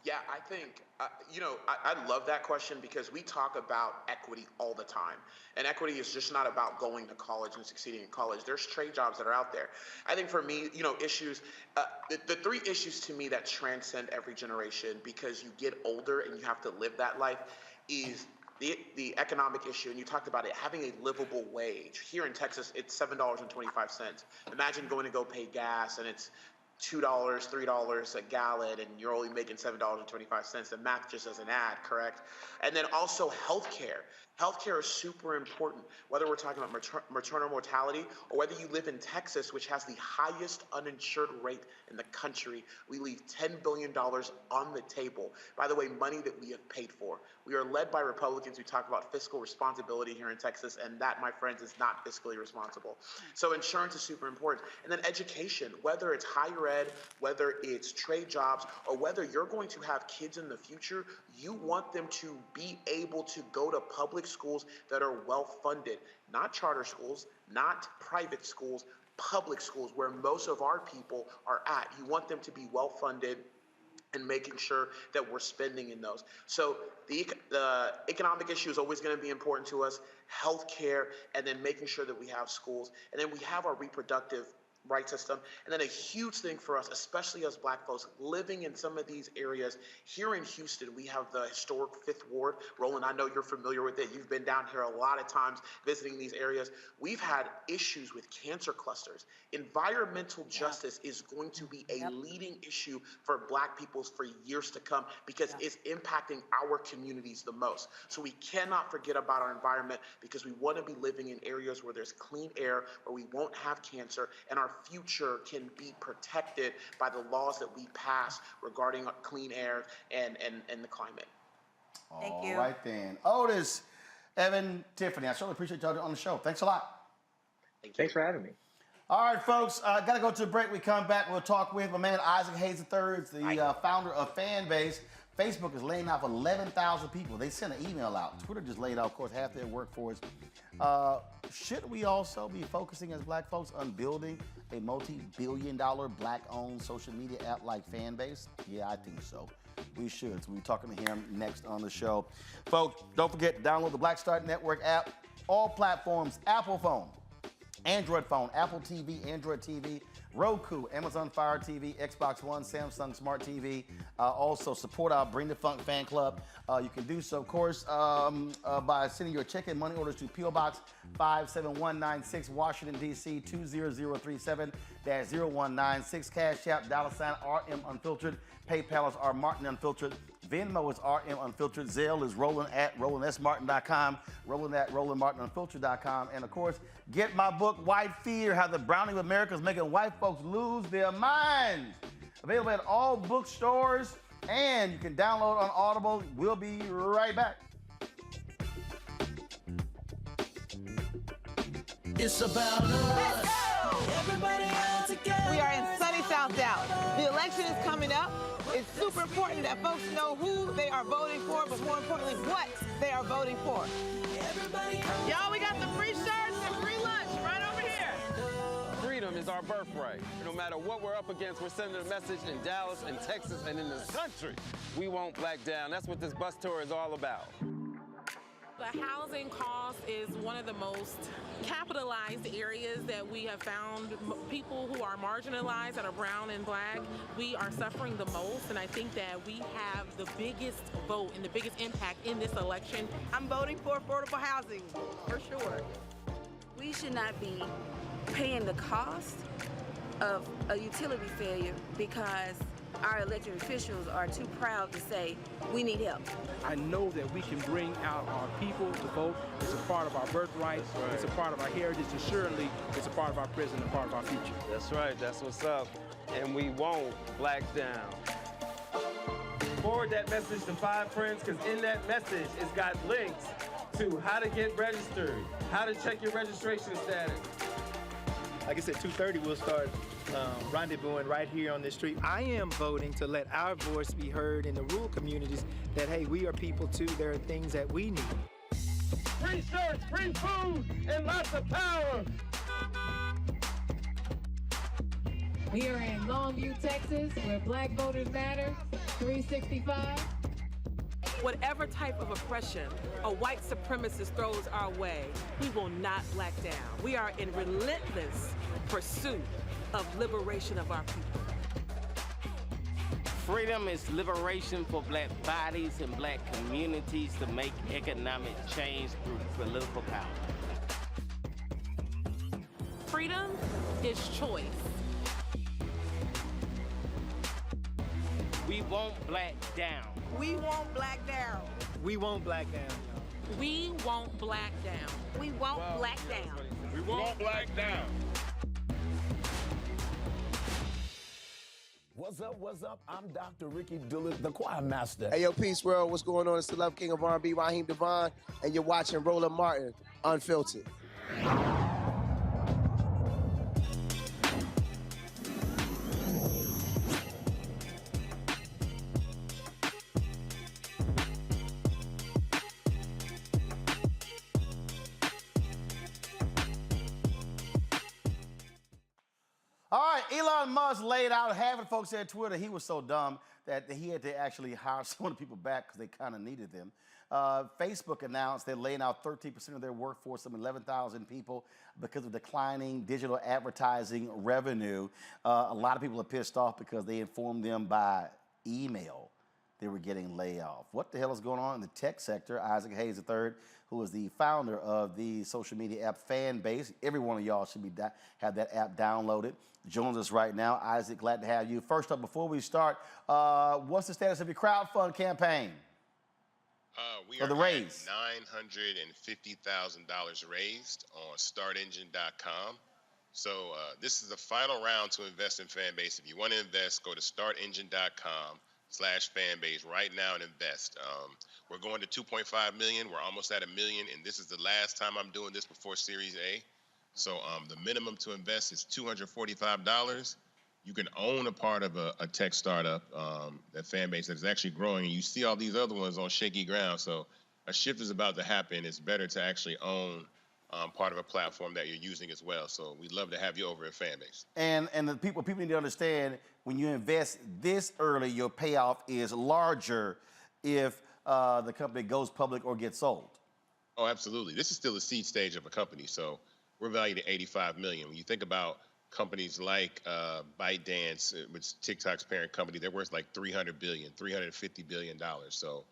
Yeah, I think, I love that question, because we talk about equity all the time. And equity is just not about going to college and succeeding in college. There's trade jobs that are out there. I think for me, issues, the three issues to me that transcend every generation, because you get older and you have to live that life, is the economic issue. And you talked about it, having a livable wage. Here in Texas, it's $7.25. Imagine going to go pay gas and it's $2, $3 a gallon, and you're only making $7.25. The math just doesn't add, correct? And then also healthcare. Healthcare is super important, whether we're talking about maternal mortality or whether you live in Texas, which has the highest uninsured rate in the country. We leave $10 billion on the table. By the way, money that we have paid for. We are led by Republicans who talk about fiscal responsibility here in Texas, and that, my friends, is not fiscally responsible. So insurance is super important. And then education, whether it's higher ed, whether it's trade jobs, or whether you're going to have kids in the future, you want them to be able to go to public schools that are well-funded, not charter schools, not private schools, public schools where most of our people are at. You want them to be well-funded and making sure that we're spending in those. So the economic issue is always going to be important to us, healthcare, and then making sure that we have schools. And then we have our reproductive right system. And then a huge thing for us, especially as Black folks living in some of these areas. Here in Houston, we have the historic 5th Ward. Roland, I know you're familiar with it. You've been down here a lot of times visiting these areas. We've had issues with cancer clusters. Environmental justice is going to be a leading issue for Black people for years to come, because it's impacting our communities the most. So we cannot forget about our environment, because we want to be living in areas where there's clean air, where we won't have cancer, and our future can be protected by the laws that we pass regarding clean air and the climate. Thank you. All right then. Otis, Evan, Tiffany, I certainly appreciate y'all on the show. Thanks a lot. Thanks for having me. All right, folks, got to go to a break. We come back, we'll talk with my man Isaac Hayes III, the founder of Fanbase. Facebook is laying off 11,000 people. They sent an email out. Twitter just laid off, of course, half their workforce. Should we also be focusing as Black folks on building a multi-billion-dollar Black-owned social media app like Fanbase? Yeah, I think so. We should. So we'll be talking to him next on the show. Folks, don't forget to download the Black Start Network app. All platforms, Apple phone, Android phone, Apple TV, Android TV, Roku, Amazon Fire TV, Xbox One, Samsung Smart TV. Also support our Bring the Funk fan club. You can do so, of course, by sending your check and money orders to P.O. Box 57196, Washington, D.C. 20037-0196. Cash App, $RM Unfiltered. PayPal is R Martin Unfiltered. Venmo is RM Unfiltered. Zelle is Roland at RolandSMartin.com. Roland at RolandMartinUnfiltered.com. And of course, get my book, White Fear, How the Browning of America is Making White Folks Lose Their Minds. Available at all bookstores, and you can download on Audible. We'll be right back. It's about us. Everybody out together. We are in sunny South Dallas. The election is coming up. It's super important that folks know who they are voting for, but more importantly, what they are voting for. Y'all, we got the free shirts and free lunch right over here. Freedom is our birthright. No matter what we're up against, we're sending a message in Dallas and Texas and in this country. We won't back down. That's what this bus tour is all about. The housing cost is one of the most capitalized areas that we have found. People who are marginalized, that are brown and black, we are suffering the most, and I think that we have the biggest vote and the biggest impact in this election. I'm voting for affordable housing, for sure. We should not be paying the cost of a utility failure because our elected officials are too proud to say, we need help. I know that we can bring out our people to vote. It's a part of our birthright. Right. It's a part of our heritage, and surely it's a part of our present and part of our future. That's right, that's what's up. And we won't black down. Forward that message to 5 friends, because in that message, it's got links to how to get registered, how to check your registration status. Like I said, 2:30 we'll start rendezvousing right here on this street. I am voting to let our voice be heard in the rural communities that, hey, we are people too. There are things that we need. Free shirts, free food, and lots of power. We are in Longview, Texas, where Black Voters Matter, 365. Whatever type of oppression a white supremacist throws our way, we will not black down. We are in relentless pursuit of liberation of our people. Freedom is liberation for black bodies and black communities to make economic change through political power. Freedom is choice. We won't black down. We won't black down. We won't black down, y'all. We won't black down. We won't black down. We won't black down. What's up, what's up? I'm Dr. Ricky Dillard, the choir master. Hey, yo, Peace World, what's going on? It's the Love King of R&B, Raheem Devon, and you're watching Roland Martin, Unfiltered. All right, Elon Musk laid out, half of the folks at Twitter, he was so dumb that he had to actually hire some of the people back because they kind of needed them. Facebook announced they're laying out 13% of their workforce, some 11,000 people, because of declining digital advertising revenue. A lot of people are pissed off because they informed them by email they were getting laid off. What the hell is going on in the tech sector? Isaac Hayes III, who is the founder of the social media app Fanbase. Every one of y'all should have that app downloaded. Joins us right now. Isaac, glad to have you. First up, before we start, what's the status of your crowdfund campaign? We or are the raise? at $950,000 raised on startengine.com. So this is the final round to invest in Fanbase. If you want to invest, go to startengine.com/Fanbase right now and invest. We're going to 2.5 million. We're almost at 1 million, and this is the last time I'm doing this before Series A. So the minimum to invest is $245. You can own a part of a tech startup, that Fanbase that is actually growing, and you see all these other ones on shaky ground. So a shift is about to happen. It's better to actually own part of a platform that you're using as well. So we'd love to have you over at Fanbase. And the people need to understand, when you invest this early, your payoff is larger if the company goes public or gets sold. Oh, absolutely. This is still the seed stage of a company. So we're valued at $85 million. When you think about companies like ByteDance, which is TikTok's parent company, they're worth like $300 billion, $350 billion. So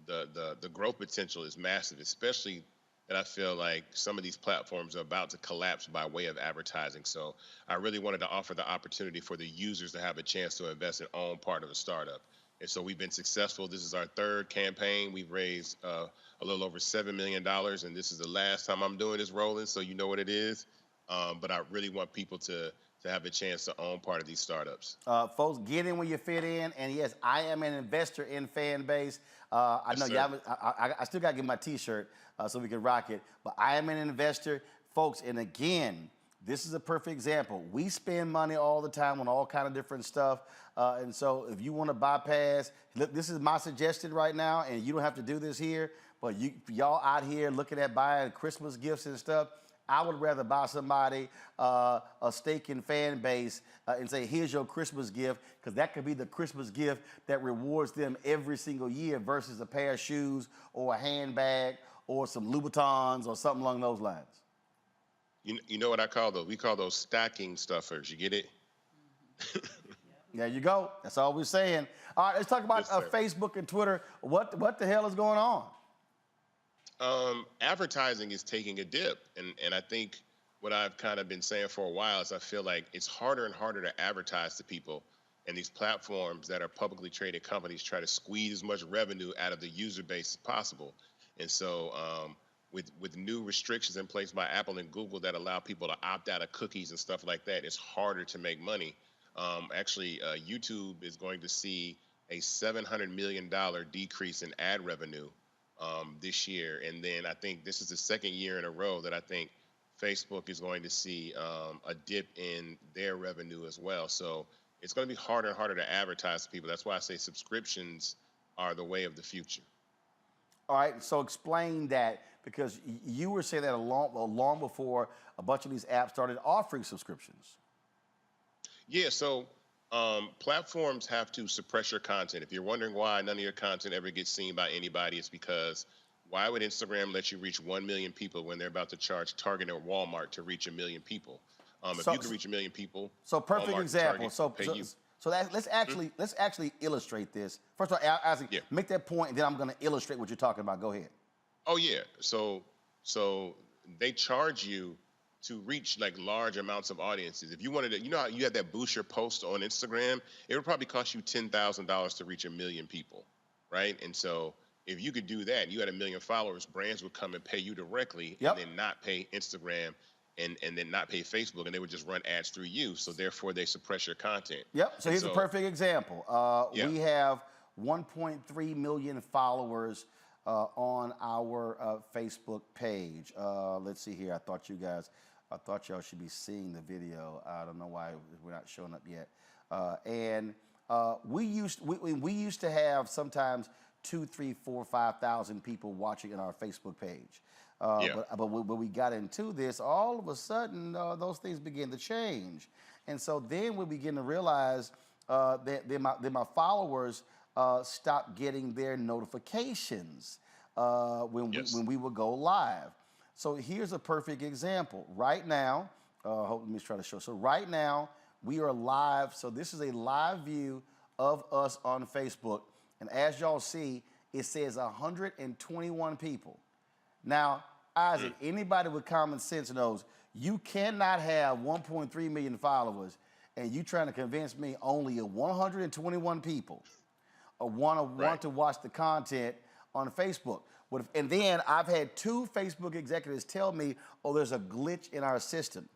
the growth potential is massive, especially that I feel like some of these platforms are about to collapse by way of advertising. So I really wanted to offer the opportunity for the users to have a chance to invest and own part of a startup. And so we've been successful. This is our third campaign. We've raised a little over $7 million, and this is the last time I'm doing this, Roland, so you know what it is. But I really want people to have a chance to own part of these startups. Folks, get in where you fit in. And yes, I am an investor in Fanbase. I know I still got to get my T-shirt so we can rock it. But I am an investor. Folks, and again, this is a perfect example. We spend money all the time on all kind of different stuff. And so if you want to bypass, look, this is my suggestion right now, and you don't have to do this here, but y'all out here looking at buying Christmas gifts and stuff, I would rather buy somebody a stake in Fanbase and say, here's your Christmas gift, because that could be the Christmas gift that rewards them every single year versus a pair of shoes or a handbag or some Louboutins or something along those lines. You know what I call those? We call those stocking stuffers. You get it? There you go. That's all we're saying. All right, let's talk about Facebook and Twitter. What the hell is going on? Advertising is taking a dip. And I think what I've kind of been saying for a while is I feel like it's harder and harder to advertise to people. And these platforms that are publicly traded companies try to squeeze as much revenue out of the user base as possible. And so with new restrictions in place by Apple and Google that allow people to opt out of cookies and stuff like that, it's harder to make money. Actually, YouTube is going to see a $700 million decrease in ad revenue this year. And then I think this is the second year in a row that I think Facebook is going to see a dip in their revenue as well. So it's going to be harder and harder to advertise to people. That's why I say subscriptions are the way of the future. All right, so explain that, because you were saying that long before a bunch of these apps started offering subscriptions. Yeah, so platforms have to suppress your content. If you're wondering why none of your content ever gets seen by anybody, it's because why would Instagram let you reach 1 million people when they're about to charge Target or Walmart to reach 1 million people? If you can reach 1 million people, so perfect Walmart, example. Target, Let's actually illustrate this. First of all, Isaac, make that point, and then I'm going to illustrate what you're talking about. Go ahead. Oh yeah. So they charge you to reach like large amounts of audiences. If you wanted to, you know how you had that boost your post on Instagram, it would probably cost you $10,000 to reach 1 million people, right? And so if you could do that, and you had 1 million followers, brands would come and pay you directly, and then not pay Instagram and then not pay Facebook, and they would just run ads through you. So therefore, they suppress your content. Yep. So here's a perfect example. We have 1.3 million followers on our Facebook page. Let's see here. I thought y'all should be seeing the video. I don't know why we're not showing up yet. We used to have sometimes 2,000, 3,000, 4,000, 5,000 people watching on our Facebook page. But when we got into this, all of a sudden those things began to change, and so then we begin to realize that my followers stopped getting their notifications when we would go live. So here's a perfect example. Right now, let me try to show. So right now we are live. So this is a live view of us on Facebook, and as y'all see, it says 121 people. Now, Isaac, anybody with common sense knows you cannot have 1.3 million followers and you trying to convince me only 121 people want to watch the content on Facebook. And then I've had 2 Facebook executives tell me, oh, there's a glitch in our system.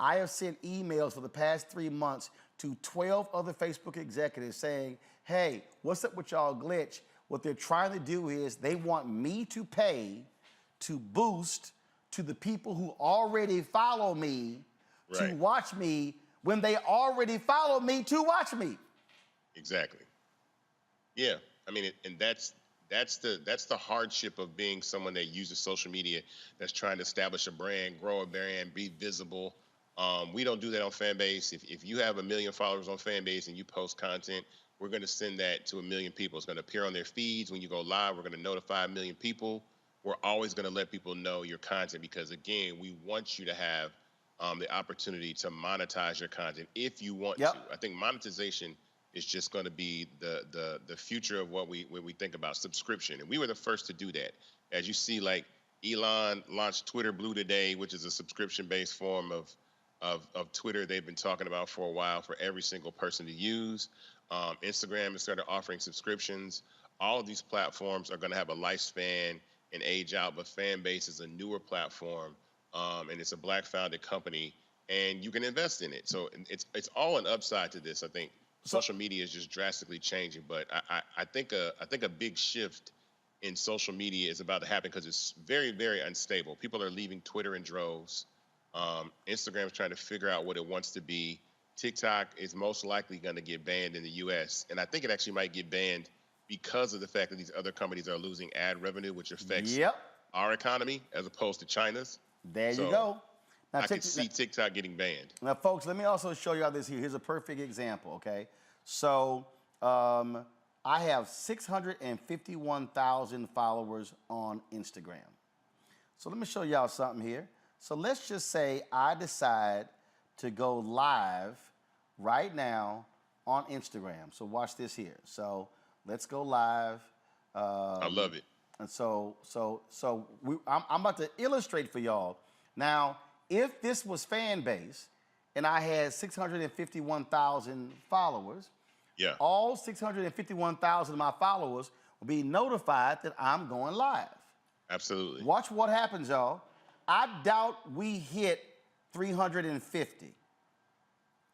I have sent emails for the past 3 months to 12 other Facebook executives saying, hey, what's up with y'all glitch? What they're trying to do is they want me to pay to boost to the people who already follow me to watch me when they already follow me to watch me. Exactly. Yeah, I mean, and that's the hardship of being someone that uses social media, that's trying to establish a brand, grow a brand, be visible. We don't do that on Fanbase. If you have 1 million followers on Fanbase and you post content, we're going to send that to 1 million people. It's going to appear on their feeds. When you go live, we're going to notify 1 million people. We're always going to let people know your content because, again, we want you to have the opportunity to monetize your content if you want to. I think monetization is just going to be the future of what we think about subscription. And we were the first to do that. As you see, like Elon launched Twitter Blue today, which is a subscription-based form of Twitter they've been talking about for a while for every single person to use. Instagram has started offering subscriptions. All of these platforms are going to have a lifespan and age out, but Fanbase is a newer platform, and it's a Black-founded company, and you can invest in it. So it's all an upside to this. I think social media is just drastically changing, but I think a big shift in social media is about to happen because it's very, very unstable. People are leaving Twitter in droves. Instagram is trying to figure out what it wants to be. TikTok is most likely going to get banned in the U.S., and I think it actually might get banned because of the fact that these other companies are losing ad revenue, which affects our economy as opposed to China's. There you go. Now, I could see TikTok getting banned. Now, folks, let me also show you all this here. Here's a perfect example, okay? So I have 651,000 followers on Instagram. So let me show y'all something here. So let's just say I decide to go live right now on Instagram. So watch this here. So let's go live. I love it. And I'm about to illustrate for y'all. Now, if this was Fanbase and I had 651,000 followers, yeah, all 651,000 of my followers will be notified that I'm going live. Absolutely. Watch what happens, y'all. I doubt we hit 350.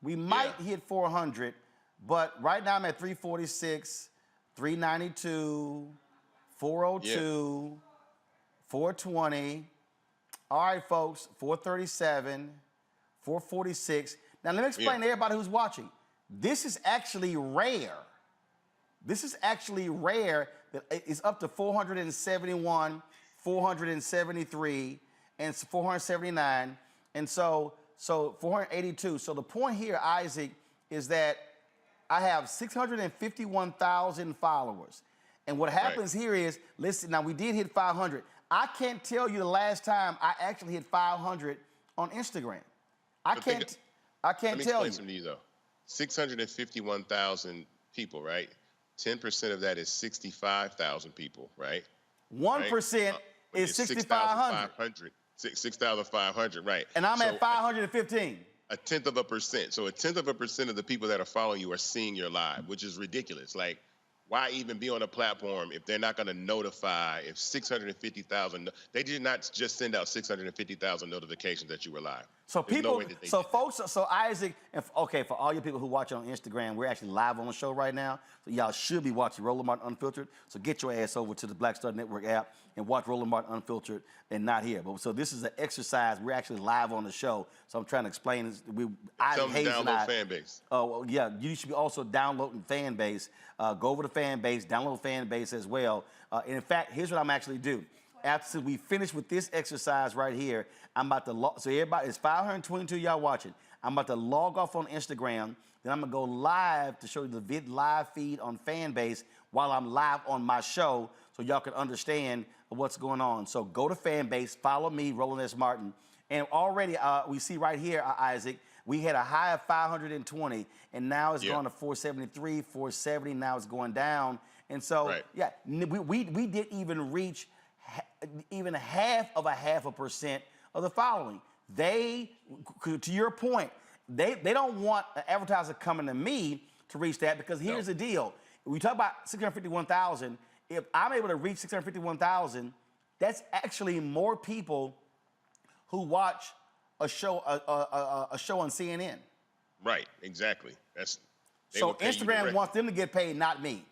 We might hit 400, but right now I'm at 346, 392, 402, 420. All right, folks, 437, 446. Now, let me explain to everybody who's watching. This is actually rare. This is actually rare that it's up to 471, 473, and 479, and so 482. So the point here, Isaac, is that I have 651,000 followers. And what happens here is, listen, now we did hit 500. I can't tell you the last time I actually hit 500 on Instagram. I can't tell you. Let me explain something to you, though. 651,000 people, right? 10% of that is 65,000 people, right? 1% is 6,500. 6,500, right. And I'm at 515. A tenth of a percent. So a tenth of a percent of the people that are following you are seeing your live, which is ridiculous. Like, why even be on a platform if they're not going to notify? If 650,000, they did not just send out 650,000 notifications that you were live. So people, so Isaac, okay, for all you people who watch on Instagram, we're actually live on the show right now. So y'all should be watching Roland Martin Unfiltered. So get your ass over to the Black Star Network app and watch Roland Martin Unfiltered and not here. But so this is an exercise. We're actually live on the show. So I'm trying to explain this. Tell them to download Fanbase. Oh, well, yeah, you should be also downloading Fanbase. Go over to Fanbase, download Fanbase as well. And in fact, here's what I'm actually do. After we finish with this exercise right here, I'm about to log. So everybody, it's 522 y'all watching. I'm about to log off on Instagram. Then I'm gonna go live to show you the live feed on Fanbase while I'm live on my show, so y'all can understand what's going on. So go to Fanbase, follow me, Roland S. Martin, and already we see right here, Isaac, we had a high of 520, and now it's going to 473, 470. Now it's going down, and so we didn't even reach even half of a percent of the following. They, to your point, they don't want an advertiser coming to me to reach that, because here's the deal. We talk about 651,000. If I'm able to reach 651,000, that's actually more people who watch a show on CNN. Right, exactly. So Instagram wants them to get paid, not me.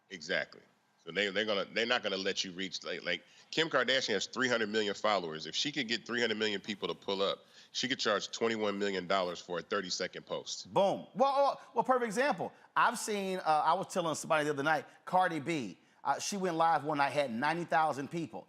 Exactly. So they're not gonna let you reach like Kim Kardashian has 300 million followers. If she could get 300 million people to pull up, she could charge $21 million for a 30-second post. Boom. Well, perfect example. I've seen. I was telling somebody the other night, Cardi B. She went live one night, had 90,000 people.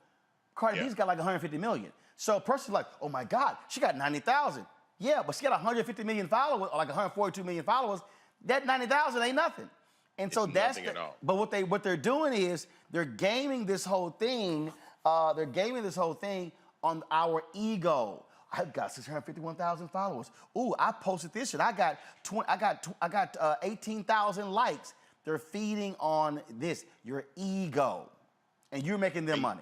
Cardi B's got like 150 million. So a person's like, oh my God, she got 90,000. Yeah, but she got 150 million followers, or like 142 million followers. That 90,000 ain't nothing. And so that's but what they're doing is they're gaming this whole thing. They're gaming this whole thing on our ego. I've got 651,000 followers. Ooh, I posted this shit. I got 18,000 likes. They're feeding on this, your ego, and you're making them money.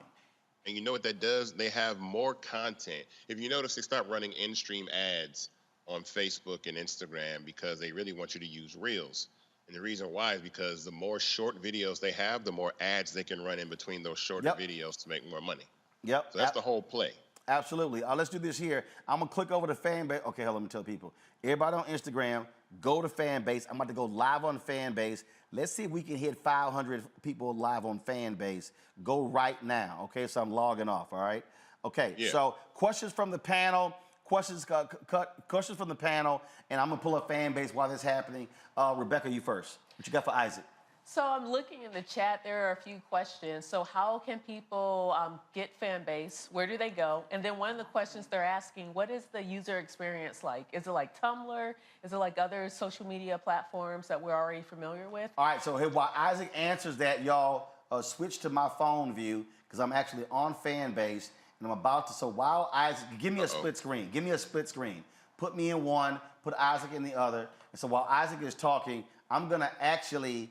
And you know what that does? They have more content. If you notice, they start running in-stream ads on Facebook and Instagram because they really want you to use Reels. And the reason why is because the more short videos they have, the more ads they can run in between those shorter videos to make more money. Yep. So that's the whole play. Absolutely. Let's do this here. I'm going to click over to Fanbase. Okay, hold on, let me tell people. Everybody on Instagram, go to Fanbase. I'm about to go live on Fanbase. Let's see if we can hit 500 people live on Fanbase. Go right now. Okay, so I'm logging off, all right? Okay, so questions from the panel. Questions from the panel, and I'm going to pull up Fanbase while this is happening. Rebecca, you first. What you got for Isaac? So I'm looking in the chat. There are a few questions. So how can people get Fanbase? Where do they go? And then one of the questions they're asking, what is the user experience like? Is it like Tumblr? Is it like other social media platforms that we're already familiar with? All right, so here, while Isaac answers that, y'all switch to my phone view because I'm actually on Fanbase and I'm about to. So while Isaac, give me a split screen. Give me a split screen. Put me in one, put Isaac in the other. And so while Isaac is talking, I'm going to actually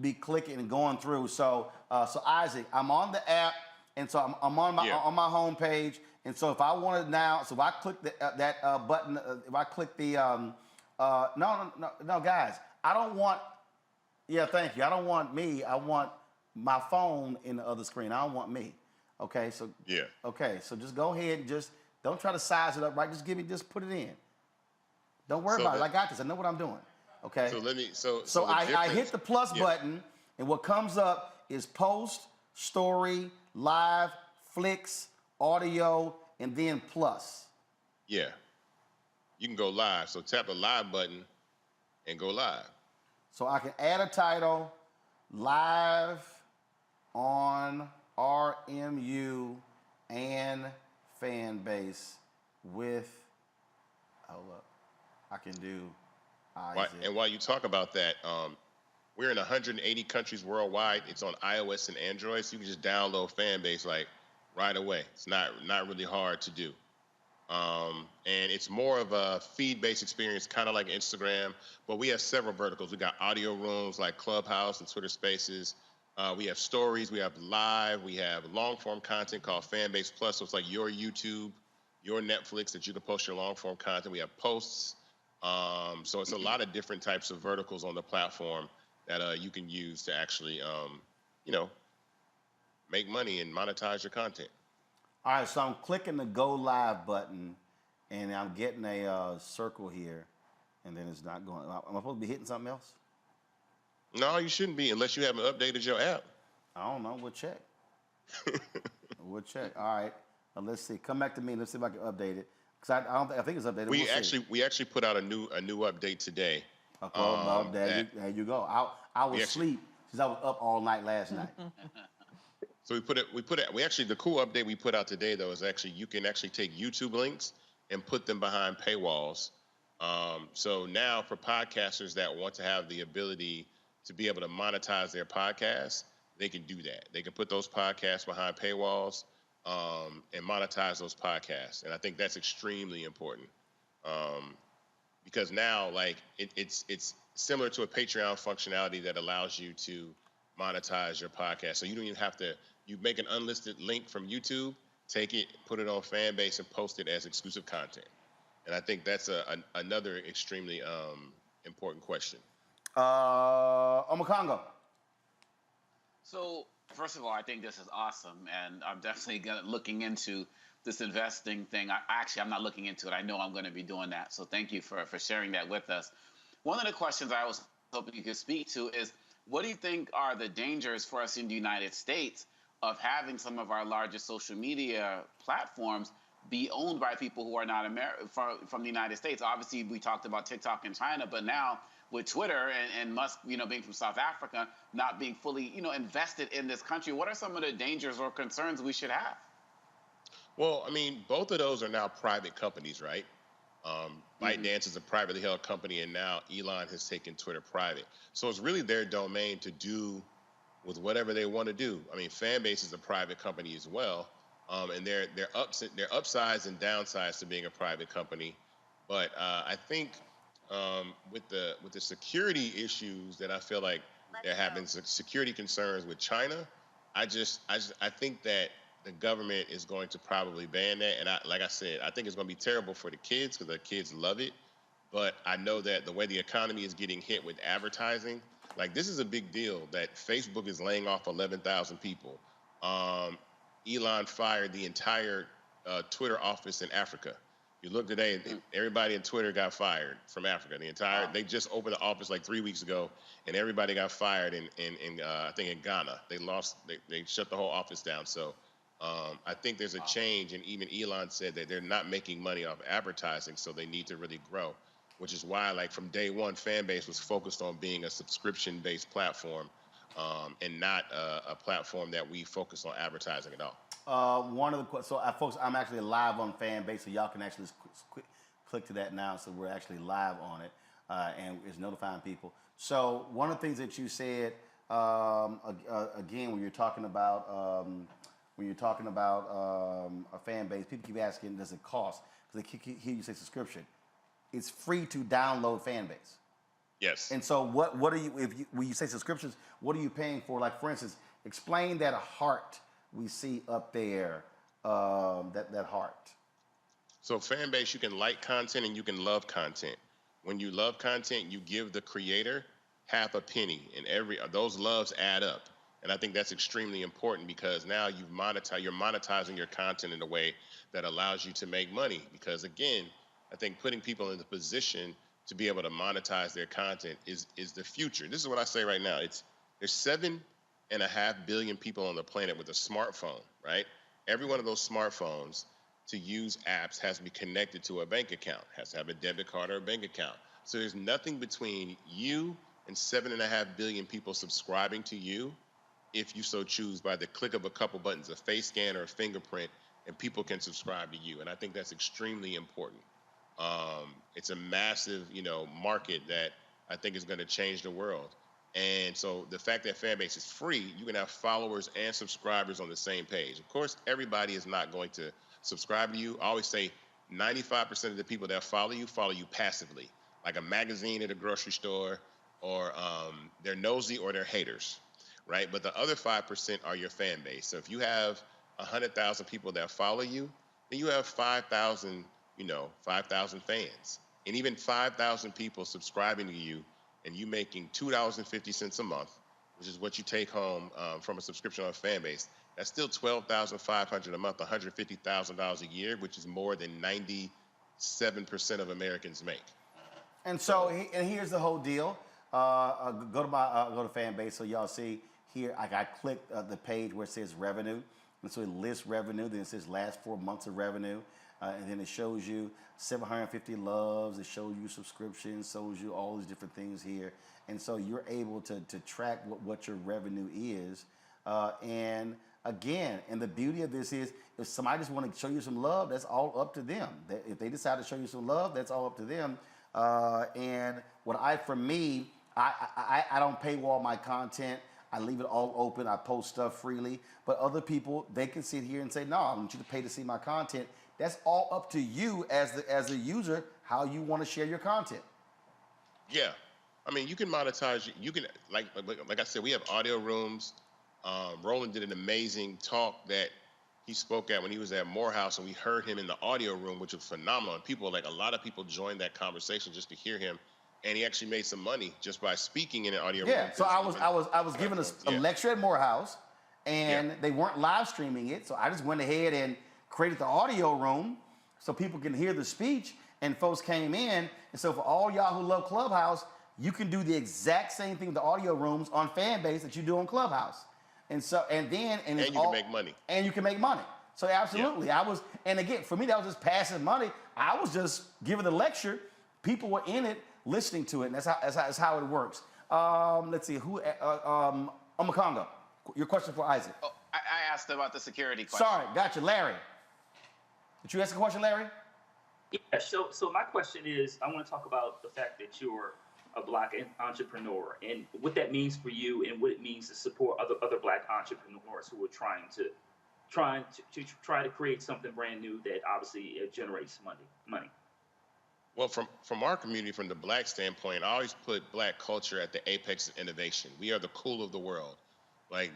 be clicking and going through. So Isaac, I'm on the app, and so I'm on my on my home page. And so if I wanted now, so if I click that button, if I click the no, guys, I don't want. Yeah, thank you. I don't want me. I want my phone in the other screen. I don't want me. Okay, so okay, so just go ahead and just don't try to size it up, right? Just put it in. Don't worry about it. I got this. I know what I'm doing. Okay. So let me. I hit the plus button, and what comes up is post, story, live, flicks, audio, and then plus. Yeah. You can go live. So tap the live button and go live. So I can add a title, live on RMU and Fanbase with. Hold up. I can do. And while you talk about that, we're in 180 countries worldwide. It's on iOS and Android, so you can just download Fanbase like right away. It's not really hard to do. And it's more of a feed-based experience, kind of like Instagram, but we have several verticals. We got audio rooms like Clubhouse and Twitter Spaces. We have stories, we have live, we have long-form content called Fanbase Plus, so it's like your YouTube, your Netflix that you can post your long-form content. We have posts. So it's a lot of different types of verticals on the platform that you can use to actually, make money and monetize your content. All right, so I'm clicking the go live button, and I'm getting a circle here, and then it's not going. Am I supposed to be hitting something else? No, you shouldn't be unless you haven't updated your app. I don't know. We'll check. We'll check. All right. Let's see. Come back to me. Let's see if I can update it. Because I think it's updated. We actually put out a new update today. Okay, there you go. I was asleep because I was up all night last night. So the cool update we put out today though is actually you can actually take YouTube links and put them behind paywalls. So now for podcasters that want to have the ability to be able to monetize their podcasts, they can do that. They can put those podcasts behind paywalls. And monetize those podcasts. And I think that's extremely important because now, like, it's similar to a Patreon functionality that allows you to monetize your podcast. So you don't even have to, you make an unlisted link from YouTube, take it, put it on Fanbase, and post it as exclusive content. And I think that's another extremely important question. Omakongo. So, first of all, I think this is awesome, and I'm definitely looking into this investing thing. I'm not looking into it. I know I'm going to be doing that. So thank you for sharing that with us. One of the questions I was hoping you could speak to is, what do you think are the dangers for us in the United States of having some of our largest social media platforms be owned by people who are not from the United States? Obviously, we talked about TikTok in China, but now with Twitter and Musk, being from South Africa, not being fully, invested in this country, what are some of the dangers or concerns we should have? Well, I mean, both of those are now private companies, right? ByteDance is a privately held company, and now Elon has taken Twitter private. So it's really their domain to do with whatever they want to do. I mean, Fanbase is a private company as well, and they're upsides and downsides to being a private company. But I think with the security issues that I feel like there have been security concerns with China, I think that the government is going to probably ban that. And like I said, I think it's going to be terrible for the kids because the kids love it. But I know that the way the economy is getting hit with advertising, like this is a big deal that Facebook is laying off 11,000 people. Elon fired the entire Twitter office in Africa. You look today, everybody in Twitter got fired from Africa. They just opened the office like 3 weeks ago, and everybody got fired in I think in Ghana. They shut the whole office down. So I think there's a change, and even Elon said that they're not making money off advertising, so they need to really grow, which is why, like, from day one, Fanbase was focused on being a subscription-based platform and not a platform that we focus on advertising at all. One of the folks, I'm actually live on Fanbase, so y'all can actually click to that now. So we're actually live on it, and it's notifying people. So one of the things that you said again when you're talking about a fan base, people keep asking, does it cost? Because they hear you say subscription. It's free to download Fanbase. Yes. And so what are you, when you say subscriptions, what are you paying for? Like, for instance, explain that heart we see up there, that heart. So Fanbase, you can like content and you can love content. When you love content, you give the creator half a penny, and those loves add up. And I think that's extremely important because now you're monetizing your content in a way that allows you to make money. Because again, I think putting people in the position to be able to monetize their content is the future. This is what I say right now. There's 7.5 billion people on the planet with a smartphone, right? Every one of those smartphones to use apps has to be connected to a bank account, has to have a debit card or a bank account. So there's nothing between you and 7.5 billion people subscribing to you, if you so choose, by the click of a couple buttons, a face scan or a fingerprint, and people can subscribe to you. And I think that's extremely important. It's a massive, market that I think is going to change the world. And so the fact that Fanbase is free, you can have followers and subscribers on the same page. Of course, everybody is not going to subscribe to you. I always say 95% of the people that follow you passively, like a magazine at a grocery store, or they're nosy or they're haters, right? But the other 5% are your fan base. So if you have 100,000 people that follow you, then you have 5,000 fans. And even 5,000 people subscribing to you and you making $2.50 a month, which is what you take home from a subscription on Fanbase, that's still $12,500 a month, $150,000 a year, which is more than 97% of Americans make. And so, and here's the whole deal. Go to Fanbase so y'all see here. I clicked the page where it says revenue, and so it lists revenue. Then it says last 4 months of revenue, and then it shows you 750 loves. It shows you subscriptions, shows you all these different things here, and so you're able to track what your revenue is. And again, and the beauty of this is, if somebody just want to show you some love, that's all up to them. If they decide to show you some love, that's all up to them. And for me, I don't paywall my content. I leave it all open. I post stuff freely. But other people, they can sit here and say, no, I want you to pay to see my content. That's all up to you as a user, how you want to share your content. Yeah. I mean, you can monetize. You can, like I said, we have audio rooms. Roland did an amazing talk that he spoke at when he was at Morehouse, and we heard him in the audio room, which was phenomenal. And a lot of people joined that conversation just to hear him. And he actually made some money just by speaking in an audio room. Yeah, so I was giving a lecture at Morehouse, and they weren't live streaming it. So I just went ahead and created the audio room so people can hear the speech, and folks came in. And so for all y'all who love Clubhouse, you can do the exact same thing with the audio rooms on Fanbase that you do on Clubhouse. And so, and you can make money. And you can make money. So absolutely, yeah. And again, for me, that was just passive money. I was just giving the lecture. People were in it, listening to it, and that's how it works. Let's see, Omakongo, your question for Isaac. Oh, I asked about the security question. Sorry, gotcha, Larry. Did you ask a question, Larry? Yeah, so my question is, I want to talk about the fact that you're a Black entrepreneur and what that means for you and what it means to support other Black entrepreneurs who are trying to create something brand new that obviously generates money. Well, from our community, from the Black standpoint, I always put Black culture at the apex of innovation. We are the cool of the world. I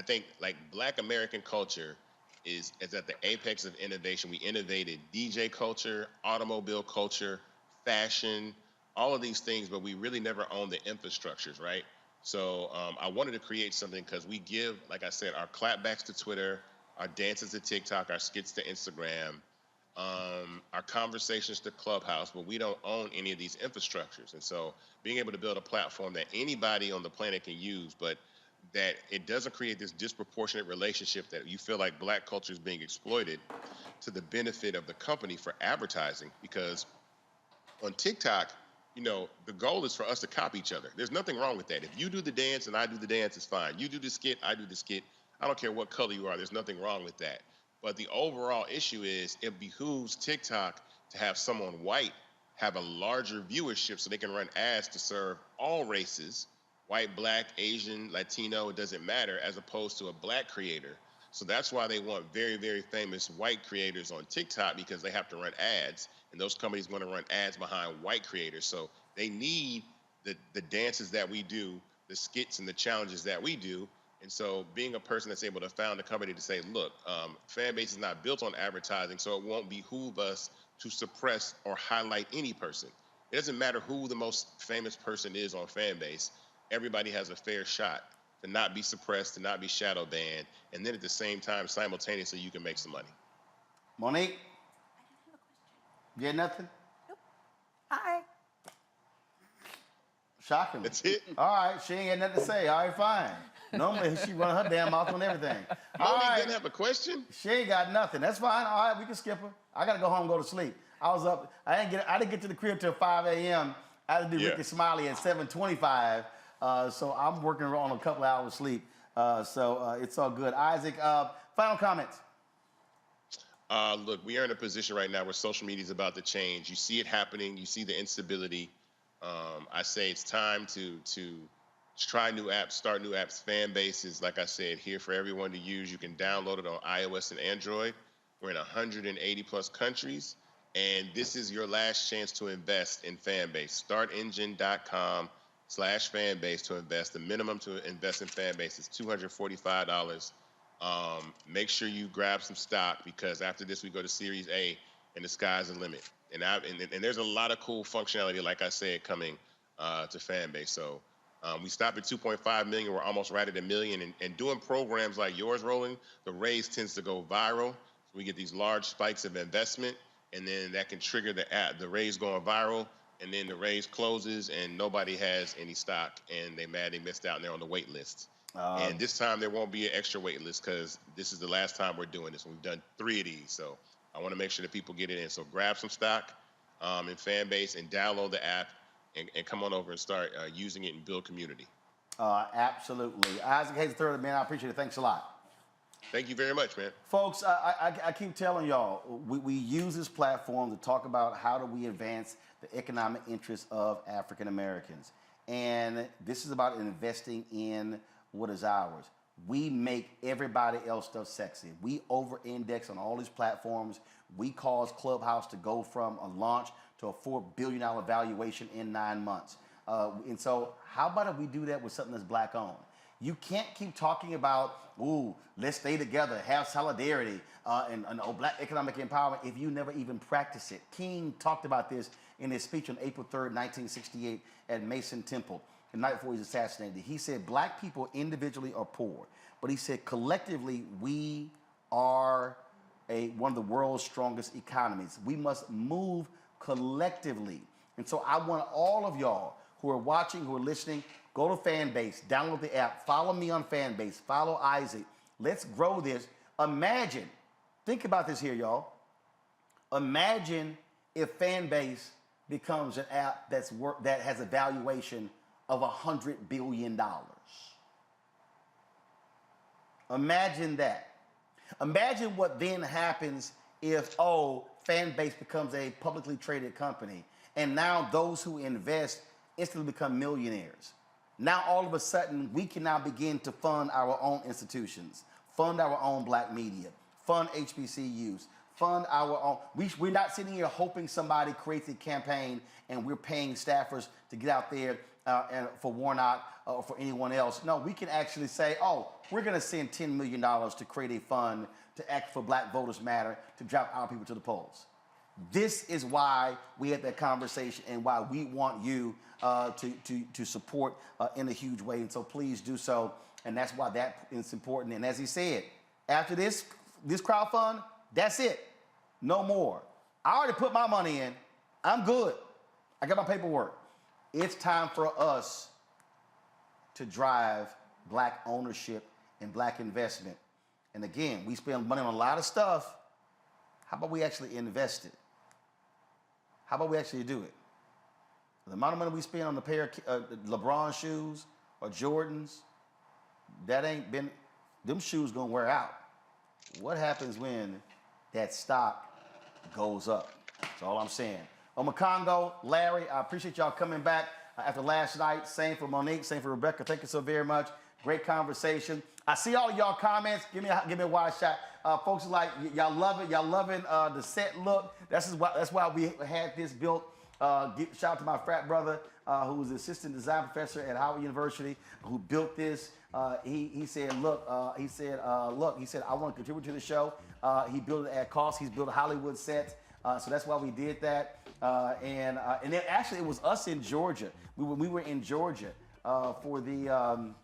think Black American culture is at the apex of innovation. We innovated DJ culture, automobile culture, fashion, all of these things, but we really never owned the infrastructures, right? So I wanted to create something because we give, like I said, our clapbacks to Twitter, our dances to TikTok, our skits to Instagram, our conversations to Clubhouse, but we don't own any of these infrastructures. And so being able to build a platform that anybody on the planet can use, but that it doesn't create this disproportionate relationship that you feel like Black culture is being exploited to the benefit of the company for advertising. Because on TikTok, the goal is for us to copy each other. There's nothing wrong with that. If you do the dance and I do the dance, it's fine. You do the skit, I do the skit. I don't care what color you are. There's nothing wrong with that. But the overall issue is it behooves TikTok to have someone white have a larger viewership so they can run ads to serve all races, white, black, Asian, Latino, it doesn't matter, as opposed to a black creator. So that's why they want very, very famous white creators on TikTok, because they have to run ads, and those companies want to run ads behind white creators. So they need the dances that we do, the skits and the challenges that we do. And so being a person that's able to found a company to say, look, Fanbase is not built on advertising, so it won't behoove us to suppress or highlight any person. It doesn't matter who the most famous person is on Fanbase. Everybody has a fair shot to not be suppressed, to not be shadow banned, and then at the same time, simultaneously, you can make some money. Monique? You had nothing? Nope. Hi. Shocking. That's it? All right, she ain't got nothing to say. All right, fine. Normally, she run her damn mouth on everything. Monique didn't have a question? She ain't got nothing. That's fine. All right, we can skip her. I got to go home and go to sleep. I was up. I didn't get to the crib till 5 a.m. I had to do Ricky Smiley at 7:25. So I'm working on a couple of hours sleep. So it's all good. Isaac, final comments. Look, we are in a position right now where social media is about to change. You see it happening. You see the instability. I say it's time to try new apps, start new apps. Fanbase is, like I said, here for everyone to use. You can download it on iOS and Android. We're in 180 plus countries, and this is your last chance to invest in Fanbase. Startengine.com/Fanbase to invest. The minimum to invest in Fanbase is $245. Make sure you grab some stock, because after this we go to Series A, and the sky's the limit. And there's a lot of cool functionality, like I said, coming to Fanbase. So we stopped at 2.5 million. We're almost right at 1 million. And doing programs like yours, Roland, the raise tends to go viral. So we get these large spikes of investment, and then that can trigger the raise going viral. And then the raise closes, and nobody has any stock, and they missed out, and they're on the wait list. And this time there won't be an extra wait list, because this is the last time we're doing this. We've done 3 of these, so I want to make sure that people get it in. So grab some stock in Fanbase and download the app, and come on over and start using it and build community. Absolutely. Isaac Hayes III, man, I appreciate it. Thanks a lot. Thank you very much, man. Folks, I keep telling y'all, we use this platform to talk about how do we advance the economic interests of African Americans. And this is about investing in what is ours. We make everybody else stuff sexy. We over-index on all these platforms. We cause Clubhouse to go from a launch to a $4 billion valuation in 9 months. And so how about if we do that with something that's black-owned? You can't keep talking about, ooh, let's stay together, have solidarity, and black economic empowerment if you never even practice it. King talked about this in his speech on April 3rd, 1968 at Mason Temple, the night before he was assassinated. He said, black people individually are poor, but he said collectively we are one of the world's strongest economies. We must move collectively. And so I want all of y'all who are watching, who are listening, go to Fanbase, download the app, follow me on Fanbase, follow Isaac. Let's grow this. Imagine, think about this here, y'all. Imagine if Fanbase becomes an app that has a valuation of $100 billion. Imagine that. Imagine what then happens if, Fanbase becomes a publicly traded company, and now those who invest instantly become millionaires. Now all of a sudden, we can now begin to fund our own institutions, fund our own black media, fund HBCUs, fund our own. We're not sitting here hoping somebody creates a campaign and we're paying staffers to get out there and for Warnock or for anyone else. No, we can actually say, we're going to send $10 million to create a fund to act for Black Voters Matter, to drive our people to the polls. This is why we had that conversation and why we want you to support in a huge way. And so please do so. And that's why that is important. And as he said, after this crowdfund, that's it. No more. I already put my money in. I'm good. I got my paperwork. It's time for us to drive black ownership and black investment. And again, we spend money on a lot of stuff. How about we actually invest it? How about we actually do it? The amount of money we spend on a pair of LeBron shoes or Jordans, that ain't been, them shoes gonna wear out. What happens when that stock goes up? That's all I'm saying. Omakongo, Larry, I appreciate y'all coming back after last night. Same for Monique, same for Rebecca. Thank you so very much. Great conversation. I see all y'all comments. Give me a wide shot. Folks are like, y'all love it. Y'all loving the set look. That's why we had this built. Shout out to my frat brother, who was the assistant design professor at Howard University, who built this. He said, I want to contribute to the show. He built it at cost. He's built Hollywood sets. So that's why we did that. And then actually it was us in Georgia. We were in Georgia for the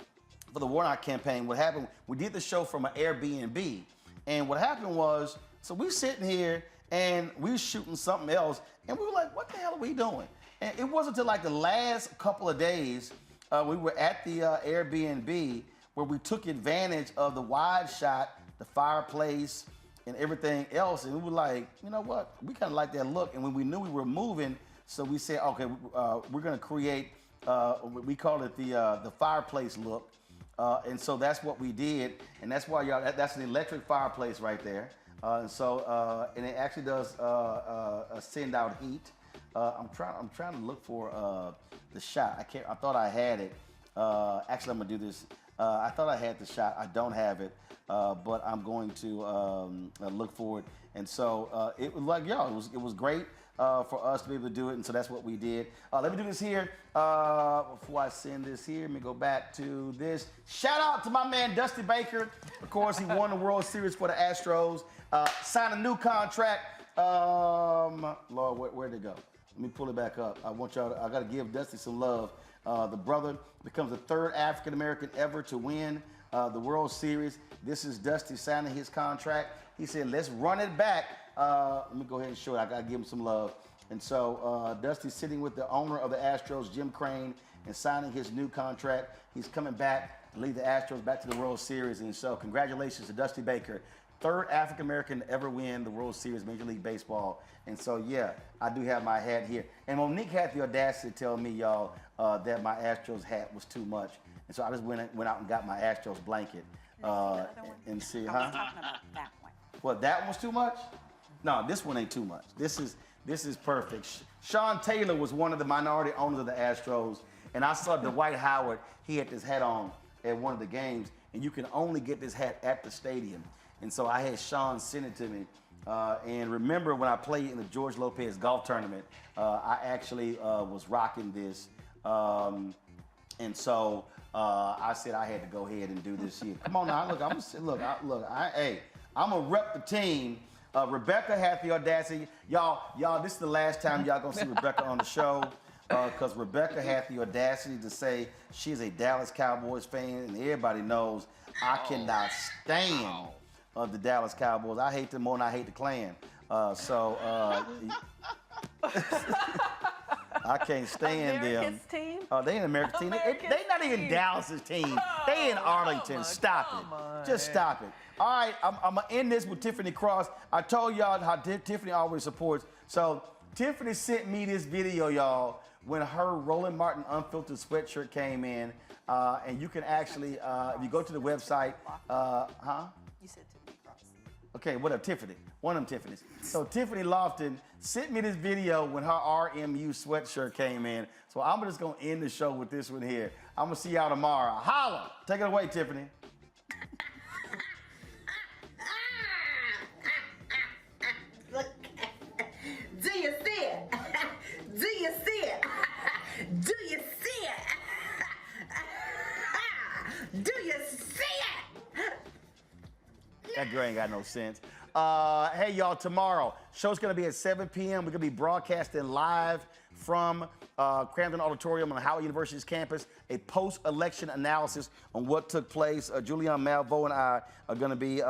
Warnock campaign. What happened, we did the show from an Airbnb. And what happened was, so we sitting here and we were shooting something else. And we were like, what the hell are we doing? And it wasn't until like the last couple of days, we were at the Airbnb where we took advantage of the wide shot, the fireplace, and everything else. And we were like, you know what? We kind of like that look. And when we knew we were moving, so we said, okay, we're going to create, we call it the fireplace look. And so that's what we did. And that's why that's an electric fireplace right there. And it actually does send out heat. I'm trying to look for the shot. I thought I had it. Actually, I'm gonna do this. I thought I had the shot. I don't have it, but I'm going to look for it. And so it was like, it was great for us to be able to do it. And so that's what we did. Let me do this here. Before I send this here, let me go back to this. Shout out to my man, Dusty Baker. Of course, he won the World Series for the Astros. Signed a new contract. Lord, where'd it go? Let me pull it back up. I got to give Dusty some love. The brother becomes the third African-American ever to win the World Series. This is Dusty signing his contract. He said, let's run it back. Let me go ahead and show it. I got to give him some love. And so Dusty's sitting with the owner of the Astros, Jim Crane, and signing his new contract. He's coming back to lead the Astros back to the World Series. And so congratulations to Dusty Baker. Third African-American to ever win the World Series, Major League Baseball. And so, yeah, I do have my hat here. And Monique had the audacity to tell me, y'all, that my Astros hat was too much. And so I just went out and got my Astros blanket. And see, huh? I was talking about that one. What, that one was too much? No, this one ain't too much. This is perfect. Sean Taylor was one of the minority owners of the Astros. And I saw Dwight Howard, he had this hat on at one of the games. And you can only get this hat at the stadium. And so I had Sean send it to me. And remember when I played in the George Lopez golf tournament, I actually was rocking this. And so I said I had to go ahead and do this here. Come on now, I'm gonna rep the team. Rebecca had the audacity. Y'all, this is the last time y'all gonna see Rebecca on the show. Because Rebecca had the audacity to say she's a Dallas Cowboys fan, and everybody knows I cannot stand of the Dallas Cowboys. I hate them more than I hate the Klan. I can't stand America's them. team? They in America's team. They not even Dallas's team. They in Arlington. Stop it. Just stop it. All right, I'm going to end this with Tiffany Cross. I told y'all how Tiffany always supports. So Tiffany sent me this video, y'all, when her Roland Martin Unfiltered sweatshirt came in. And you can actually, if you go to the website, You said Tiffany Cross. Okay, what up, Tiffany? One of them Tiffany's. So Tiffany Lofton sent me this video when her RMU sweatshirt came in. So I'm just gonna end the show with this one here. I'm gonna see y'all tomorrow. Holla! Take it away, Tiffany. Do you see it? Do you see it? Do you see it? Do you see it? That girl ain't got no sense. Hey, y'all, tomorrow, show's going to be at 7 p.m. We're going to be broadcasting live from Cramden Auditorium on Howard University's campus, a post-election analysis on what took place. Julian Malvo and I are going to be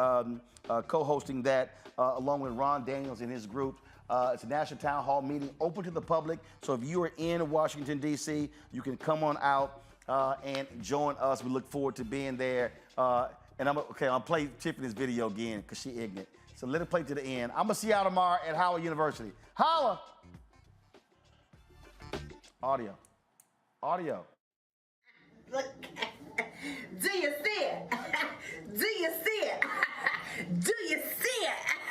co-hosting that along with Ron Daniels and his group. It's a national town hall meeting open to the public. So if you are in Washington, D.C., you can come on out and join us. We look forward to being there. And I'll play Tiffany's video again because she's ignorant. So let it play to the end. I'm going to see y'all tomorrow at Howard University. Holla! Audio. Look. Do you see it? Do you see it? Do you see it?